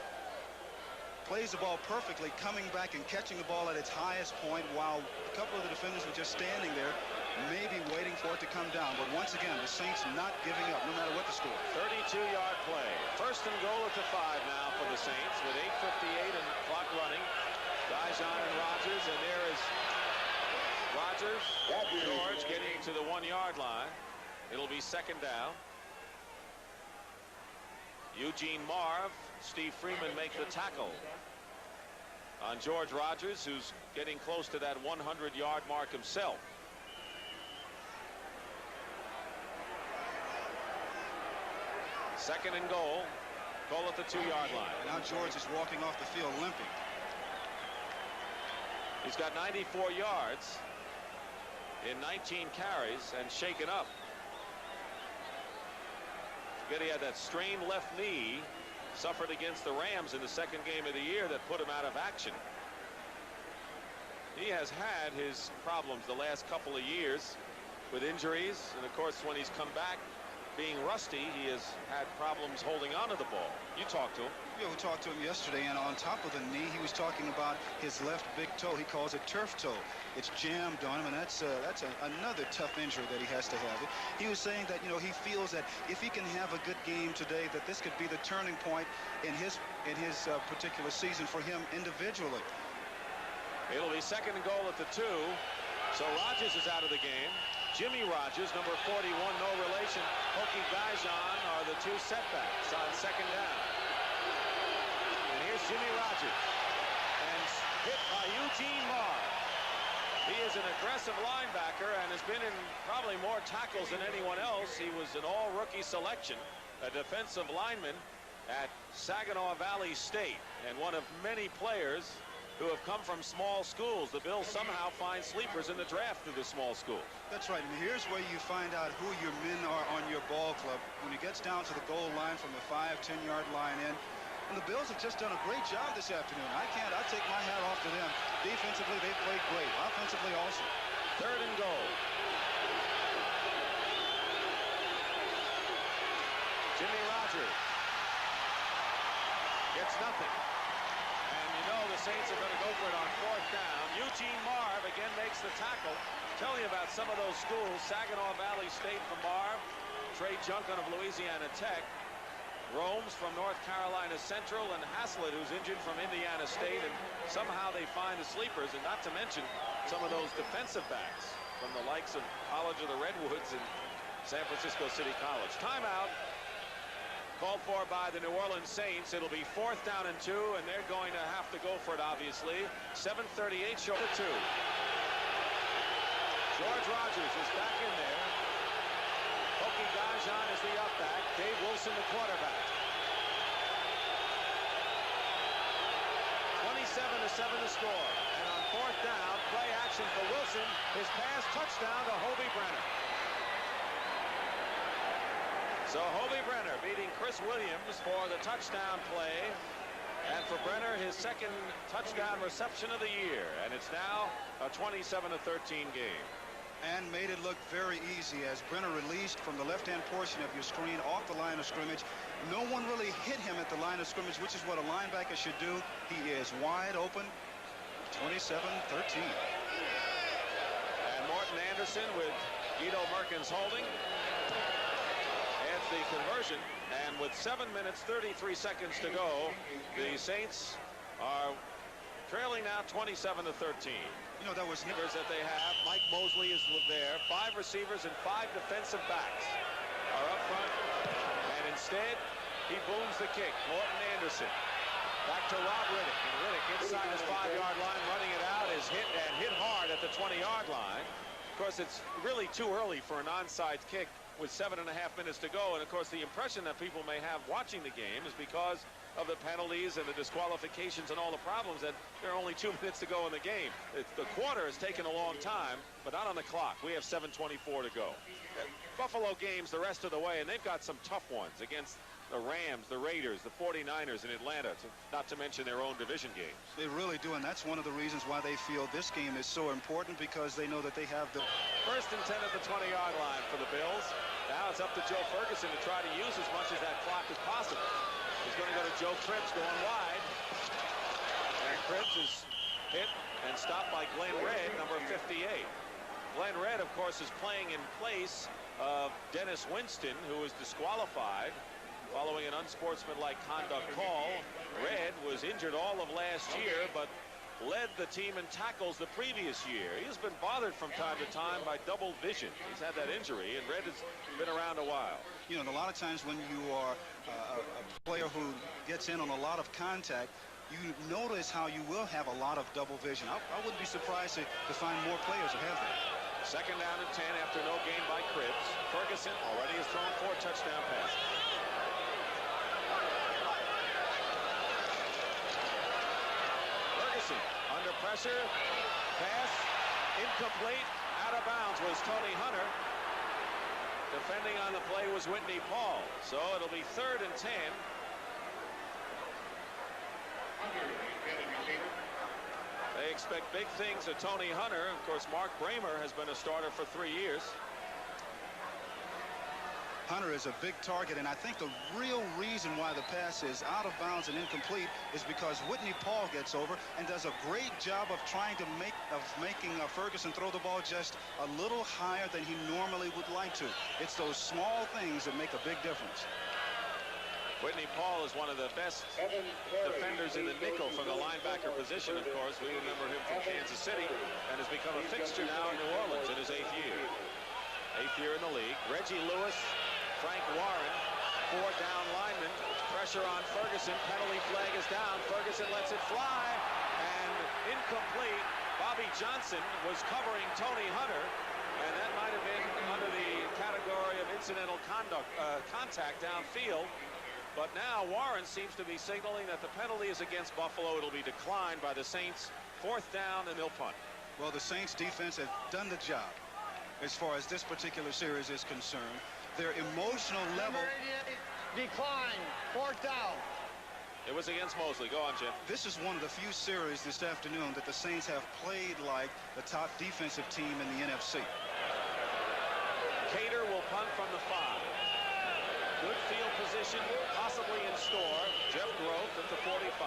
plays the ball perfectly, coming back and catching the ball at its highest point, while a couple of the defenders were just standing there, maybe waiting for it to come down. But once again, the Saints not giving up no matter what the score. 32-yard play. First and goal at the 5 now for the Saints with 8:58 and clock running. Dijon and Rogers, and there is Rogers, George getting to the 1-yard line. It'll be second down. Eugene Marv, Steve Freeman make the tackle on George Rogers, who's getting close to that 100-yard mark himself. Second and goal at the 2-yard line. Now George is walking off the field limping. He's got 94 yards in 19 carries and shaken up. Forget he had that strained left knee, suffered against the Rams in the second game of the year, that put him out of action. He has had his problems the last couple of years with injuries, and of course when he's come back being rusty, he has had problems holding on to the ball. You talked to him. Yeah, we talked to him yesterday, and on top of the knee, he was talking about his left big toe. He calls it turf toe. It's jammed on him, and that's another tough injury that he has to have. He was saying that, you know, he feels that if he can have a good game today, that this could be the turning point in his particular season for him individually. It'll be second and goal at the 2. So Rogers is out of the game. Jimmy Rogers, number 41, no relation. Hokie Dijon are the 2 setbacks on second down. And here's Jimmy Rogers, and hit by Eugene Marr. He is an aggressive linebacker and has been in probably more tackles than anyone else. He was an all-rookie selection, a defensive lineman at Saginaw Valley State, and one of many players who have come from small schools. The Bills somehow find sleepers in the draft through the small schools. That's right. And here's where you find out who your men are on your ball club. When it gets down to the goal line from the 5-10-yard line in. And the Bills have just done a great job this afternoon. I take my hat off to them. Defensively, they've played great. Offensively also. Third and goal. Jimmy Rogers gets nothing. the Saints are going to go for it on 4th down. Eugene Marv again makes the tackle. Tell you about some of those schools. Saginaw Valley State from Marv. Trey Junkin of Louisiana Tech. Romes from North Carolina Central, and Haslett, who's injured from Indiana State, and somehow they find the sleepers, and not to mention some of those defensive backs from the likes of College of the Redwoods and San Francisco City College. Timeout called for by the New Orleans Saints. It'll be 4th down and 2, and they're going to have to go for it, obviously. 7:38 short of 2. George Rogers is back in there. Hokie Gajan is the up back. Dave Wilson the quarterback. 27-7 the score. And on 4th down, play action for Wilson. His pass touchdown to Hobie Brenner. So Hobie Brenner beating Chris Williams for the touchdown play. And for Brenner, his 2nd touchdown reception of the year. And it's now a 27-13 game. And made it look very easy as Brenner released from the left-hand portion of your screen off the line of scrimmage. No one really hit him at the line of scrimmage, which is what a linebacker should do. He is wide open. 27-13. And Morton Anderson with Guido Merkins holding. The conversion, and with 7 minutes 33 seconds to go, the Saints are trailing now 27-13. You know, that was receivers that they have. Mike Mosley is there. 5 receivers and 5 defensive backs are up front, and instead he booms the kick. Morton Anderson back to Rob Riddick, and Riddick inside his 5-yard line, running it out, is hit hard at the 20-yard line. Of course, it's really too early for an onside kick with 7.5 minutes to go, and of course the impression that people may have watching the game is because of the penalties and the disqualifications and all the problems that there are only 2 minutes to go in the game. The quarter has taken a long time, but not on the clock. We have 7:24 to go. Buffalo games the rest of the way, and they've got some tough ones against the Rams, the Raiders, the 49ers in Atlanta, not to mention their own division games. They really do, and that's one of the reasons why they feel this game is so important, because they know that they have the 1st and 10 at the 20-yard line for the Bills. Now it's up to Joe Ferguson to try to use as much of that clock as possible. He's going to go to Joe Cribbs going wide. And Cribbs is hit and stopped by Glenn Red, number 58. Glenn Red, of course, is playing in place of Dennis Winston, who was disqualified following an unsportsmanlike conduct call. Red was injured all of last year, but led the team in tackles the previous year. He has been bothered from time to time by double vision. He's had that injury, and Red has been around a while. You know, and a lot of times when you are a player who gets in on a lot of contact, you notice how you will have a lot of double vision. I wouldn't be surprised to find more players who have that. 2nd down and 10 after no gain by Cribbs. Ferguson already has thrown 4 touchdown passes. Under pressure, pass incomplete, out of bounds was Tony Hunter. Defending on the play was Whitney Paul. So it'll be 3rd and 10. They expect big things of Tony Hunter. Of course, Mark Bramer has been a starter for 3 years. Hunter is a big target, and I think the real reason why the pass is out of bounds and incomplete is because Whitney Paul gets over and does a great job of trying to making Ferguson throw the ball just a little higher than he normally would like to. It's those small things that make a big difference. Whitney Paul is one of the best defenders in the nickel from the linebacker position, of course. We remember him from Kansas City and has become a fixture now in New Orleans in his 8th year. 8th year in the league. Reggie Lewis, Frank Warren, 4 down linemen. Pressure on Ferguson. Penalty flag is down. Ferguson lets it fly. And incomplete. Bobby Johnson was covering Tony Hunter. And that might have been under the category of incidental contact downfield. But now Warren seems to be signaling that the penalty is against Buffalo. It'll be declined by the Saints. 4th down, and they'll punt. Well, the Saints defense have done the job as far as this particular series is concerned. Their emotional level decline. 4th down. It was against Mosley. Go on, Jim. This is one of the few series this afternoon that the Saints have played like the top defensive team in the NFC. Cater will punt from the 5. Good field position, possibly in store. Jeff Groth at the 45.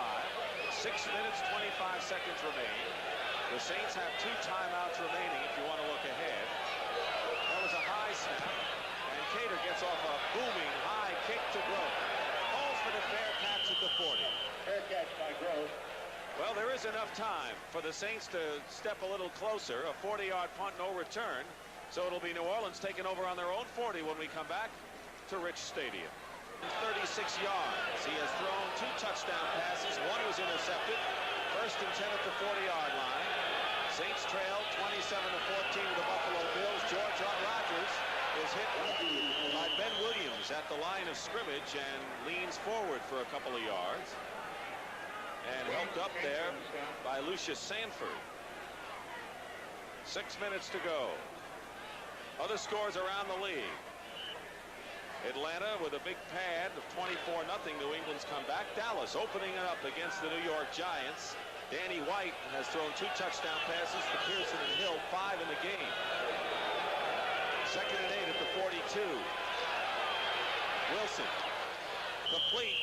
6 minutes, 25 seconds remain. The Saints have 2 timeouts remaining if you want to look ahead. That was a high snap, and Cater gets off a booming high kick to Grove. Falls for the fair catch at the 40. Fair catch by Grove. Well, there is enough time for the Saints to step a little closer. A 40-yard punt, no return. So it'll be New Orleans taking over on their own 40 when we come back to Rich Stadium. 36 yards. He has thrown 2 touchdown passes. One was intercepted. 1st and 10 at the 40-yard line. Saints trail 27-14 to the Buffalo Bills. George Rogers is hit by Ben Williams at the line of scrimmage and leans forward for a couple of yards. And helped up there by Lucius Sanford. 6 minutes to go. Other scores around the league. Atlanta with a big pad of 24-0. New England's come back. Dallas opening it up against the New York Giants. Danny White has thrown 2 touchdown passes to Pearson and Hill, 5 in the game. 2nd and 8 at the 42. Wilson complete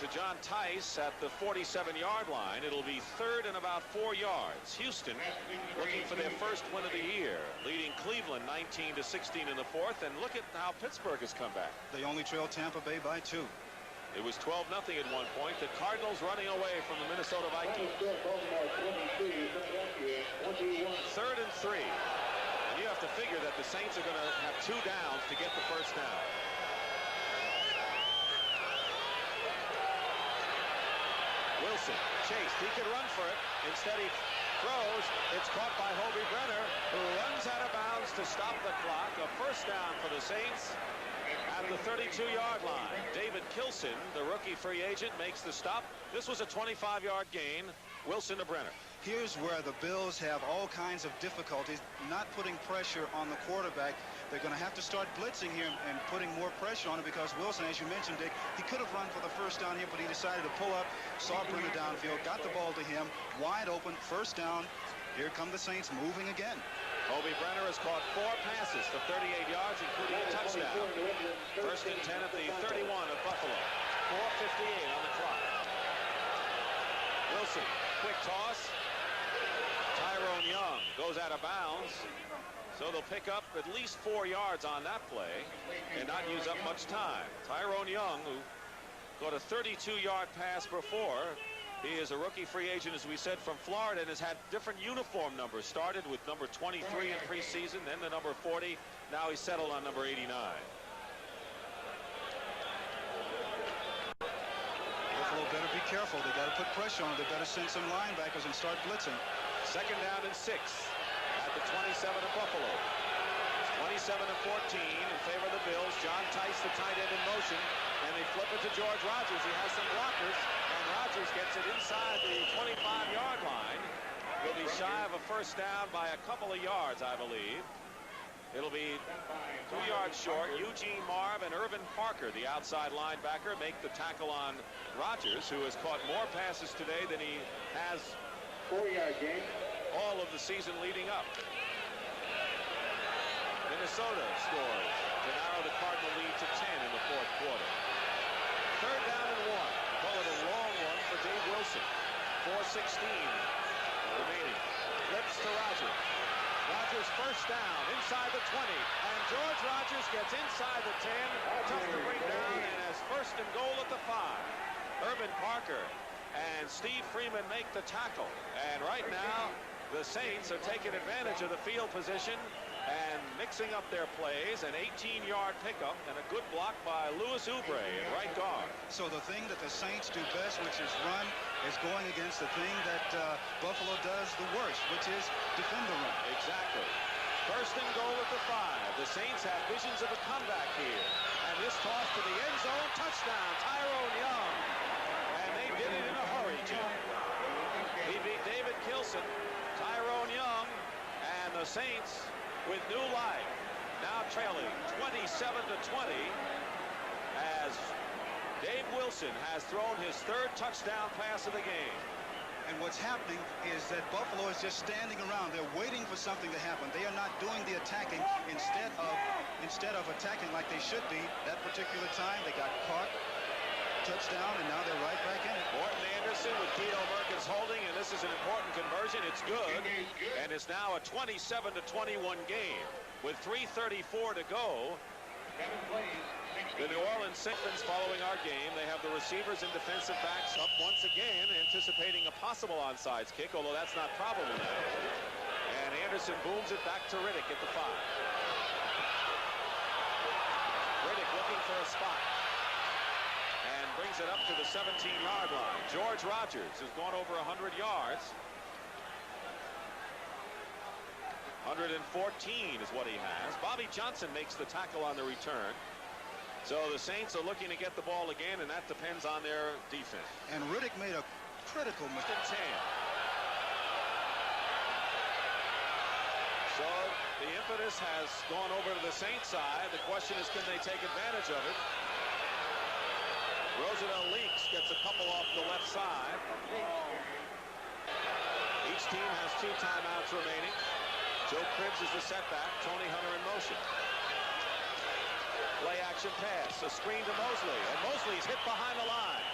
to John Tice at the 47-yard line. It'll be 3rd and about 4 yards. Houston looking for their first win of the year, leading Cleveland 19-16 in the 4th. And look at how Pittsburgh has come back. They only trailed Tampa Bay by 2. It was 12-0 at one point. The Cardinals running away from the Minnesota Vikings. 3rd and 3. And you have to figure that the Saints are going to have 2 downs to get the first down. Wilson chased. He could run for it. Instead, he throws. It's caught by Hobie Brenner, who runs out of bounds to stop the clock. A first down for the Saints at the 32-yard line. David Kilson, the rookie free agent, makes the stop. This was a 25-yard gain. Wilson to Brenner. Here's where the Bills have all kinds of difficulties not putting pressure on the quarterback. They're going to have to start blitzing here and putting more pressure on him because Wilson, as you mentioned, Dick, he could have run for the first down here, but he decided to pull up, saw Brenner downfield, got the ball to him, wide open, first down. Here come the Saints moving again. Hobie Brenner has caught 4 passes for 38 yards, including a touchdown. 1st and 10 at the 31 of Buffalo. 4:58 on the clock. Wilson, quick toss. Tyrone Young goes out of bounds. So they'll pick up at least 4 yards on that play and not use up much time. Tyrone Young, who got a 32-yard pass before. He is a rookie free agent, as we said, from Florida, and has had different uniform numbers. Started with number 23 in preseason, then the number 40. Now he's settled on number 89. Buffalo better be careful. They got to put pressure on it. They better send some linebackers and start blitzing. 2nd down and 6 at the 27 of Buffalo. 27-14 in favor of the Bills. John Tice, the tight end, in motion, and they flip it to George Rogers. He has some blockers, and Rogers gets it inside the 25-yard line. He'll be shy of a first down by a couple of yards, I believe. It'll be 2 yards short. Eugene Marv and Irvin Parker, the outside linebacker, make the tackle on Rogers, who has caught more passes today than he has 4-yard gain all of the season leading up. Minnesota scores to narrow the Cardinal lead to 10 in the 4th quarter. 3rd down and 1. Call it a long one for Dave Wilson. 4:16 remaining. Flips to Rogers. Rogers first down inside the 20. And George Rogers gets inside the 10. Tough to bring down, and has 1st and goal at the 5. Irvin Parker and Steve Freeman make the tackle. And right now, the Saints are taking advantage of the field position and mixing up their plays. An 18-yard pickup and a good block by Louis Oubre in right guard. So the thing that the Saints do best, which is run, is going against the thing that Buffalo does the worst, which is defend the run. Exactly. 1st and goal at the 5. The Saints have visions of a comeback here. And this toss to the end zone, touchdown, Tyrone Young. And they did it in a hurry, Jim. He beat David Kilson, Tyrone Young, and the Saints with new life, now trailing 27-20 as Dave Wilson has thrown his 3rd touchdown pass of the game. And what's happening is that Buffalo is just standing around. They're waiting for something to happen. They are not doing the attacking instead of attacking like they should be. That particular time, they got caught. Touchdown, and now they're right back in it. Morton Anderson with conversion. It's good, and it's now a 27-21 game with 3:34 to go. The New Orleans Saints following our game. They have the receivers and defensive backs up once again, anticipating a possible onside kick, although that's not probable now. And Anderson booms it back to Riddick at the 5. Riddick looking for a spot and brings it up to the 17-yard line. George Rogers has gone over 100 yards. 114 is what he has. Bobby Johnson makes the tackle on the return. So the Saints are looking to get the ball again, and that depends on their defense. And Riddick made a critical mistake. So the impetus has gone over to the Saints side. The question is, can they take advantage of it? Roosevelt Leaks gets a couple off the left side. Each team has 2 timeouts remaining. Joe Cribbs is the setback. Tony Hunter in motion. Play action pass. A screen to Mosley. And Mosley is hit behind the line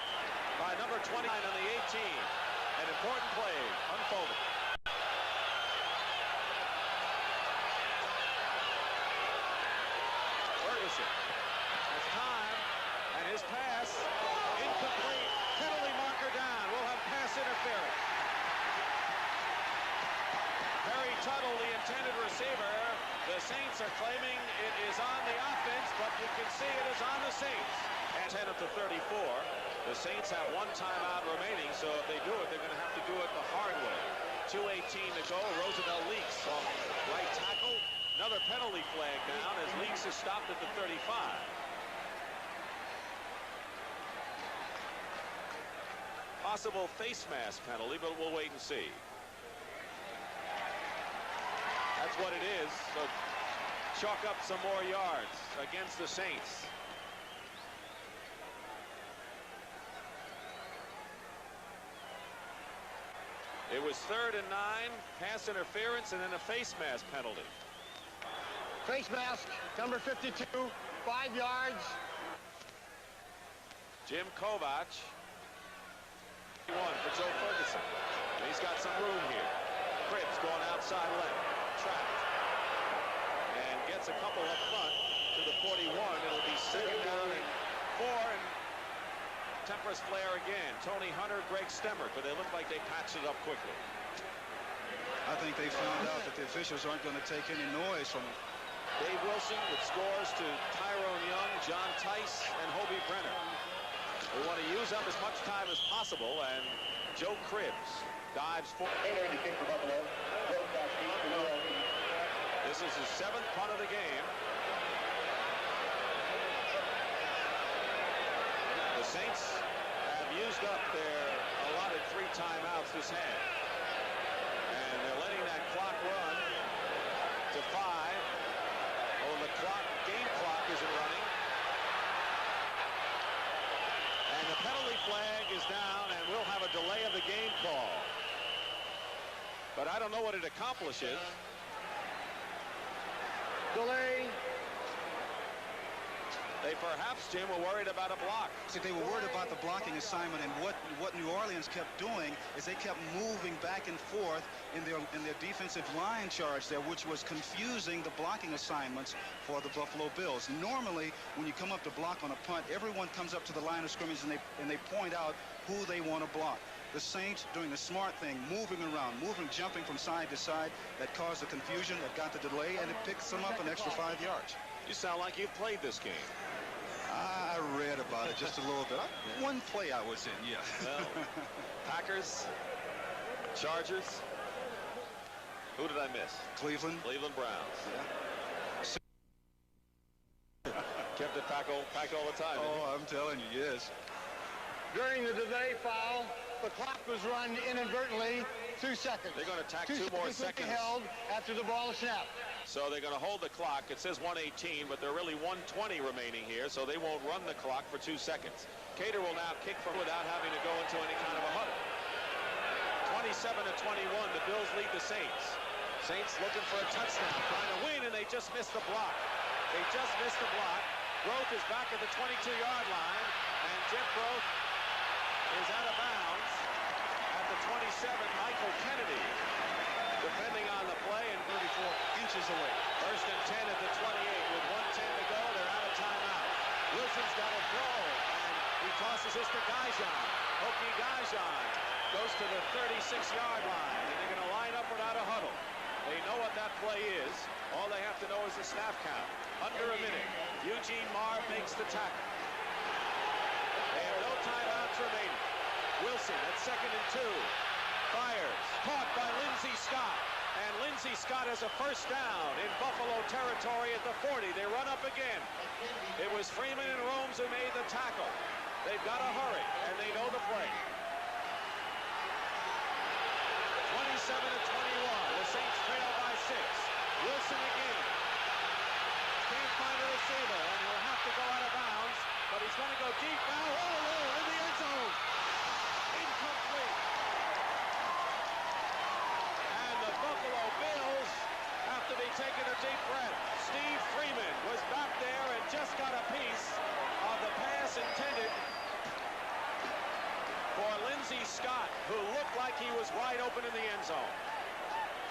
by number 29 on the 18. An important play unfolded. Ferguson has time, and his pass incomplete. Penalty marker down. We'll have pass interference. Perry Tuttle, the intended receiver. The Saints are claiming it is on the offense, but you can see it is on the Saints. And 10 up to 34. The Saints have 1 timeout remaining, so if they do it, they're going to have to do it the hard way. 2:18 to go. Roosevelt Leaks off right tackle. Another penalty flag down as Leaks is stopped at the 35. Possible face mask penalty, but we'll wait and see. That's what it is. So chalk up some more yards against the Saints. It was 3rd and 9, pass interference, and then a face mask penalty. Face mask, number 52, 5 yards. Jim Kovach. 1 for Joe Ferguson. And he's got some room here. Cribbs going outside left. Trapped. And gets a couple up front to the 41. It'll be 7 down and 4. And Tempest Flare again. Tony Hunter, Greg Stemmer. But they look like they patched it up quickly. I think they found out that the officials aren't going to take any noise from it. Dave Wilson with scores to Tyrone Young, John Tice, and Hobie Brenner. We want to use up as much time as possible, and Joe Cribbs dives for. This is his 7th punt of the game. The Saints have used up their allotted 3 timeouts this half. And they're letting that clock run to 5. Oh, the game clock isn't running. And the penalty flag is down, and we'll have a delay of the game call. But I don't know what it accomplishes. Delay. They perhaps, Jim, were worried about a block. See, they were worried about the blocking assignment, and what New Orleans kept doing is they kept moving back and forth in their defensive line charge there, which was confusing the blocking assignments for the Buffalo Bills. Normally, when you come up to block on a punt, everyone comes up to the line of scrimmage and they point out who they want to block. The Saints doing the smart thing, moving around, jumping from side to side. That caused the confusion, that got the delay, and it picks them up an extra 5 yards. You sound like you've played this game. I read about it just a little bit. One play I was in, yeah. Well, Packers, Chargers. Who did I miss? Cleveland. Cleveland Browns. Yeah. Kept it packed all the time. Oh, I'm telling you, yes. During the delay foul, the clock was run inadvertently 2 seconds. They're going to tack 2 more seconds. Held after the ball is snapped. So they're going to hold the clock. It says 1:18, but they're really 1:20 remaining here, so they won't run the clock for 2 seconds. Cater will now kick from without having to go into any kind of a huddle. 27-21, the Bills lead the Saints. Saints looking for a touchdown, trying to win, and they just missed the block. They just missed the block. Groth is back at the 22-yard line, and Jeff Groth is out of bounds at the 27. Michael Kennedy inches away. First and 10 at the 28 with 1:10 to go. They're out of timeout. Wilson's got to throw, and he tosses this to Gajan. Hokie Gajan goes to the 36-yard line, and they're going to line up without a huddle. They know what that play is. All they have to know is the snap count. Under a minute. Eugene Marv makes the tackle. They have no timeouts remaining. Wilson at 2nd and 2. Fires. Caught by Lindsey Scott. And Lindsey Scott has a first down in Buffalo territory at the 40. They run up again. It was Freeman and Romes who made the tackle. They've got to hurry, and they know the play. 27-21. The Saints trail by 6. Wilson again. Can't find a receiver, and he'll have to go out of bounds, but he's going to go deep now. Oh, in the end zone. Incomplete. And the Buffalo Bills have to be taking a deep breath. Steve Freeman was back there and just got a piece of the pass intended for Lindsey Scott, who looked like he was wide open in the end zone.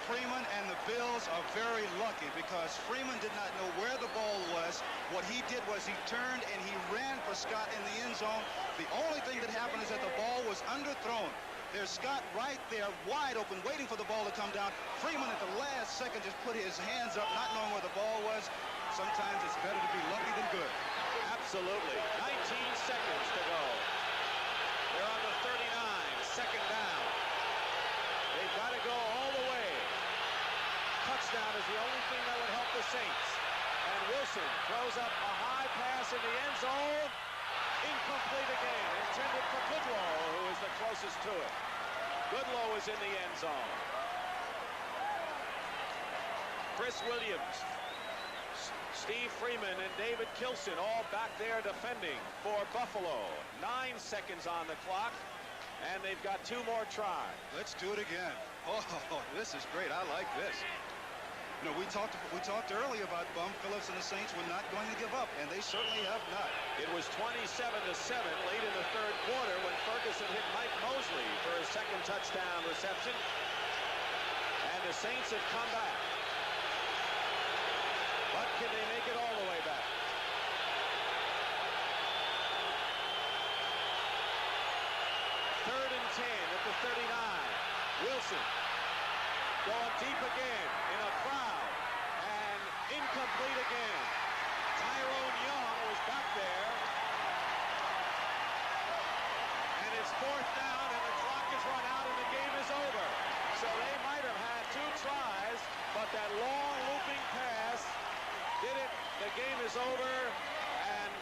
Freeman and the Bills are very lucky because Freeman did not know where the ball was. What he did was he turned and he ran for Scott in the end zone. The only thing that happened is that the ball was underthrown. There's Scott right there, wide open, waiting for the ball to come down. Freeman at the last second just put his hands up, not knowing where the ball was. Sometimes it's better to be lucky than good. Absolutely. 19 seconds to go. They're on the 39, 2nd down. They've got to go all the way. Touchdown is the only thing that would help the Saints. And Wilson throws up a high pass in the end zone. Incomplete again. Intended for Goodlow, who is the closest to it. Goodlow is in the end zone. Chris Williams, Steve Freeman, and David Kilson all back there defending for Buffalo. 9 seconds on the clock, and they've got 2 more tries. Let's do it again. Oh, this is great. I like this. You know, we talked earlier about Bum Phillips and the Saints were not going to give up, and they certainly have not. It was 27-7 late in the 3rd quarter when Ferguson hit Mike Mosley for his 2nd touchdown reception. And the Saints have come back. But can they make it all the way back? Third and 10 at the 39. Wilson going deep again in a crowd, and incomplete again. Tyrone Young was back there, and it's 4th down, and the clock is run out, and the game is over. So they might have had 2 tries, but that long looping pass did it. The game is over, and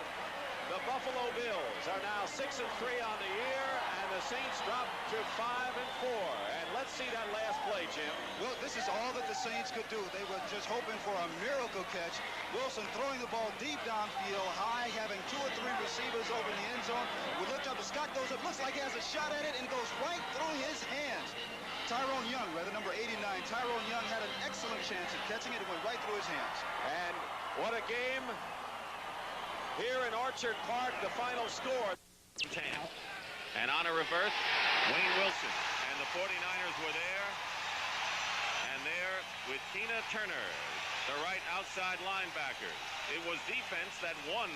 the Buffalo Bills are now 6-3 on the year, and the Saints drop to 5-4. And let's see that last play, Jim. Well, this is all that the Saints could do. They were just hoping for a miracle catch. Wilson throwing the ball deep downfield, high, having 2 or 3 receivers over in the end zone. We looked up, and Scott goes up, looks like he has a shot at it, and goes right through his hands. Tyrone Young, rather, number 89. Tyrone Young had an excellent chance at catching it. It went right through his hands. And what a game. Here in Orchard Park, the final score. And on a reverse, Wayne Wilson. And the 49ers were there. And there with Tina Turner, the right outside linebacker. It was defense that won.